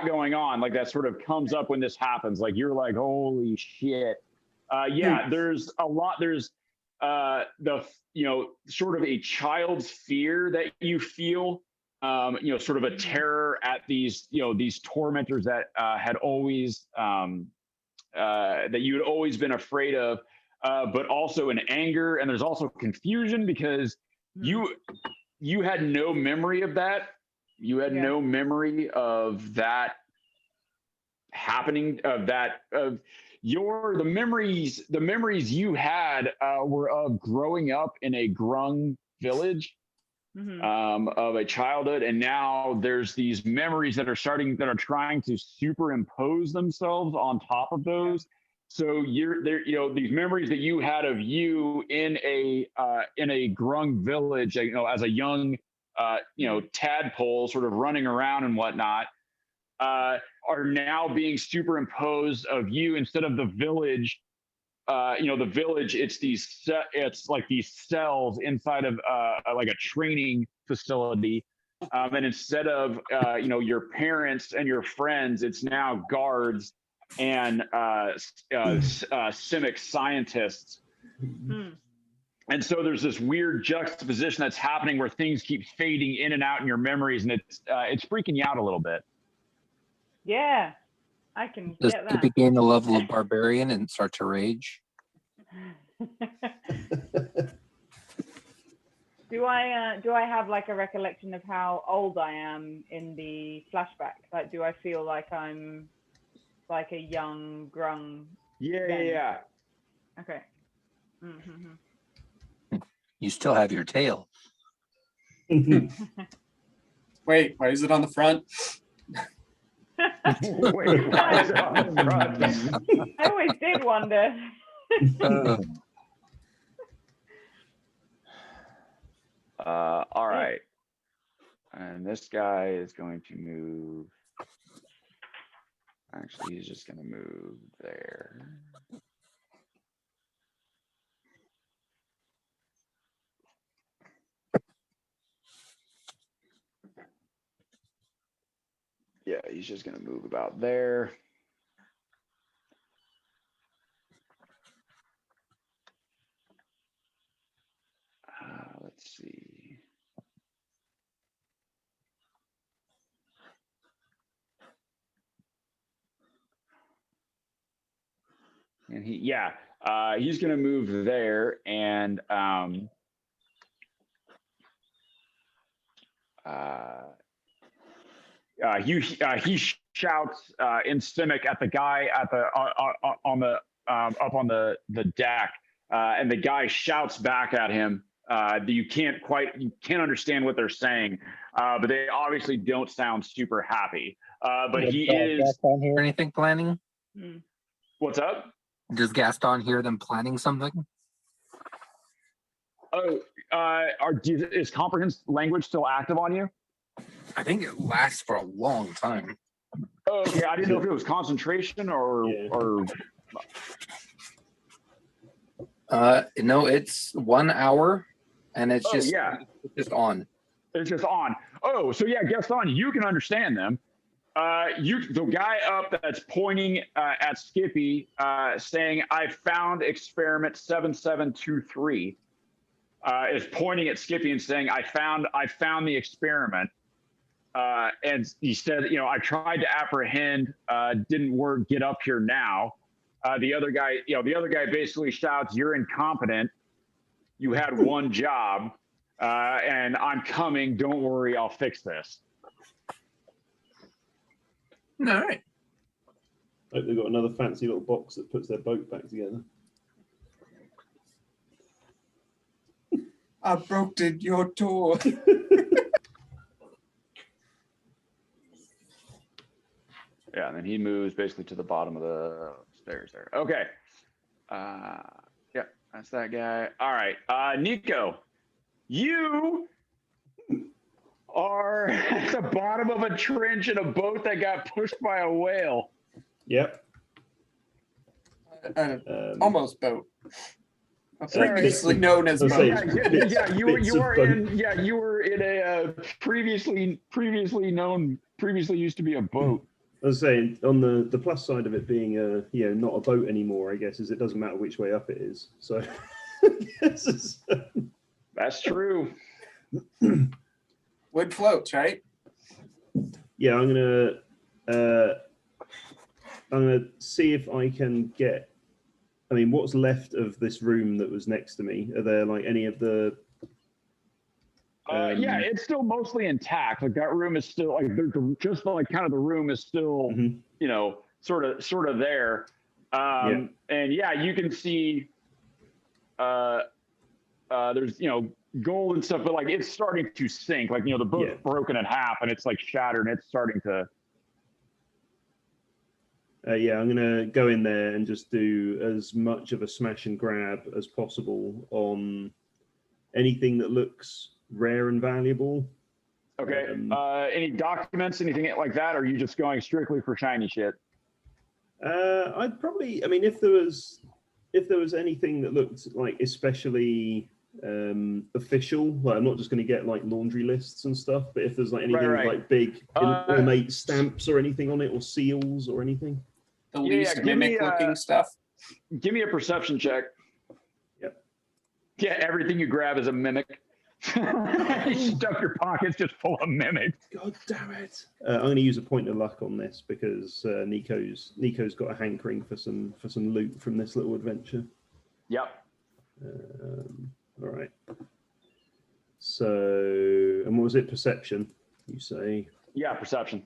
going on. Like that sort of comes up when this happens. Like you're like, holy shit. Yeah, there's a lot. There's sort of a child's fear that you feel. Sort of a terror at these tormentors that had always that you had always been afraid of, but also an anger, and there's also confusion because you had no memory of that. You had no memory of that happening, the memories you had were of growing up in a grung village, of a childhood, and now there's these memories that are trying to superimpose themselves on top of those. So you're there, these memories that you had of you in a grung village, as a young tadpole sort of running around and whatnot, are now being superimposed of you instead of the village. The village, it's like these cells inside of like a training facility. And instead of, your parents and your friends, it's now guards and Simic scientists. And so there's this weird juxtaposition that's happening where things keep fading in and out in your memories, and it's freaking you out a little bit. Yeah, I can Does get that. Skippy gain the level of barbarian and start to rage? Do I have like a recollection of how old I am in the flashback? Like, do I feel like I'm like a young grung? Yeah. Okay. You still have your tail. Wait, why is it on the front? Wait, why is it on the front? I always did wonder. All right. And this guy is going to move. Actually, he's just going to move there. Yeah, he's just going to move about there. Let's see. And he's going to move there, and he shouts in Simic at the guy at the on the up on the deck, and the guy shouts back at him. You can't understand what they're saying, but they obviously don't sound super happy. But he is. Gaston hear anything planning? What's up? Does Gaston hear them planning something? Oh, is comprehend language still active on you? I think it lasts for a long time. Oh, yeah. I didn't know if it was concentration or. No, it's 1 hour, and it's just on. It's just on. Oh, so yeah, Gaston, you can understand them. The guy up that's pointing at Skippy, saying, "I found experiment 7723," is pointing at Skippy and saying, "I found the experiment." and he said, I tried to apprehend, didn't work, get up here now. The other guy basically shouts, "You're incompetent. You had one job, and I'm coming. Don't worry, I'll fix this." All right. Hope they've got another fancy little box that puts their boat back together. I broke your toe. Yeah, and then he moves basically to the bottom of the stairs there. Okay. Yeah, that's that guy. All right. Nico, you are at the bottom of a trench in a boat that got pushed by a whale. Yep. Almost boat. Previously known as boat. You were in a previously used to be a boat. I was saying, on the plus side of it being not a boat anymore, I guess, is it doesn't matter which way up it is. So That's true. Wood floats, right? Yeah, I'm gonna see if I can get. I mean, what's left of this room that was next to me? Are there like any of the? Yeah, it's still mostly intact. Like that room is still like just like kind of the room is still sort of there. And yeah, you can see there's gold and stuff, but like it's starting to sink. Like the boat's broken in half and it's like shattered and it's starting to. Yeah, I'm gonna go in there and just do as much of a smash and grab as possible on anything that looks rare and valuable. Okay. Any documents, anything like that, or are you just going strictly for shiny shit? I'd probably. I mean, if there was anything that looked like especially official, like I'm not just going to get like laundry lists and stuff, but if there's like anything with like big ornate stamps or anything on it, or seals or anything. The least mimic looking stuff. Give me a perception check. Yep. Yeah, everything you grab is a mimic. You stuff your pockets just full of mimics. God damn it! I'm going to use a point of luck on this because Nico's got a hankering for some loot from this little adventure. Yep. All right. So, and what was it? Perception, you say? Yeah, perception.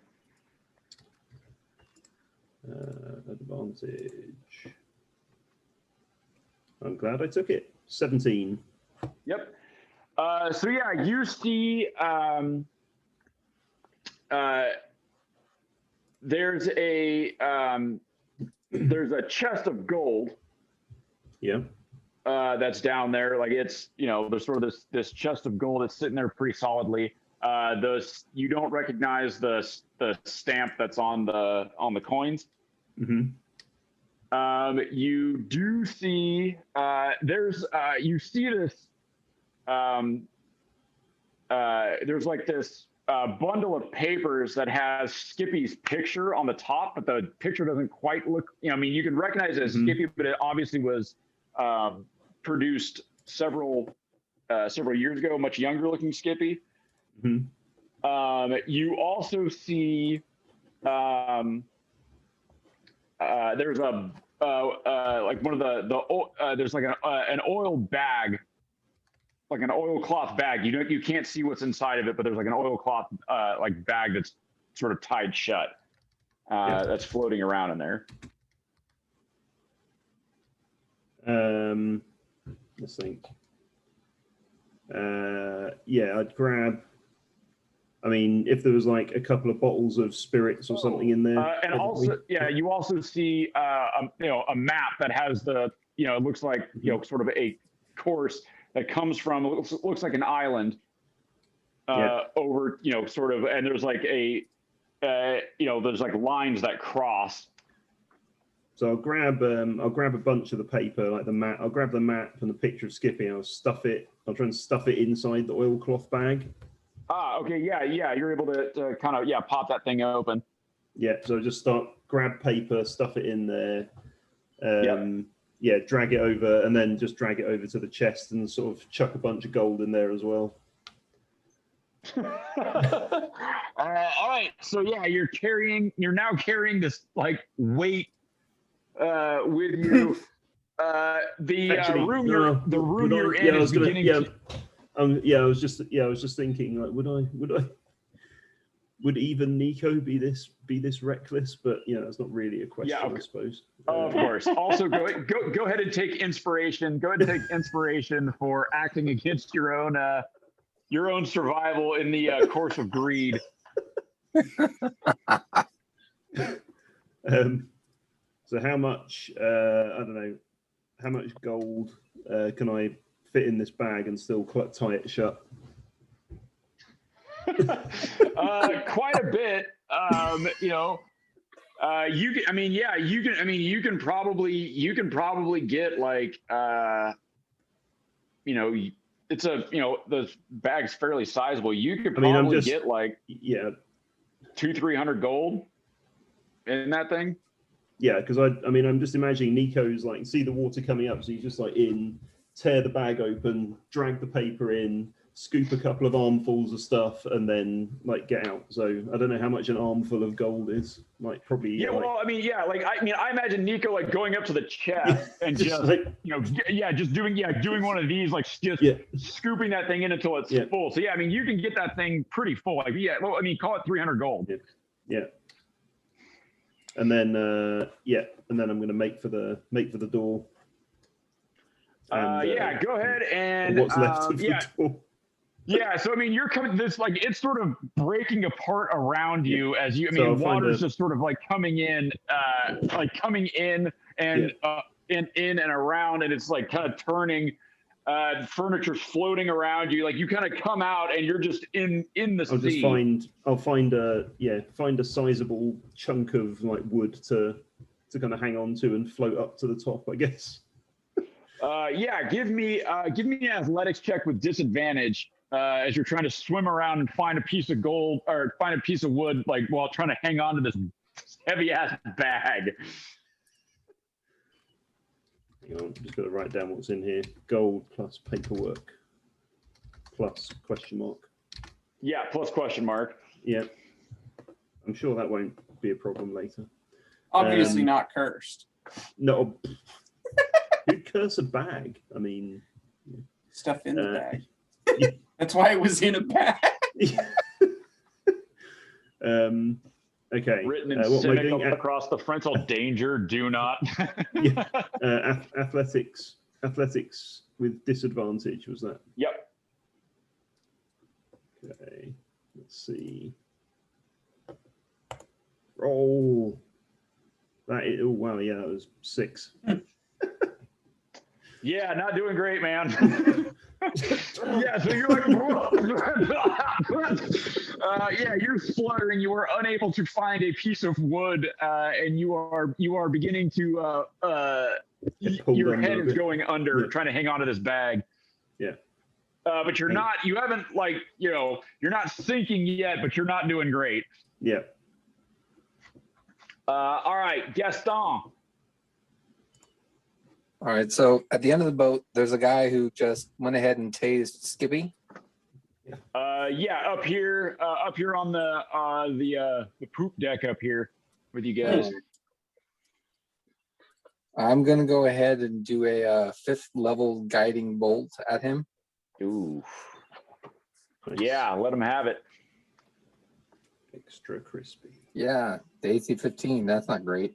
Advantage. I'm glad I took it. 17. Yep. So yeah, you see there's a chest of gold. Yeah. That's down there. Like it's, there's sort of this chest of gold that's sitting there pretty solidly. You don't recognize the stamp that's on the coins. Mm-hmm. You do see you see this. There's like this bundle of papers that has Skippy's picture on the top, but the picture doesn't quite look. I mean, you can recognize it as Skippy, but it obviously was produced several years ago. Much younger looking Skippy. Mm-hmm. You also see there's a like one of there's like an oil bag, like an oilcloth bag. You can't see what's inside of it, but there's like an oilcloth like bag that's sort of tied shut. That's floating around in there. Let's think. Yeah, I'd grab. I mean, if there was like a couple of bottles of spirits or something in there. And also, you also see a map that has it looks like sort of a course that comes from looks like an island over sort of, and there's like there's like lines that cross. So I'll grab a bunch of the paper, like the map. I'll grab the map and the picture of Skippy. And I'll try and stuff it inside the oilcloth bag. Okay, yeah. You're able to kind of pop that thing open. Yeah, so just grab paper, stuff it in there. Drag it over, and then just drag it over to the chest and sort of chuck a bunch of gold in there as well. All right. So yeah, you're now carrying this like weight with you. The Actually, room no, the room would I- you're yeah, in I is was gonna, beginning yeah, to. yeah, I was just thinking, like, would even Nico be this reckless? But that's not really a question, Yeah, I suppose. Of course. Also, go ahead and take inspiration. Go ahead and take inspiration for acting against your own survival in the course of greed. So how much? I don't know. How much gold can I fit in this bag and still tie it shut? Quite a bit. You can probably get like it's the bag's fairly sizable. You could probably get like 200-300 gold in that thing. Yeah, because I'm just imagining Nico's like, see the water coming up, so he's just like tear the bag open, drag the paper in, scoop a couple of armfuls of stuff, and then like get out. So I don't know how much an armful of gold is. Like probably. Yeah, I imagine Nico like going up to the chest and just like, doing one of these, like just scooping that thing in until it's full. So yeah, you can get that thing pretty full. Like call it 300 gold. Yeah. And then I'm gonna make for the door. And, go ahead and what's left of the door. Yeah, so you're coming. This like it's sort of breaking apart around you as you. Water's just sort of like coming in and in and around, and it's like kind of turning. Furniture's floating around you. Like you kind of come out and you're just in the sea. I'll find a sizable chunk of like wood to kind of hang on to and float up to the top, I guess. Give me an athletics check with disadvantage as you're trying to swim around and find a piece of gold or find a piece of wood, like while trying to hang on to this heavy ass bag. Hang on, I'm just going to write down what's in here. Gold plus paperwork plus question mark. Yeah, plus question mark. Yeah. I'm sure that won't be a problem later. Obviously not cursed. No. Who'd curse a bag? Stuff in the bag. Yeah. That's why it was in a bag. Okay. Written in cynical across the frontal, danger, do not. Athletics with disadvantage, was that? Yep. Okay. Let's see. Oh. Wow, yeah, that was 6. Yeah, not doing great, man. Yeah, so you're like, you're fluttering. You are unable to find a piece of wood, and you are beginning to your head is going under, trying to hang on to this bag. Yeah. But you're not. You haven't you're not sinking yet, but you're not doing great. Yeah. All right, Gaston. All right, so at the end of the boat, there's a guy who just went ahead and tased Skippy. Up here on the poop deck up here with you guys. I'm gonna go ahead and do a 5th level guiding bolt at him. Ooh. Yeah, let him have it. Extra crispy. Yeah, the AC 15. That's not great.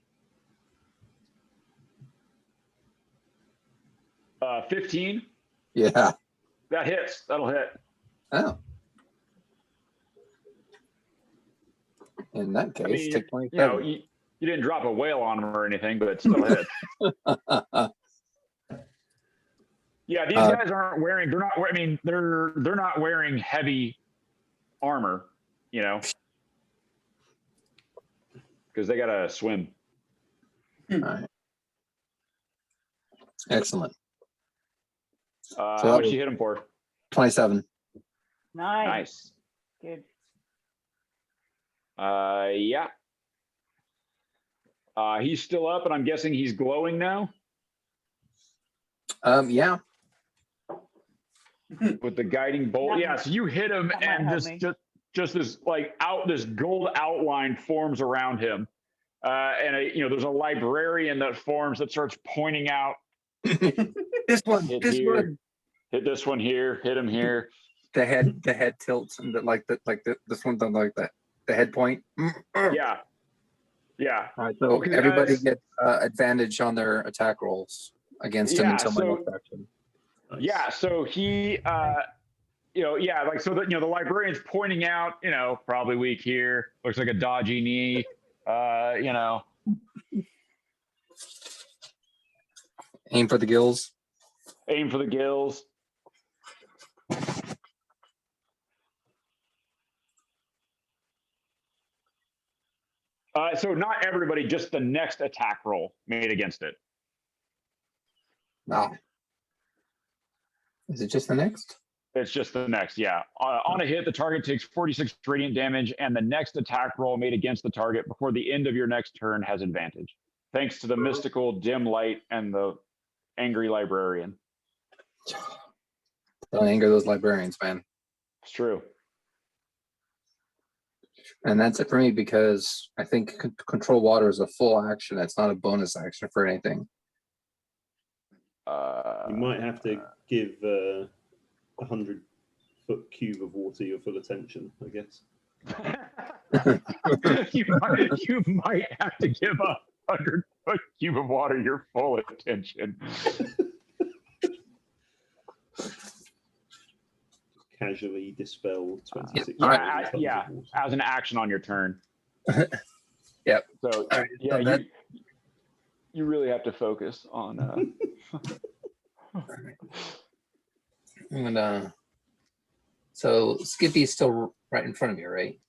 15. Yeah. That hits. That'll hit. Oh. In that case, take 27. You didn't drop a whale on him or anything, but it still hit. Yeah, these guys aren't wearing. They're not. They're not wearing heavy armor. Because they gotta swim. All right. Excellent. How much you hit him for? 27. Nice. Good. Yeah. He's still up, and I'm guessing he's glowing now. Yeah. with the guiding bolt. That- Yeah, so you hit him, that might and help me. just this like this gold outline forms around him, and there's a librarian that forms that starts pointing out. This one, Hit this here. one. Hit this one here. Hit him here. The head tilts and this one done like that. The head point. Yeah. Yeah. All right, so Okay, everybody guys. gets advantage on their attack rolls against him Yeah, until my so- next action. Nice. Yeah. So he, like so that the librarian's pointing out, probably weak here. Looks like a dodgy knee. Aim for the gills. Aim for the gills. So not everybody, just the next attack roll made against it. No. Is it just the next? It's just the next, yeah. On a hit, the target takes 46 radiant damage, and the next attack roll made against the target before the end of your next turn has advantage, thanks to the mystical dim light and the angry librarian. Don't anger those librarians, man. It's true. And that's it for me because I think control water is a full action. It's not a bonus action for anything. You might have to give 100-foot cube of water your full attention, I guess. you might have to give a 100-foot cube of water your full attention. Casually dispel 26. Yeah, as an action on your turn. Yep. So All right, yeah, so you really have to focus on. And so Skippy's still right in front of you, right?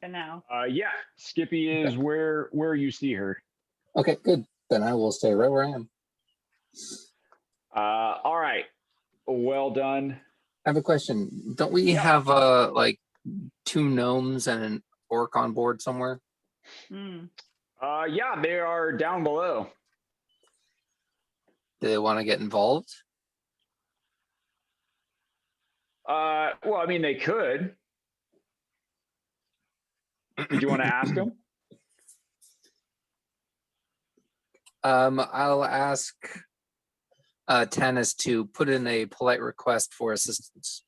For now. Yeah, Skippy is where you see her. Okay, good. Then I will stay right where I am. All right. Well done. I have a question. Don't we have like 2 gnomes and an orc on board somewhere? Mm. Yeah, they are down below. Do they want to get involved? Well, I mean, they could. Did you want to ask them? I'll ask Tanis to put in a polite request for assistance.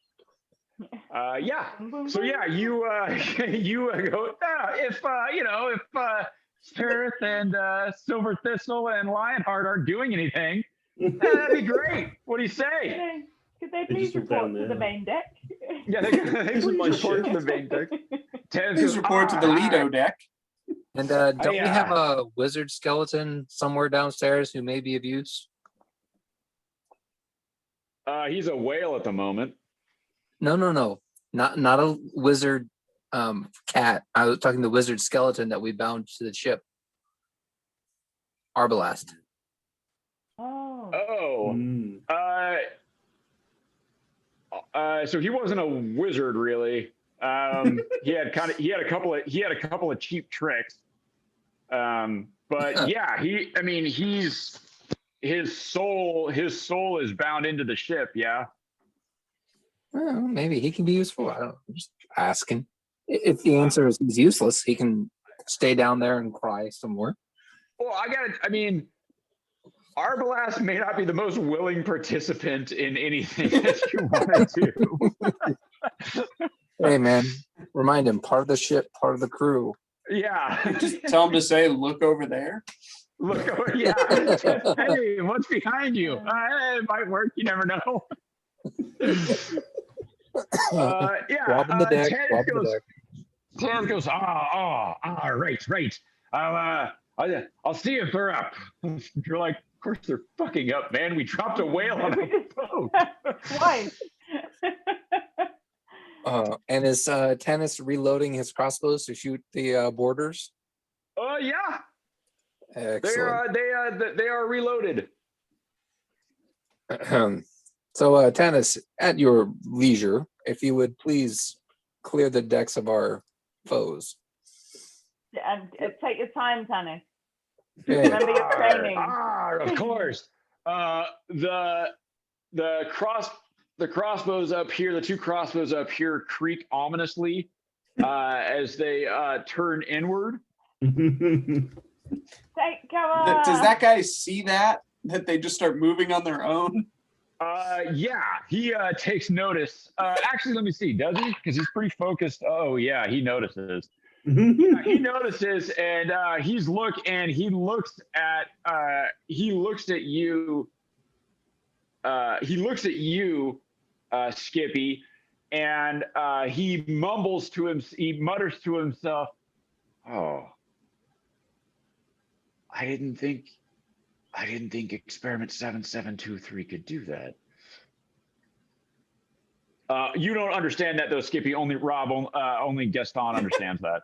Yeah. So yeah, you go. If Spirith and Silver Thistle and Lionheart aren't doing anything, that'd be great. What do you say? Could they They're please just all report down to there. the main deck? Yeah, they This is my report ship. to the main deck. Tez Please goes, report to the Lido deck. And don't we have yeah. a wizard skeleton somewhere downstairs who may be of use? He's a whale at the moment. No. Not a wizard cat. I was talking the wizard skeleton that we bound to the ship. Arbalast. Oh. Oh. Mm. So he wasn't a wizard really. He had a couple of cheap tricks. But yeah, his soul is bound into the ship. Yeah. Well, maybe he can be useful. I don't know. I'm just asking. If the answer is he's useless, he can stay down there and cry some more. Well, Arbalast may not be the most willing participant in anything that you want to do. Hey man, remind him, part of the ship, part of the crew. Yeah. Just tell him to say, look over there. Look over, yeah. Hey, what's behind you? It might work. You never know. Yeah. Robbing the deck. Robbing the deck. Taz goes, right. I'll see if they're up. You're like, of course they're fucking up, man. We dropped a whale on the boat. Twice. And is Tanis reloading his crossbows to shoot the boarders? Yeah. Excellent. They are reloaded. So Tanis, at your leisure, if you would please clear the decks of our foes. And take your time, Tanis. Yeah. Remember your training. Of course. The the crossbows up here, the two crossbows up here creak ominously as they turn inward. Come on. Does that guy see that they just start moving on their own? Yeah, he takes notice. Actually, let me see. Does he? Because he's pretty focused. Oh, yeah, he notices. Yeah, he notices, and he looks at you. He looks at you, Skippy, and he mumbles to him. He mutters to himself, "Oh, I didn't think experiment 7723 could do that." You don't understand that though, Skippy. Only Gaston understands that.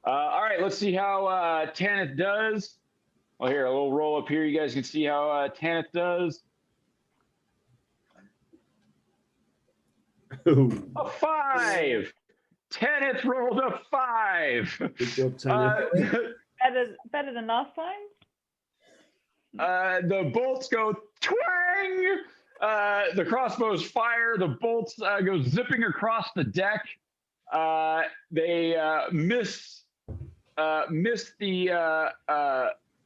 All right, let's see how Tanith does. Well, here, a little roll up here. You guys can see how Tanith does. A 5. Tanith rolled a 5. Good job, Tanith. Better than last time. The bolts go twang. The crossbows fire. The bolts go zipping across the deck. They miss the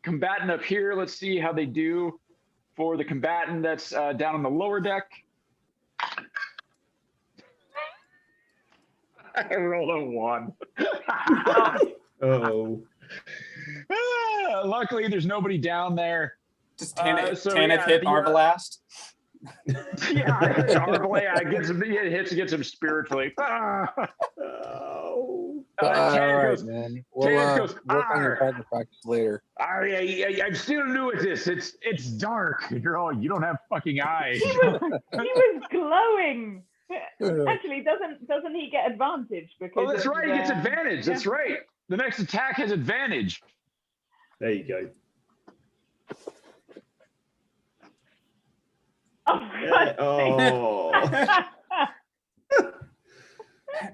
combatant up here. Let's see how they do for the combatant that's down on the lower deck. I rolled a 1. Oh. Luckily, there's nobody down there. Does Tanith yeah, hit Arbalast? Yeah, Arbalast gets him. It hits against him spiritually. Oh. All right, goes, man. Tanith We'll goes, work on your target practice later. I'm still new at this. It's dark. You're all. You don't have fucking eyes. He was glowing. Actually, doesn't he get advantage? Because Oh, that's right. He gets advantage. Yeah. That's right. The next attack has advantage. There you go. Oh, Yeah. Oh.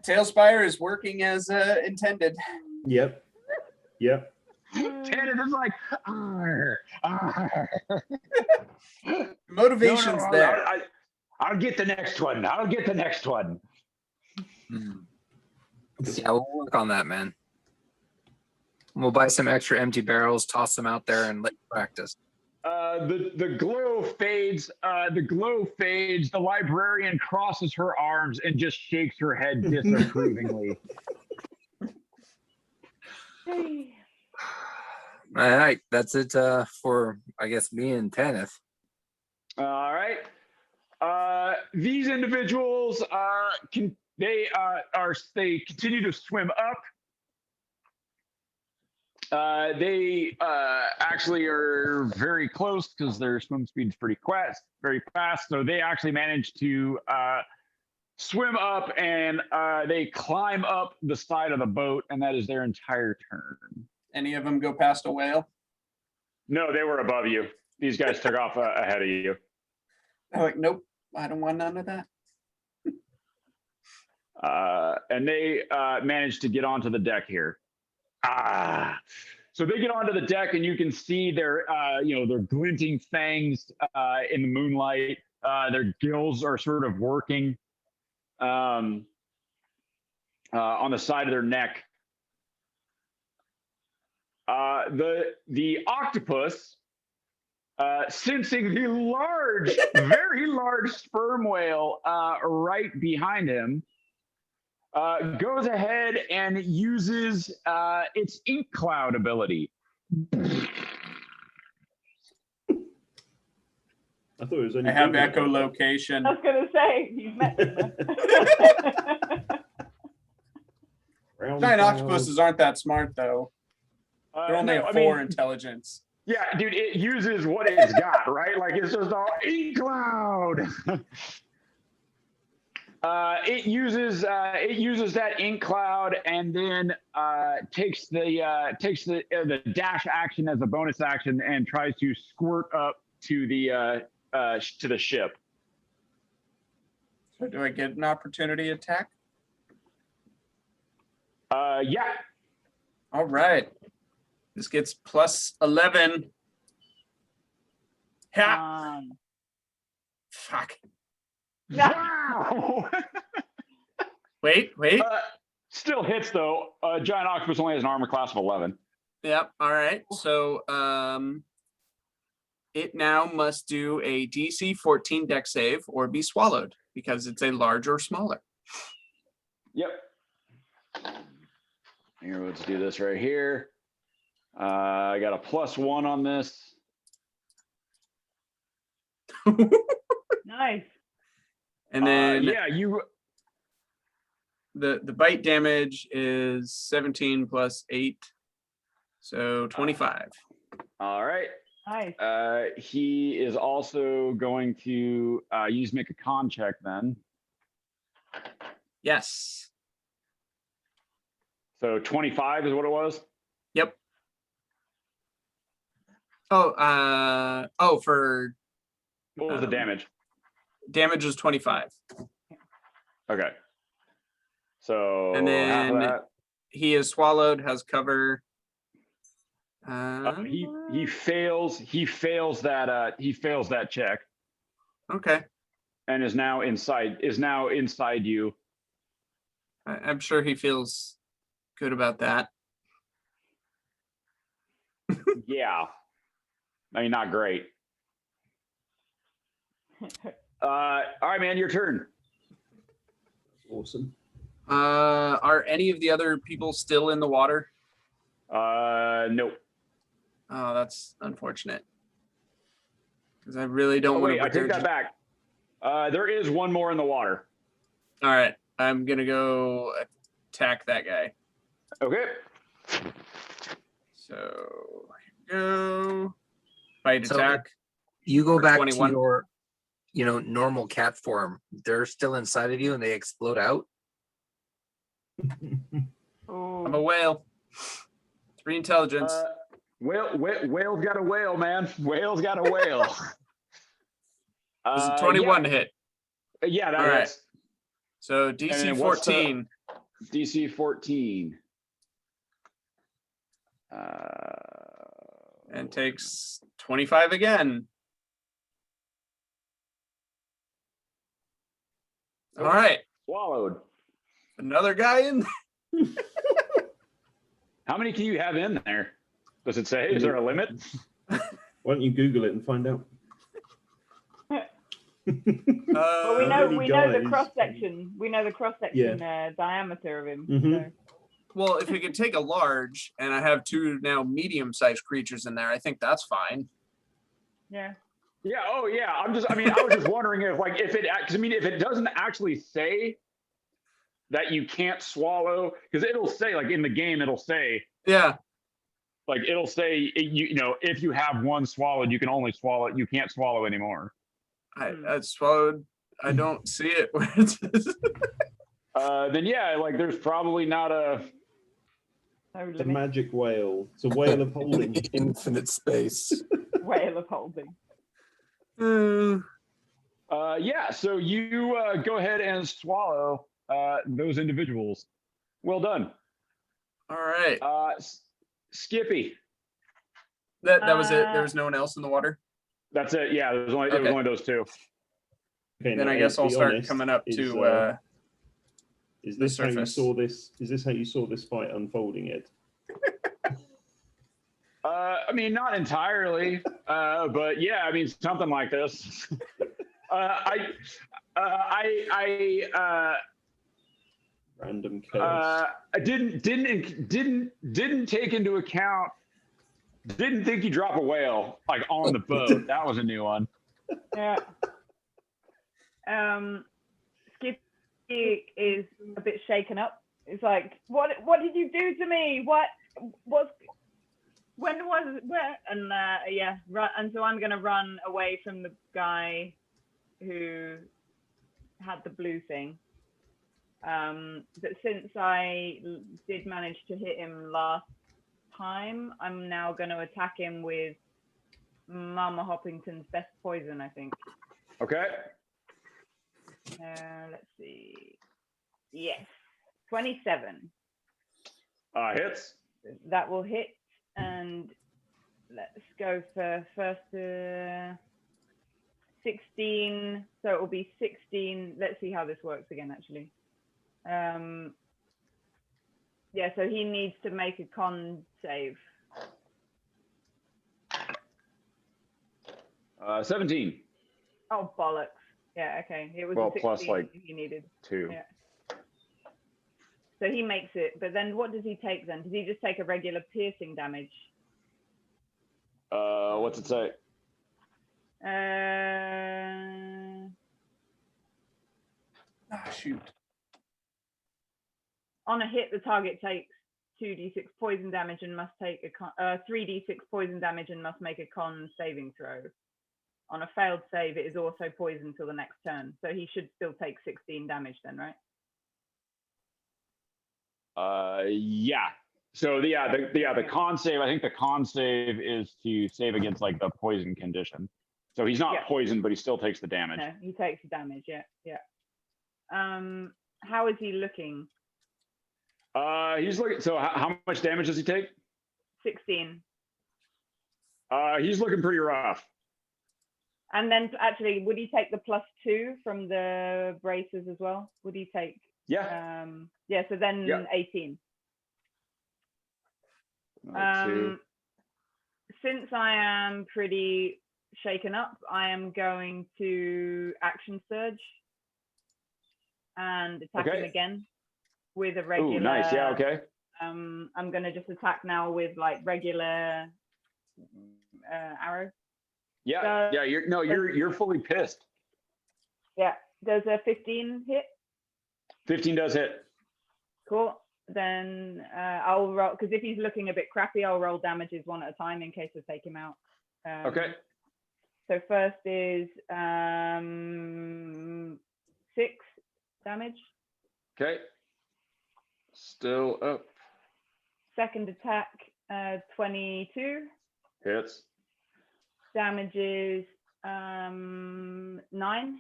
Tailspire is working as intended. Yep. Yep. Tanith is like, arr, arr. Motivation's No, there. I'll get the next one. I'll get the next one. Yeah, we'll work on that, man. We'll buy some extra empty barrels, toss them out there, and let you practice. The glow fades. The glow fades. The librarian crosses her arms and just shakes her head disapprovingly. All right, that's it for, I guess, me and Tanith. All right. These individuals they continue to swim up. They actually are very close because their swim speed's very fast. So they actually manage to swim up and they climb up the side of the boat, and that is their entire turn. Any of them go past a whale? No, they were above you. These guys took off ahead of you. I'm like, nope, I don't want none of that. And they managed to get onto the deck here. So they get onto the deck, and you can see their glinting fangs in the moonlight. Their gills are sort of working on the side of their neck. The octopus, sensing the large, very large sperm whale right behind him, goes ahead and uses its ink cloud ability. I thought it was only. I have echolocation. I was going to say, he's met them. Giant octopuses aren't that smart, though. They're only a 4 intelligence. Yeah, dude, it uses what it's got, right? Like it's just all ink cloud. It uses that ink cloud and then takes the dash action as a bonus action and tries to squirt up to the ship. So do I get an opportunity attack? Yeah. All right. This gets plus 11. Ha! Fuck. Wow. Wait. Still hits though. Giant octopus only has an armor class of 11. Yep. All right. So it now must do a DC 14 deck save or be swallowed because it's a large or smaller. Yep. Here, let's do this right here. I got a +1 on this. Nice. And then yeah, the bite damage is 17 plus 8, so 25. All right. Nice. He is also going to make a con check then. Yes. So 25 is what it was. Yep. For What was the damage? damage is 25. Okay. So And half of then that. he is swallowed, has cover. He fails that check Okay. and is now inside you. I'm sure he feels good about that. Yeah. I mean, not great. All right, man, your turn. Awesome. Are any of the other people still in the water? Nope. Oh, that's unfortunate. Because I really don't want Wait, to. I take that back. There is one more in the water. All right, I'm gonna go attack that guy. Okay. So here we go. Bite So attack. You go For back 21. to your, normal cat form. They're still inside of you and they explode out. I'm a whale. 3 intelligence. Whale's got a whale, man. Whale's got a whale. Is it 21 to hit? Yeah, that All right. is. So DC 14. DC 14. And takes 25 again. All right. Swallowed. Another guy in. How many can you have in there? Does it say? Is there a limit? Why don't you Google it and find out? Well, we know the guys. cross section. We know the cross section diameter of him. Mhm. So. Well, if we could take a large and I have 2 now medium-sized creatures in there, I think that's fine. Yeah. Yeah. Oh, yeah. I was just wondering if it doesn't actually say that you can't swallow, because it'll say in the game, it'll say, Yeah. it'll say, if you have one swallowed, you can only swallow it. You can't swallow anymore. I swallowed. I don't see it. Where it says. Then yeah, there's probably not a. It's a magic whale. It's a whale of holding. Infinite space. Whale of holding. Yeah, so you go ahead and swallow those individuals. Well done. All right. Skippy. That was it. There was no one else in the water. That's it. Yeah, it was only those 2. Okay, Then now, I guess I'll start honest, coming up is to this how you surface. saw this? Is this how you saw this fight unfolding? Ed? I mean, not entirely, but yeah, I mean, something like this. Random chaos. I didn't take into account. Didn't think you drop a whale on the boat. That was a new one. Yeah. Skippy is a bit shaken up. It's like, what did you do to me? When was where? And and so I'm gonna run away from the guy who had the blue thing. But since I did manage to hit him last time, I'm now going to attack him with Mama Hoppington's best poison, I think. Okay. Let's see. Yes, 27. Hits. That will hit, and let's go for first. 16. So it will be 16. Let's see how this works again, actually. Yeah, so he needs to make a con save. 17. Oh, bollocks. Yeah, okay. It was Well, a 16 plus, like, he needed. 2. Yeah. So he makes it, but then what does he take then? Does he just take a regular piercing damage? What's it say? Shoot. On a hit, the target takes 2d6 poison damage and must take a 3d6 poison damage and must make a con saving throw. On a failed save, it is also poisoned till the next turn. So he should still take 16 damage then, right? Yeah. So the con save, I think the con save is to save against like the poison condition. So he's not poisoned, but he still takes the damage. No, he takes the damage. Yeah. How is he looking? He's looking. So how much damage does he take? 16. He's looking pretty rough. And then actually, would he take the +2 from the braces as well? Would he take? Yeah. Yeah. So then 18. Since I am pretty shaken up, I am going to action surge and attack him again with a regular. Ooh, nice. Yeah. Okay. I'm gonna just attack now with like regular arrow. Yeah. Yeah. You're fully pissed. Yeah. Does a 15 hit? 15 does hit. Cool. Then I'll roll, because if he's looking a bit crappy, I'll roll damages one at a time in case I take him out. Okay. So first is 6 damage. Okay. Still up. Second attack, 22. Hits. Damage is 9.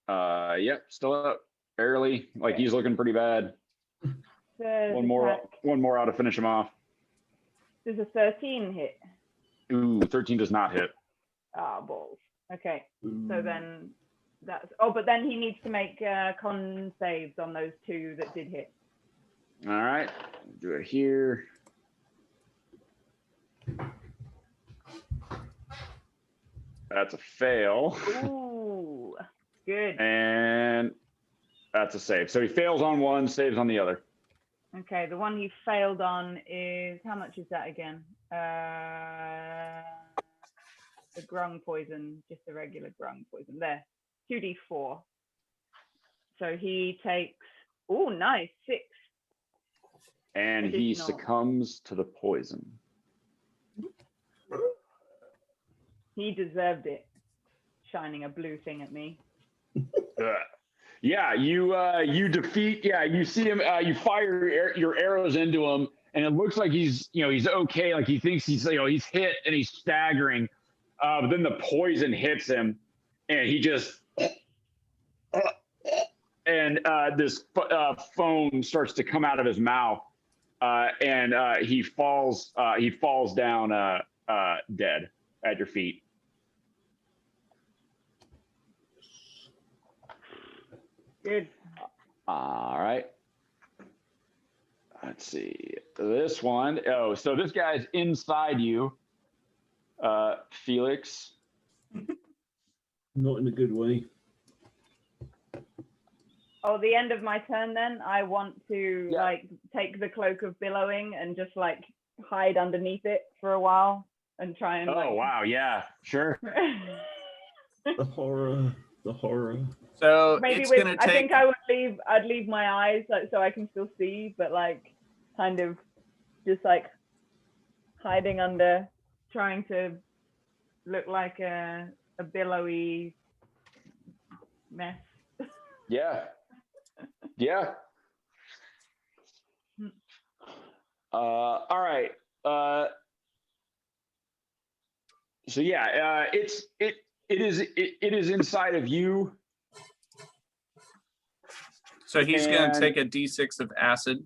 Yep. Still up. Barely. Like he's looking pretty bad. Third One more out to finish him off. Does a 13 hit? Ooh, 13 does not hit. Ah, balls. Okay. So then that's. Oh, but then he needs to make con saves on those 2 that did hit. All right. Do it here. That's a fail. Ooh, good. And that's a save. So he fails on one, saves on the other. Okay, the one he failed on is, how much is that again? The grung poison, just the regular grung poison. There, 2d4. So he takes, oh, nice, 6. And he succumbs to the poison. He deserved it, shining a blue thing at me. Yeah, you defeat. Yeah, you see him. You fire your arrows into him, and it looks like he's okay. Like he thinks he's he's hit and he's staggering. But then the poison hits him, and he just and this foam starts to come out of his mouth, and he falls down dead at your feet. Good. All right. Let's see. This one. Oh, so this guy's inside you, Felix. Not in a good way. Oh, the end of my turn then. I want to like take the cloak of billowing and just like hide underneath it for a while and try and. Oh wow! Yeah, sure. The horror. The horror. So maybe it's gonna take. I think I would leave. I'd leave my eyes so I can still see, but like kind of just like hiding under, trying to look like a billowy mess. Yeah. Yeah. All right. So yeah, it is inside of you. So he's going to take a d6 of acid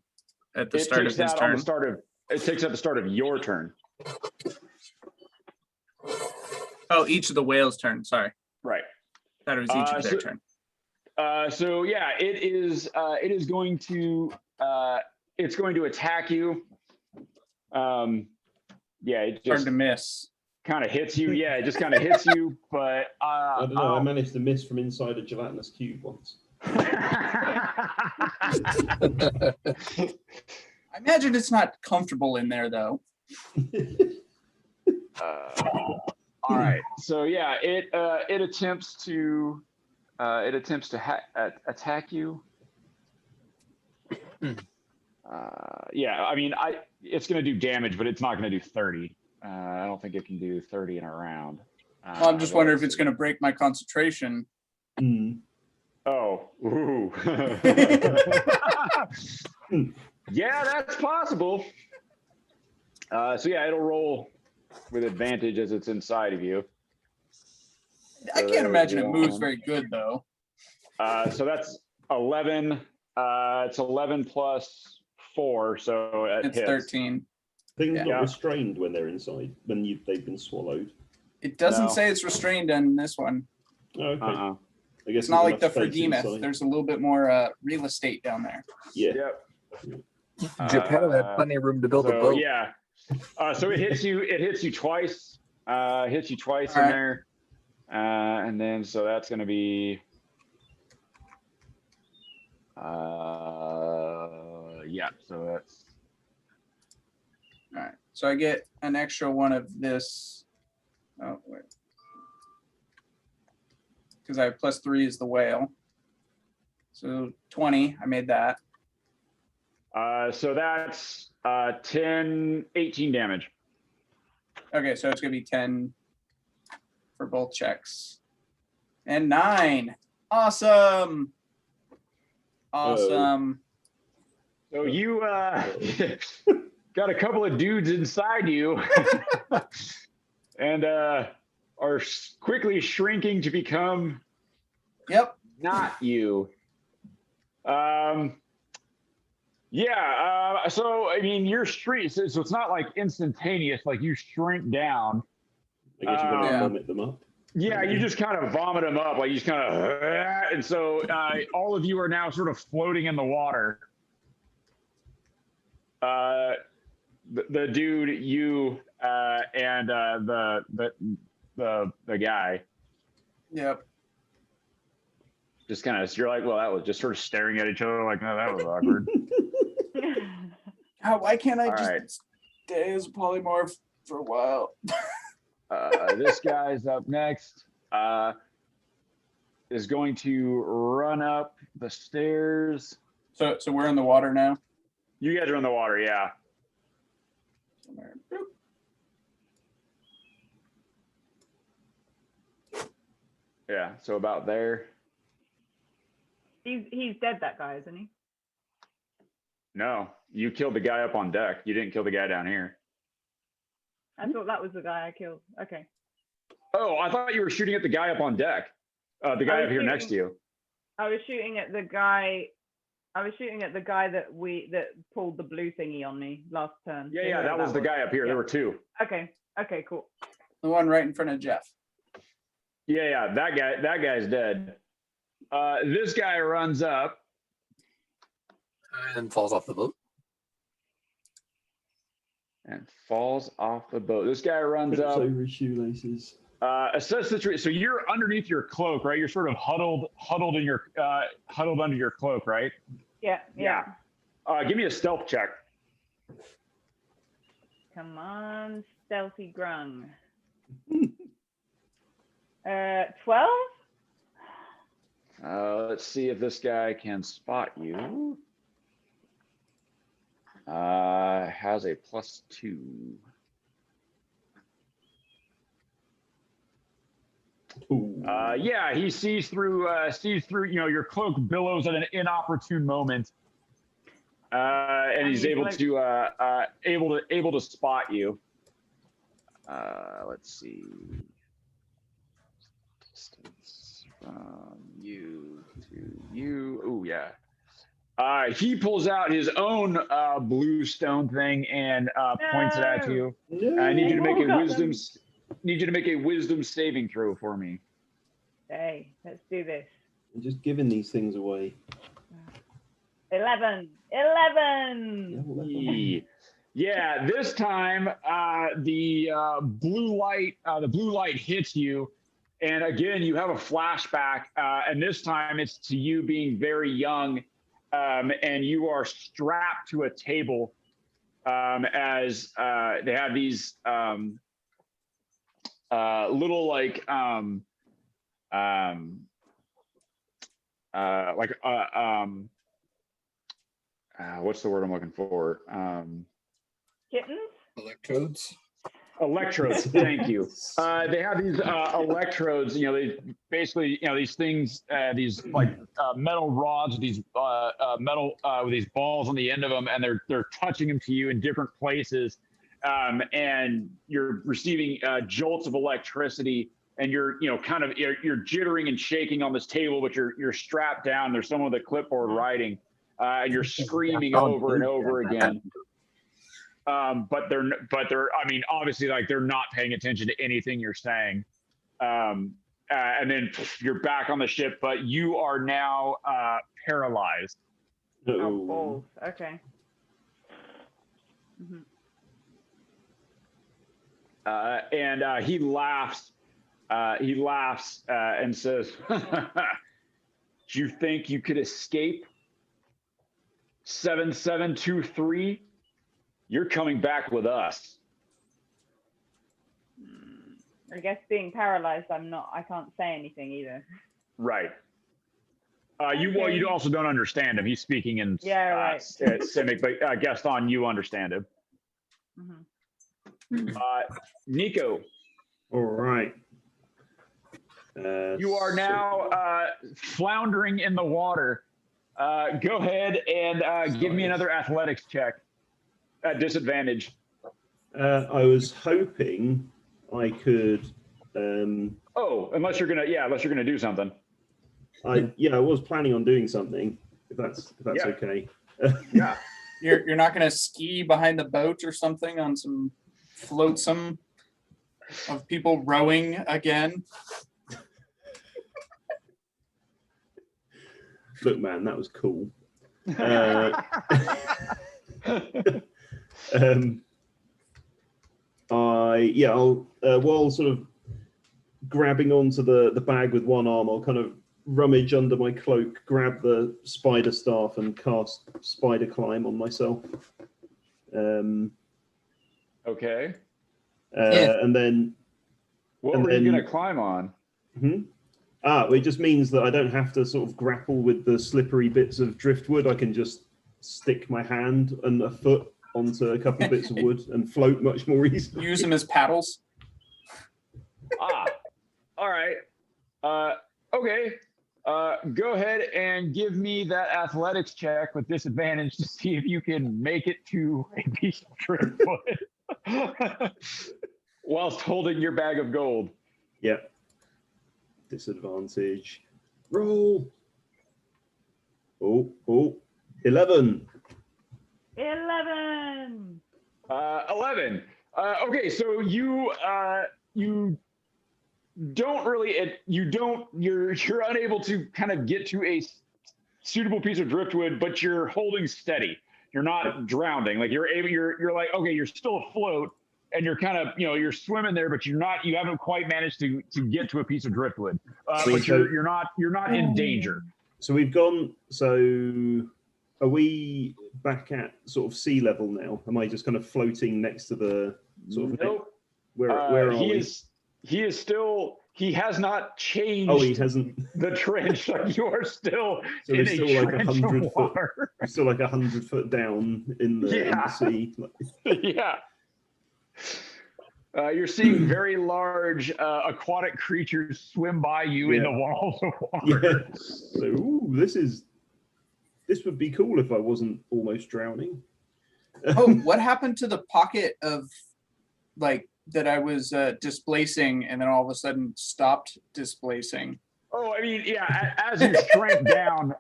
at the start of his turn. It takes at the start of your turn. Oh, each of the whales' turn. Sorry, Right. thought it was each of their turn. So yeah, it is going to it's going to attack you. Yeah, it Hard just to miss. kind of hits you. Yeah, it just kind of hits you, but I don't know. I managed to miss from inside a gelatinous cube once. I imagine it's not comfortable in there though. All right. So yeah, it attempts to attack you. Yeah, I mean, it's going to do damage, but it's not going to do 30. I don't think it can do 30 in a round. Well, I'm just wondering if it's going to break my concentration. Oh, ooh. Yeah, that's possible. So yeah, it'll roll with advantage as it's inside of you. I can't imagine it moves very good though. So that's 11. It's 11 plus 4, so it It's hits. 13. Things Yeah. not restrained when they're inside, when they've been swallowed. It doesn't No. say it's restrained on this one. Okay. Uh-uh. I guess It's not like the enough space Forgemuth. inside. There's a little bit more real estate down there. Yeah. Yep. Geppetto had plenty of room to build a So boat. yeah. So it hits you. It hits you twice. Hits you twice All in right. there, and then so that's going to be. Yeah. So that's. All right. So I get an extra one of this. Oh, wait. Because I have +3 is the whale. So 20, I made that. So that's 10, 18 damage. Okay, so it's gonna be 10 for both checks. And 9. Awesome. Awesome. So you got a couple of dudes inside you, and are quickly shrinking to become Yep. not you. Yeah. So I mean, you're shrink. So it's not like instantaneous. Like you shrink down. I guess you're going to Yeah. vomit them up. Yeah, you just kind of vomit them up. Like you just kind of, and so all of you are now sort of floating in the water. The dude, you, and the guy. Yep. Just kind of, you're like, well, that was just sort of staring at each other like, no, that was awkward. God, why can't I All just right. stay as a polymorph for a while? This guy's up next. Is going to run up the stairs. So we're in the water now. You guys are in the water, yeah. Boop. Yeah, so about there. He's dead, that guy, isn't he? No, you killed the guy up on deck. You didn't kill the guy down here. I thought that was the guy I killed. Okay. Oh, I thought you were shooting at the guy up on deck. The guy was up here next to you. I was shooting at the guy. that pulled the blue thingy on me last turn. Yeah, yeah, that was the guy up here. Yeah. There were two. Okay. Okay. Cool. The one right in front of Jeff. Yeah, yeah, that guy's dead. This guy runs up. And falls off the boat. And falls off the boat. This guy runs Trips up. over his shoelaces. Assess the tree. So you're underneath your cloak, right? You're sort of huddled in your huddled under your cloak, right? Yeah. Yeah. Give me a stealth check. Come on, stealthy grung. 12. Let's see if this guy can spot you. Has a +2. Yeah, he sees through your cloak billows at an inopportune moment, and he's able to spot you. Let's see, distance from you to you. Oh yeah. He pulls out his own blue stone thing and points it at you. No. I need you to make a got wisdom. need you to make a wisdom saving throw for me. Hey, let's do this. I'm just giving these things away. 11. Yeah, this time the blue light hits you, and again you have a flashback, and this time it's to you being very young, and you are strapped to a table as they have these little what's the word I'm looking for? Kittens? Electrodes. Electrodes. Thank you. They have these electrodes. They basically, these things, these metal rods, these metal with these balls on the end of them, and they're touching them to you in different places, and you're receiving jolts of electricity, and you're you're jittering and shaking on this table, but you're strapped down. There's someone with a clipboard writing, and you're screaming over and over again. But they're obviously they're not paying attention to anything you're saying. And then you're back on the ship, but you are now paralyzed. Oh, balls. Okay. Mm-hmm. And he laughs. And says, "Do you think you could escape? 7723? You're coming back with us." I guess being paralyzed, I can't say anything either. Right. You also don't understand him. He's speaking in Simic, but Gaston, you understand him. Mm-hmm. Nico. All right. You are now floundering in the water. Go ahead and give me another athletics check at disadvantage. I was hoping I could. Unless you're gonna do something. I was planning on doing something. If that's okay. Yeah. You're not gonna ski behind the boat or something on some floatsome of people rowing again? Look, man, that was cool. While sort of grabbing onto the bag with one arm, I'll kind of rummage under my cloak, grab the spider staff, and cast spider climb on myself. Okay. And then. What were you going to climb on? It just means that I don't have to sort of grapple with the slippery bits of driftwood. I can just stick my hand and a foot onto a couple of bits of wood and float much more easily. Use them as paddles. All right. Okay. Go ahead and give me that athletics check with disadvantage to see if you can make it to a piece of driftwood whilst holding your bag of gold. Yep. Disadvantage. Roll. 11. 11. 11. Okay, so you don't really you're unable to kind of get to a suitable piece of driftwood, but you're holding steady. You're not drowning. Like you're like, okay, you're still afloat, and you're kind of, you're swimming there, but you haven't quite managed to get to a piece of driftwood. But you're not in danger. So we've gone. So are we back at sort of sea level now? Am I just kind of floating next to the sort of? Nope. Where are we? He is still. He has not changed. Oh, he hasn't. The trench. Like you are still. So in still a like trench 100 of foot. water. Still like 100 foot down in the sea. Yeah. You're seeing very large aquatic creatures swim by you in the walls of water. Yeah. So, this would be cool if I wasn't almost drowning. Oh, what happened to the pocket of that I was displacing and then all of a sudden stopped displacing? Oh, I mean, yeah, as you shrank down,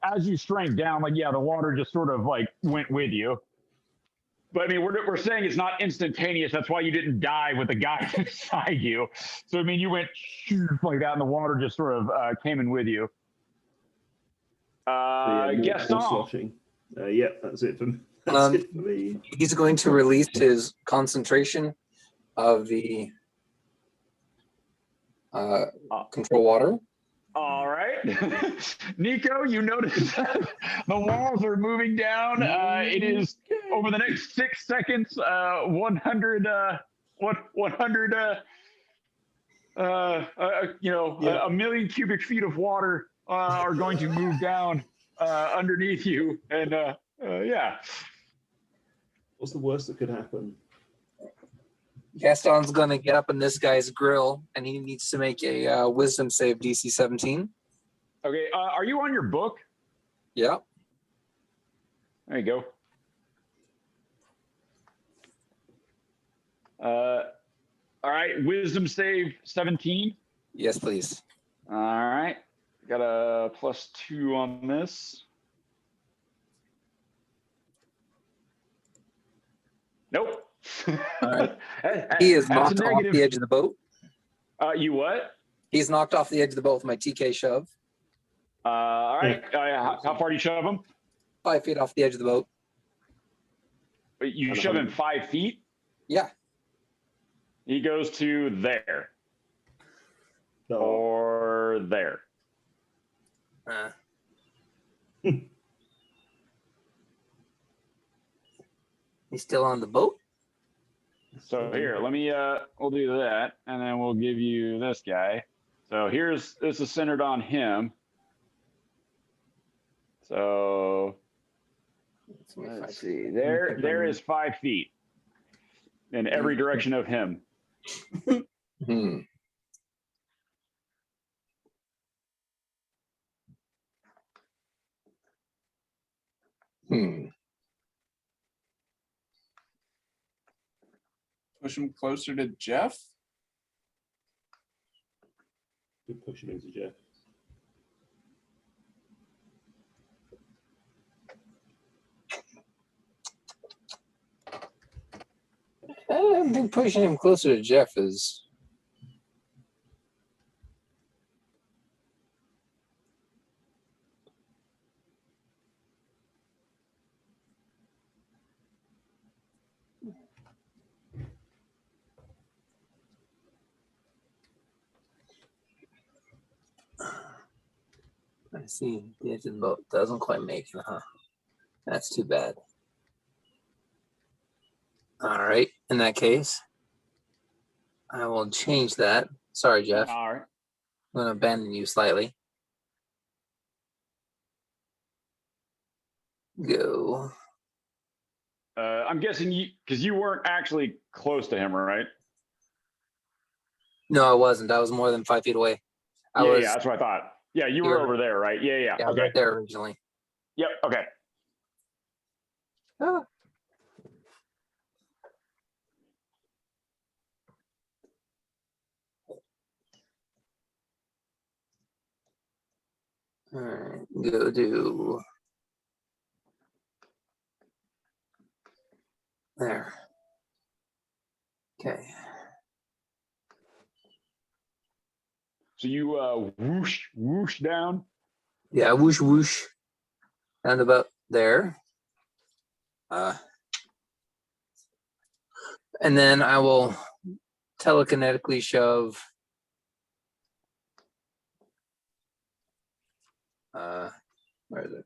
the water just sort of went with you. But I mean, we're saying it's not instantaneous. That's why you didn't die with the guy beside you. So I mean, you went like that, and the water just sort of came in with you. More Gaston. sloshing. Yeah, that's it for me. That's it for me. He's going to release his concentration of the control water. All right. Nico, you notice that the walls are moving down. It is over the next 6 seconds, 100, a million cubic feet of water are going to move down underneath you. And yeah. What's the worst that could happen? Gaston's going to get up in this guy's grill, and he needs to make a wisdom save DC 17. Okay. Are you on your book? Yeah. There you go. All right. Wisdom save 17. Yes, please. All right. Got a +2 on this. Nope. All right. He is knocked off the edge of the boat. You what? He's knocked off the edge of the boat with my TK shove. All right. How far do you shove him? 5 feet off the edge of the boat. You shove him 5 feet? Yeah. He goes to there. No. Or there. He's still on the boat? So here, let me, we'll do that, and then we'll give you this guy. So this is centered on him. So let's see, there is 5 feet in every direction of him. Hmm. Push him closer to Jeff. Good pushing into Jeff. I don't think pushing him closer to Jeff is. I see the edge of the boat doesn't quite make it, huh? That's too bad. All right, in that case, I will change that. Sorry, Jeff. All right. I'm going to abandon you slightly. Go. I'm guessing because you weren't actually close to him, right? No, I wasn't. I was more than 5 feet away. Yeah, that's what I thought. Yeah, you were over there, right? Yeah. Yeah, Okay. right there originally. Yep. Okay. Ah. All right, go do there. Okay. So you whoosh down. Yeah, whoosh whoosh, and about there. And then I will telekinetically shove. Where is it?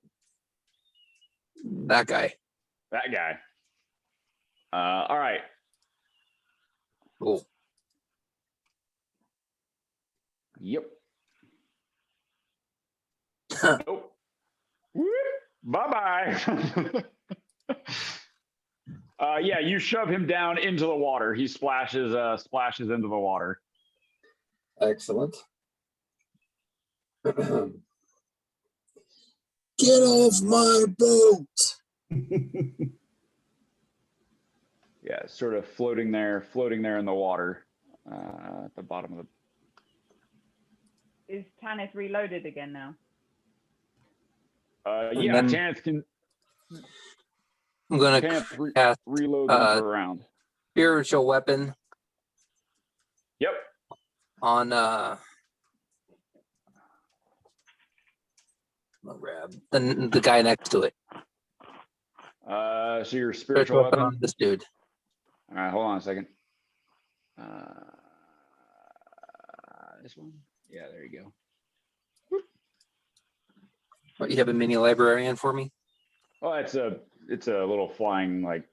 That guy. That guy. All right. Cool. Yep. Nope. Bye-bye. Yeah, you shove him down into the water. He splashes into the water. Excellent. Get off my boat. Yeah, sort of floating there in the water at the bottom of the. Is Tanith reloaded again now? Yeah, Tanith can. I'm gonna Can't cast reload them per round. spiritual weapon Yep. on I'll grab the guy next to it. So your spiritual weapon. on this dude. All right, hold on a second. This one? Yeah, there you go. What, you have a mini librarian for me? Oh, it's a little flying like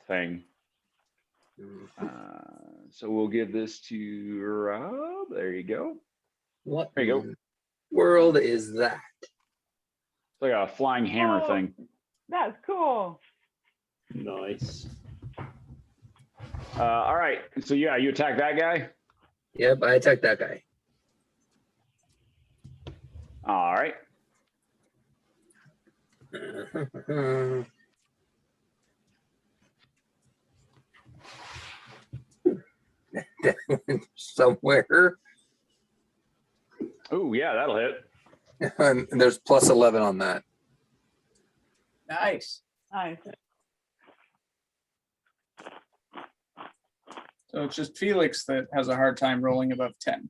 thing. So we'll give this to Rob. There you go. What There you go. world is that? It's like a flying hammer thing. That's cool. Nice. All right. So yeah, you attack that guy. Yep, I attacked that guy. All right. Somewhere. Oh yeah, that'll hit. And there's plus 11 on that. Nice. Nice. So it's just Felix that has a hard time rolling above 10.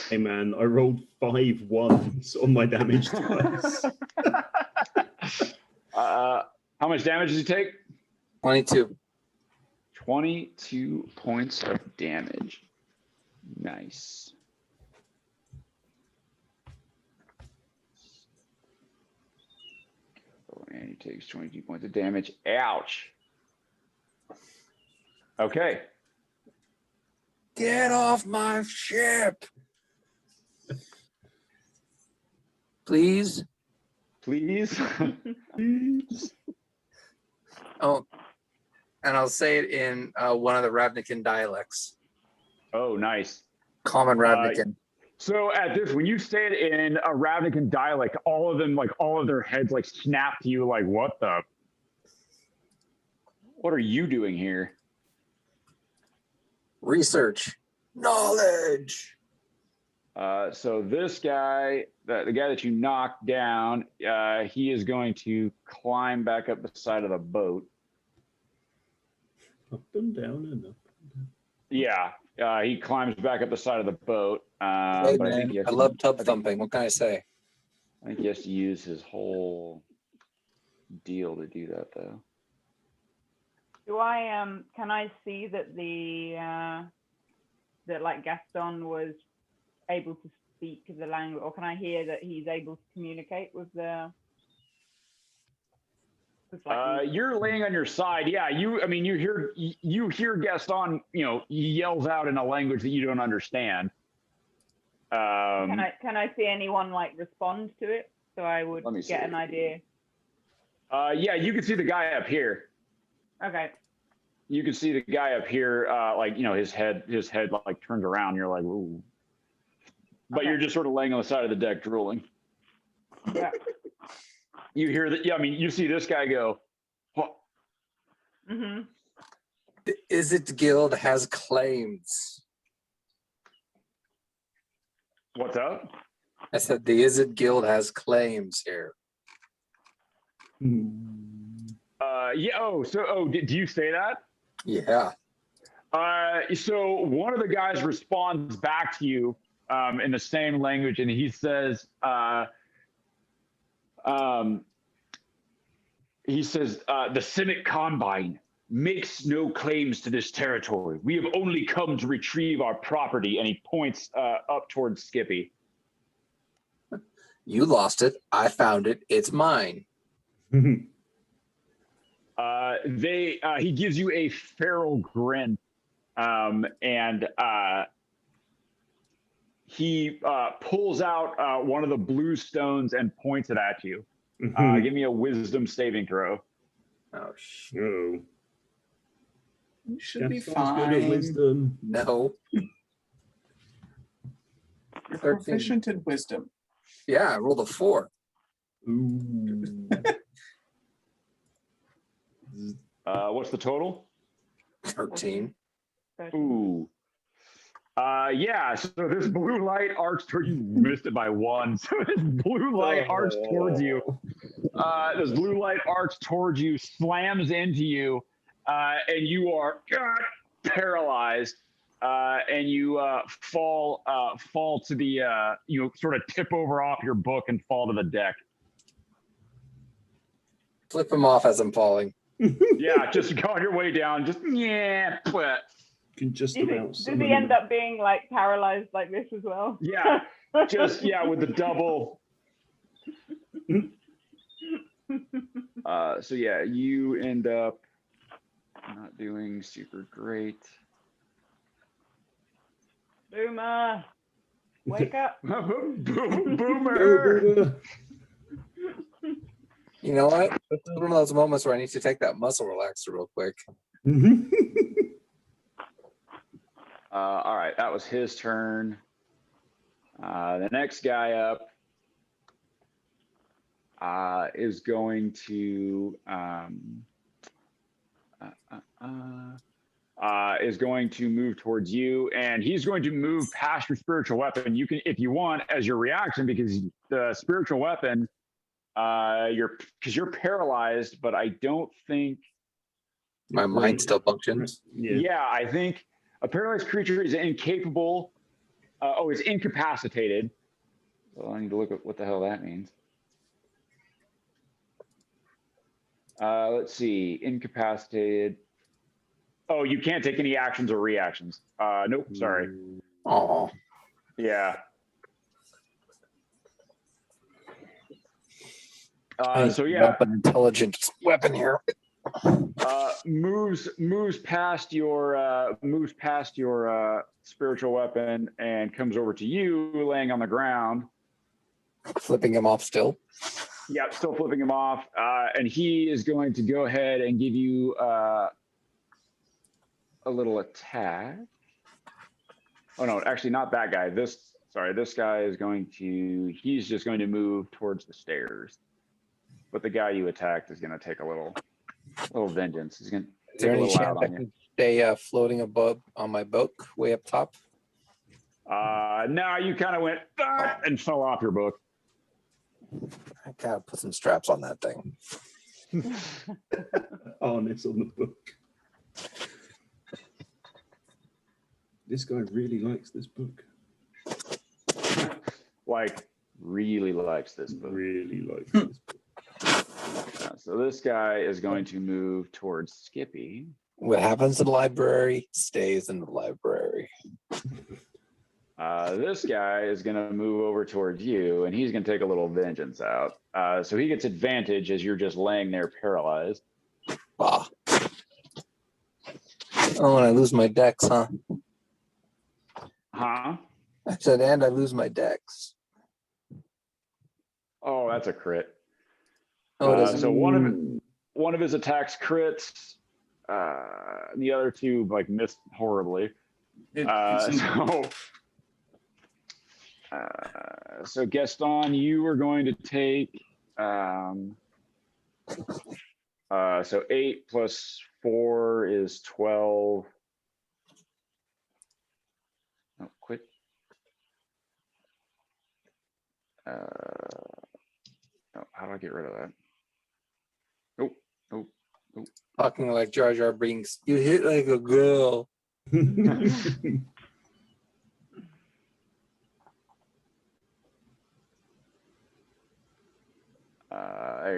Hey man, I rolled 5 ones on my damage dice. How much damage does he take? 22. 22 points of damage. Nice. Oh, and he takes 22 points of damage. Ouch. Okay. Get off my ship. Please. Please. Oh, and I'll say it in one of the Ravnican dialects. Oh, nice. Common Ravnican. So at this, when you say it in a Ravnican dialect, all of them, like all of their heads, like snap to you, like, what are you doing here? Research. Knowledge. So this guy, the guy that you knocked down, he is going to climb back up the side of the boat. Up and down and up. Yeah, he climbs back up the side of the boat. Hey, but man, I love tub thumping. What can I say? I think he has to use his whole deal to do that, though. Do I can I see that that like Gaston was able to speak the language, or can I hear that he's able to communicate with the you're laying on your side. Yeah, you hear Gaston, he yells out in a language that you don't understand. Can I see anyone like respond to it so I would get an idea? Yeah, you can see the guy up here. Okay. You can see the guy up here, his head like turns around. You're like, ooh. But Okay. you're just sort of laying on the side of the deck drooling. Yeah. You hear that? Yeah, you see this guy go. Oh. Mm-hmm. The Izzet Guild has claims. What's up? I said the Izzet Guild has claims here. Yeah. Do you say that? Yeah. So one of the guys responds back to you in the same language, and he says, the Cynic Combine makes no claims to this territory. We have only come to retrieve our property, and he points up towards Skippy. You lost it. I found it. It's mine. He gives you a feral grin, and he pulls out one of the blue stones and points it at you. Give me a wisdom saving throw. Oh, Oh. You should be Gaston's fine. good at wisdom. no. You're 13. proficient in wisdom. Yeah, I rolled a 4. Ooh. What's the total? 13. Ooh. Yeah, so this blue light arcs toward you. Missed it by 1. So this blue light arcs towards you. This blue light arcs towards you, slams into you, and you are paralyzed. And you fall to the you sort of tip over off your book and fall to the deck. Flip him off as I'm falling. Yeah, just go on your way down. Just but Can just Does about. he end up being like paralyzed like this as well? yeah, just with the double. So yeah, you end up not doing super great. Boomer, wake up. Boomer. You know what? This is one of those moments where I need to take that muscle relaxer real quick. All right, that was his turn. The next guy up is going to move towards you, and he's going to move past your spiritual weapon. You can, if you want, as your reaction, because the spiritual weapon, you're paralyzed, but I don't think My mind still functions. Yeah, I think a paralyzed creature is incapable. Is incapacitated. So I need to look at what the hell that means. Let's see, incapacitated. Oh, you can't take any actions or reactions. Nope, sorry. Oh, Yeah. So yeah, an intelligent weapon here. moves past your spiritual weapon and comes over to you, laying on the ground. Flipping him off still. Yeah, still flipping him off, and he is going to go ahead and give you a little attack. Oh no, actually not that guy. This guy is he's just going to move towards the stairs. But the guy you attacked is going to take a little vengeance. He's going to Is there take a any little chance out I on you. can stay floating above on my boat way up top? No, you kind of went and fell off your book. I gotta put some straps on that thing. Harness on the book. This guy really likes this book. Like, really likes this book. Really likes this book. So this guy is going to move towards Skippy. What happens in the library stays in the library. This guy is going to move over towards you, and he's going to take a little vengeance out. So he gets advantage as you're just laying there paralyzed. Ah. Oh, and I lose my dex, huh? Huh? I said, and I lose my dex. Oh, that's a crit. Oh, it isn't. So one of his attacks crits. And the other two missed horribly. So Gaston, you are going to take so 8 plus 4 is 12. Oh, quit. How do I get rid of that? Nope. Talking like Jar Jar Binks. You hit like a girl. There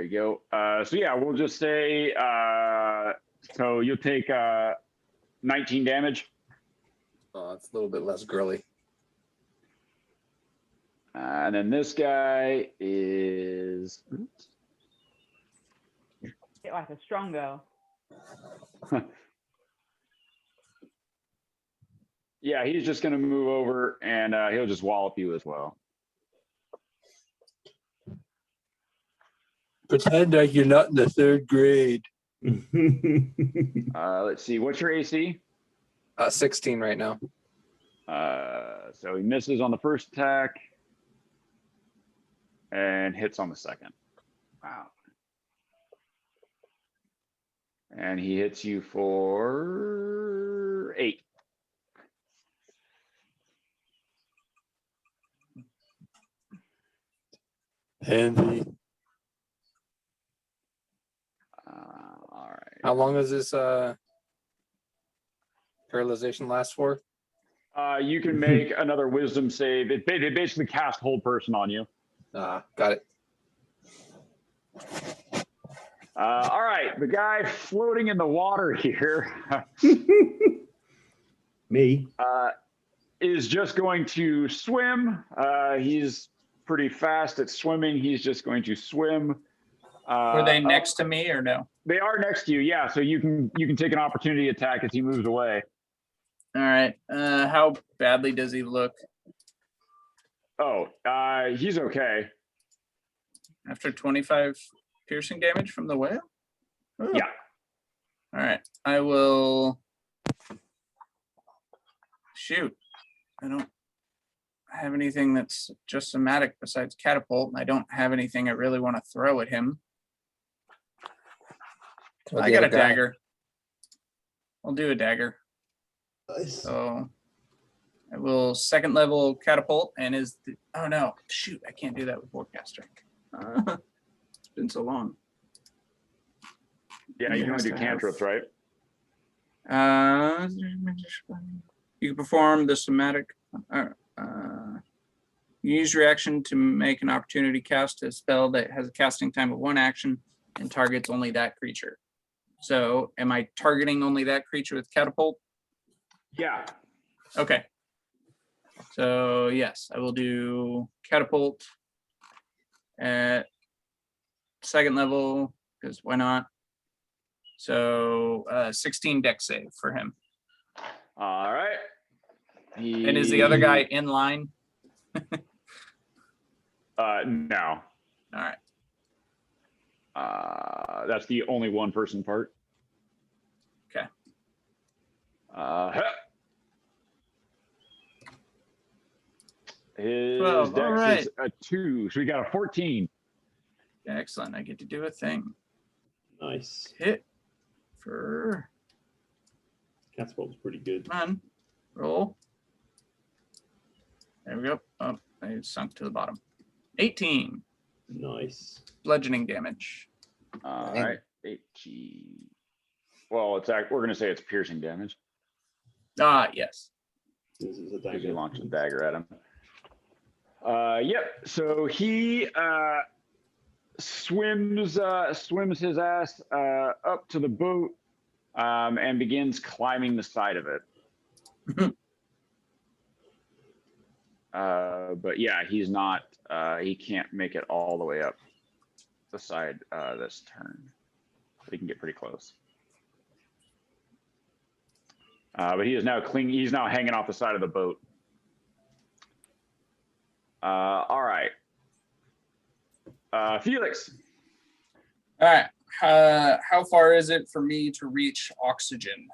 you go. So yeah, we'll just say so you'll take 19 damage. Oh, it's a little bit less girly. And then this guy is Like a strong girl. yeah, he's just going to move over and he'll just wallop you as well. Pretend like you're not in the third grade. Let's see, what's your AC? 16 right now. So he misses on the first attack and hits on the second. Wow. And he hits you for 8. Handy. How long does this paralyzation last for? You can make another wisdom save. It basically cast hold person on you. Got it. All right, the guy floating in the water here Me. is just going to swim. He's pretty fast at swimming. He's just going to swim. Were they next to me or no? They are next to you, yeah. So you can take an opportunity attack as he moves away. All right. How badly does he look? Oh, he's okay. After 25 piercing damage from the whale? Oh. Yeah. All right. I will shoot. I don't have anything that's just somatic besides catapult. I don't have anything I really want to throw at him. I got a dagger. I'll do a dagger. Nice. So I will second level catapult and oh no, shoot, I can't do that with Warcaster. It's been so long. Yeah, you can only do cantrips, right? You can perform the somatic. Use reaction to make an opportunity cast a spell that has a casting time of 1 action and targets only that creature. So, am I targeting only that creature with catapult? Yeah. Okay. So yes, I will do catapult at 2nd level because why not? So 16 dex save for him. All right. And is the other guy in line? No. All right. That's the only one person part. Okay. His 12, dex all right. is a 2, so we got a 14. Excellent. I get to do a thing. Nice. Hit for Catapult's pretty good. come on. Roll. There we go. Oh, I sunk to the bottom. 18 Nice. bludgeoning damage. All Dang. right. 18. Well, we're gonna say it's piercing damage Yes. This is a because dagger. you launched a dagger at him. Yep. So he swims his ass up to the boat and begins climbing the side of it. But yeah, he's not. He can't make it all the way up the side this turn. But he can get pretty close. But he is now he's now hanging off the side of the boat. All right. Felix. All right. How far is it for me to reach oxygen?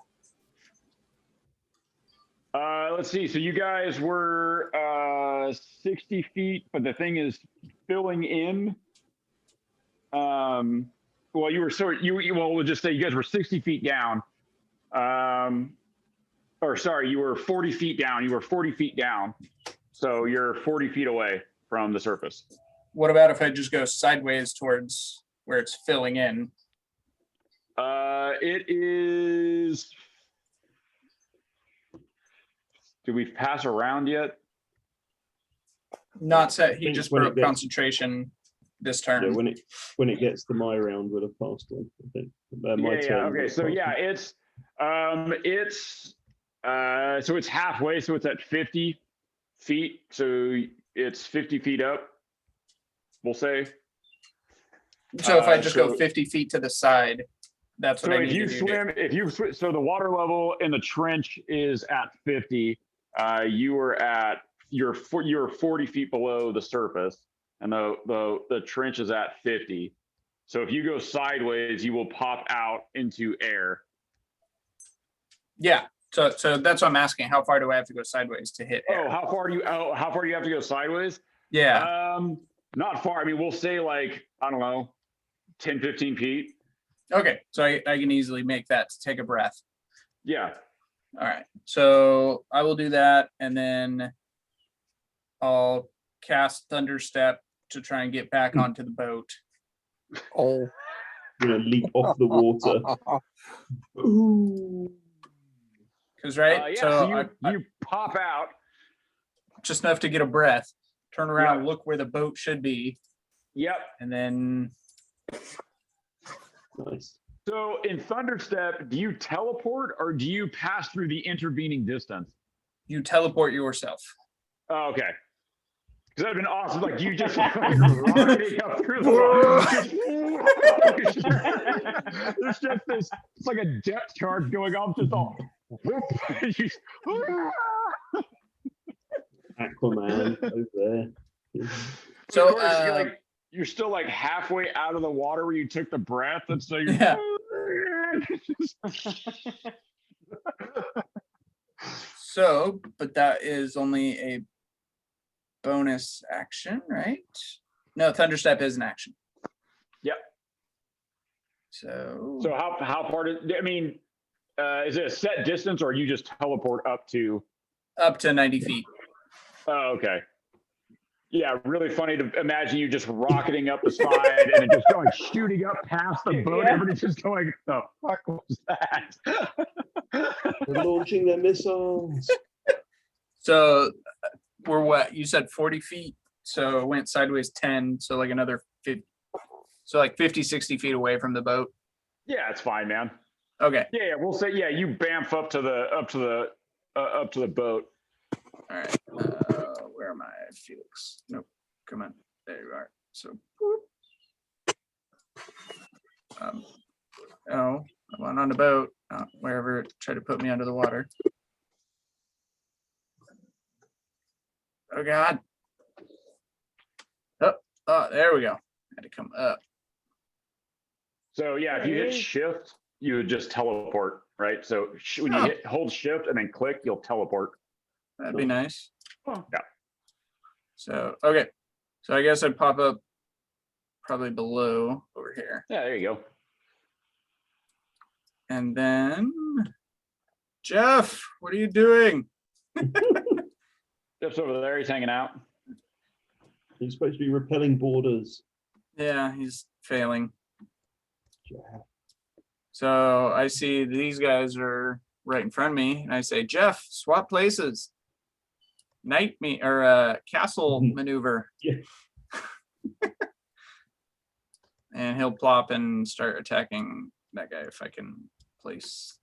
Let's see. So you guys were 60 feet, but the thing is filling in. Well, you were we'll just say you guys were 60 feet down. Or sorry, you were 40 feet down. You were 40 feet down. So you're 40 feet away from the surface. What about if I just go sideways towards where it's filling in? It is. Do we pass around yet? Not set. He think just when it broke gets- concentration this turn. Yeah, when it gets to my round, we'll have passed on. I think. My Yeah. turn, Okay. we'll So pass yeah, on. so it's halfway. So it's at 50 feet. So it's 50 feet up. We'll say. So if I just go so- 50 feet to the side, that's what So I if need you to do. swim, so the water level in the trench is at 50. You're 40 feet below the surface, and the trench is at 50. So if you go sideways, you will pop out into air. Yeah. So that's what I'm asking. How far do I have to go sideways to hit air? Oh, how far do you have to go sideways? Yeah. Not far. I mean, we'll say like, I don't know, 10, 15 feet. Okay. So I can easily make that to take a breath. Yeah. All right. So I will do that, and then I'll cast Thunderstep to try and get back onto the boat. Oh, leap off the water. Ooh. Because right, Yeah, so so I you pop out. just enough to get a breath, turn around, Yep. look where the boat should be, Yep. and then Nice. So in Thunderstep, do you teleport or do you pass through the intervening distance? you teleport yourself. Oh, okay. Because that'd been awesome. Like you just like, rocketing up through the water. There's just this, it's like a depth charge going off, just all. Aquaman over there. So, of course, you're still like halfway out of the water where you took the breath, and so you're. Yeah. So, but that is only a bonus action, right? No, Thunderstep is an action. Yep. So, So how far is it a set distance or you just teleport up to? up to 90 feet. Oh, okay. Yeah, really funny to imagine you just rocketing up the side and then just going shooting up past the boat. Yeah. Everybody's just going, the fuck was that? They're launching their missiles. So, we're what? You said 40 feet. So it went sideways 10. So like another 50. So like 50, 60 feet away from the boat. Yeah, it's fine, man. Okay. Yeah, we'll say you bamf up to the boat. All right. Where am I, Felix? Nope. Come on. There you are. So. Oh, I went on the boat. Wherever it tried to put me under the water. Oh God. Oh, there we go. Had to come up. So yeah, if you hit shift, you would just teleport, right? So when you hold shift and then click, you'll teleport. That'd be nice. Cool. Yeah. So, okay. So I guess I'd pop up probably below over here. Yeah, there you go. And then, Jeff, what are you doing? Jeff's over there. He's hanging out. He's supposed to be repelling borders. Yeah, he's failing. Yeah. So I see these guys are right in front of me, and I say, Jeff, swap places. Castle maneuver. Yeah. And he'll plop and start attacking that guy if I can place.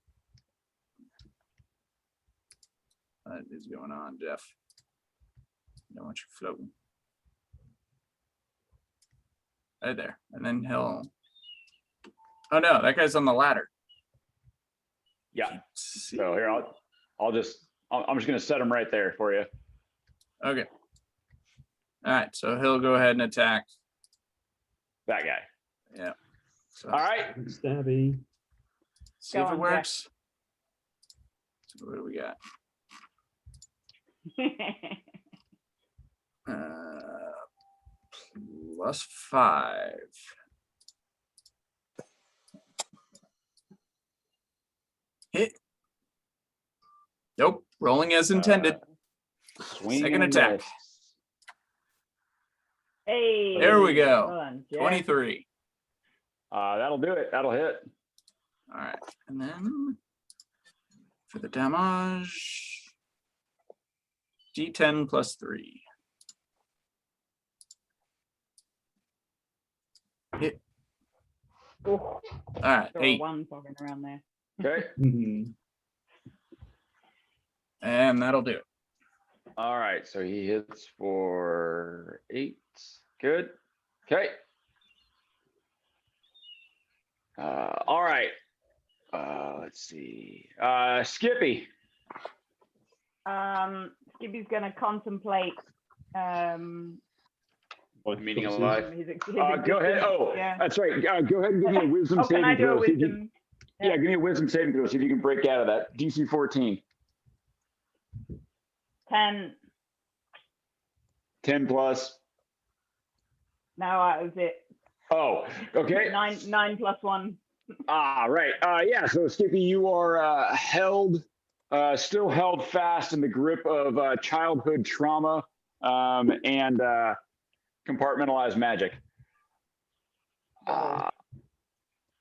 What is going on, Jeff? I don't want you floating. Right there. And then he'll. Oh no, that guy's on the ladder. Yeah. So here, I'm just gonna set him right there for you. Okay. All right, so he'll go ahead and attack that guy. Yeah. So all right. Stabby. See if it works. So what do we got? +5. Hit. Nope. Rolling as intended. Second attack. Hey. There we go. Well done, Jeff. 23. That'll do it. That'll hit. All right. And then for the damage, D10 +3. Hit. Oh, All right. saw 8. one popping around there. Okay. And that'll do it. All right. So he hits for 8. Good. Okay. All right. Let's see. Skippy. Skippy's gonna contemplate Meaning alive. his Go ahead. Oh, yeah. that's right. Go ahead and give me a wisdom Oh, can saving I do a throw. See if you- wisdom? Yeah, give me a wisdom saving throw. See if you can break out of that. DC 14. 10. 10 plus. No, that was it. Oh, okay. 9 plus 1. Right. Yeah. So Skippy, you are still held fast in the grip of childhood trauma and compartmentalized magic.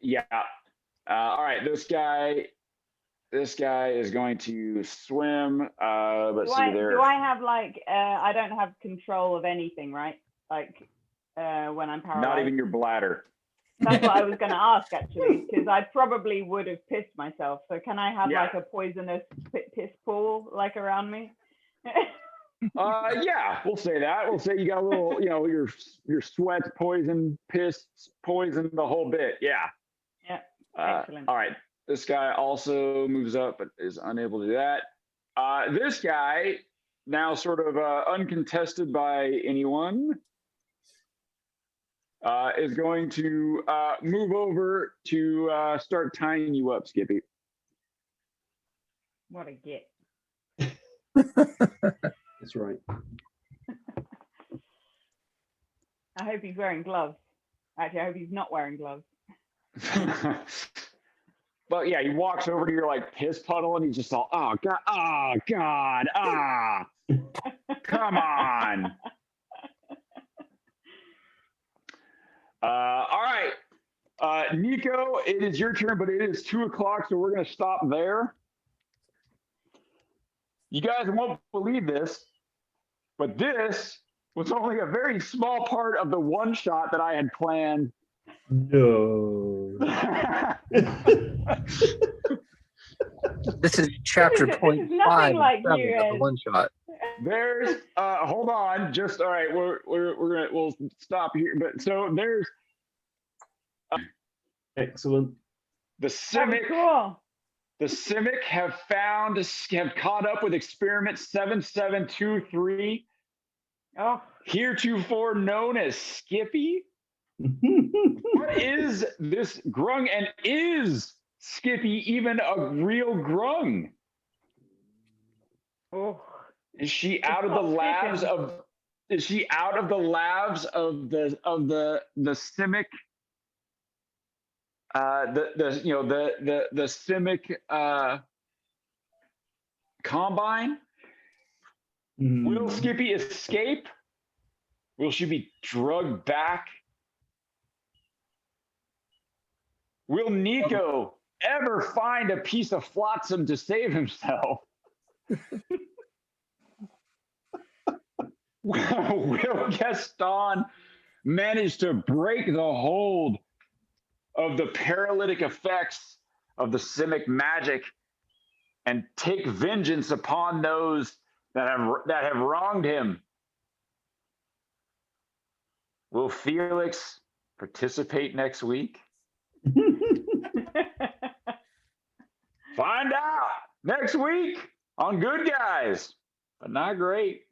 Yeah. All right. This guy is going to swim. Let's see there. Do I have like I don't have control of anything, right? Like when I'm paralyzed. Not even your bladder. That's what I was going to ask actually, because I probably would have pissed myself. So can I have like a poisonous piss pool like around me? Yeah, we'll say that. We'll say you got a little, your sweat poison, piss poison, the whole bit. Yeah. Yeah. Excellent. All right. This guy also moves up, but is unable to do that. This guy, now sort of uncontested by anyone, is going to move over to start tying you up, Skippy. What a git. That's right. I hope he's wearing gloves. Actually, I hope he's not wearing gloves. But yeah, he walks over to your like piss puddle and he's just all, oh God, come on. All right, Nico, it is your turn, but it is 2:00, so we're gonna stop there. You guys won't believe this, but this was only a very small part of the one shot that I had planned. No. This is chapter This is 0.5 nothing like you, of the Ed. one shot. There's hold on, just all right, we'll stop here. But so there's Excellent. the That was Simic. cool. The Simic have caught up with experiment 7723, Oh, heretofore known as Skippy. What is this grung, and is Skippy even a real grung? oh. Is she out of the labs of? Is she out of the labs of the Simic? The Simic combine. Will Skippy escape? Will she be drugged back? Will Nico ever find a piece of flotsam to save himself? Will Gaston manage to break the hold of the paralytic effects of the Simic magic and take vengeance upon those that have wronged him? Will Felix participate next week? Find out next week on Good Guys, but not great.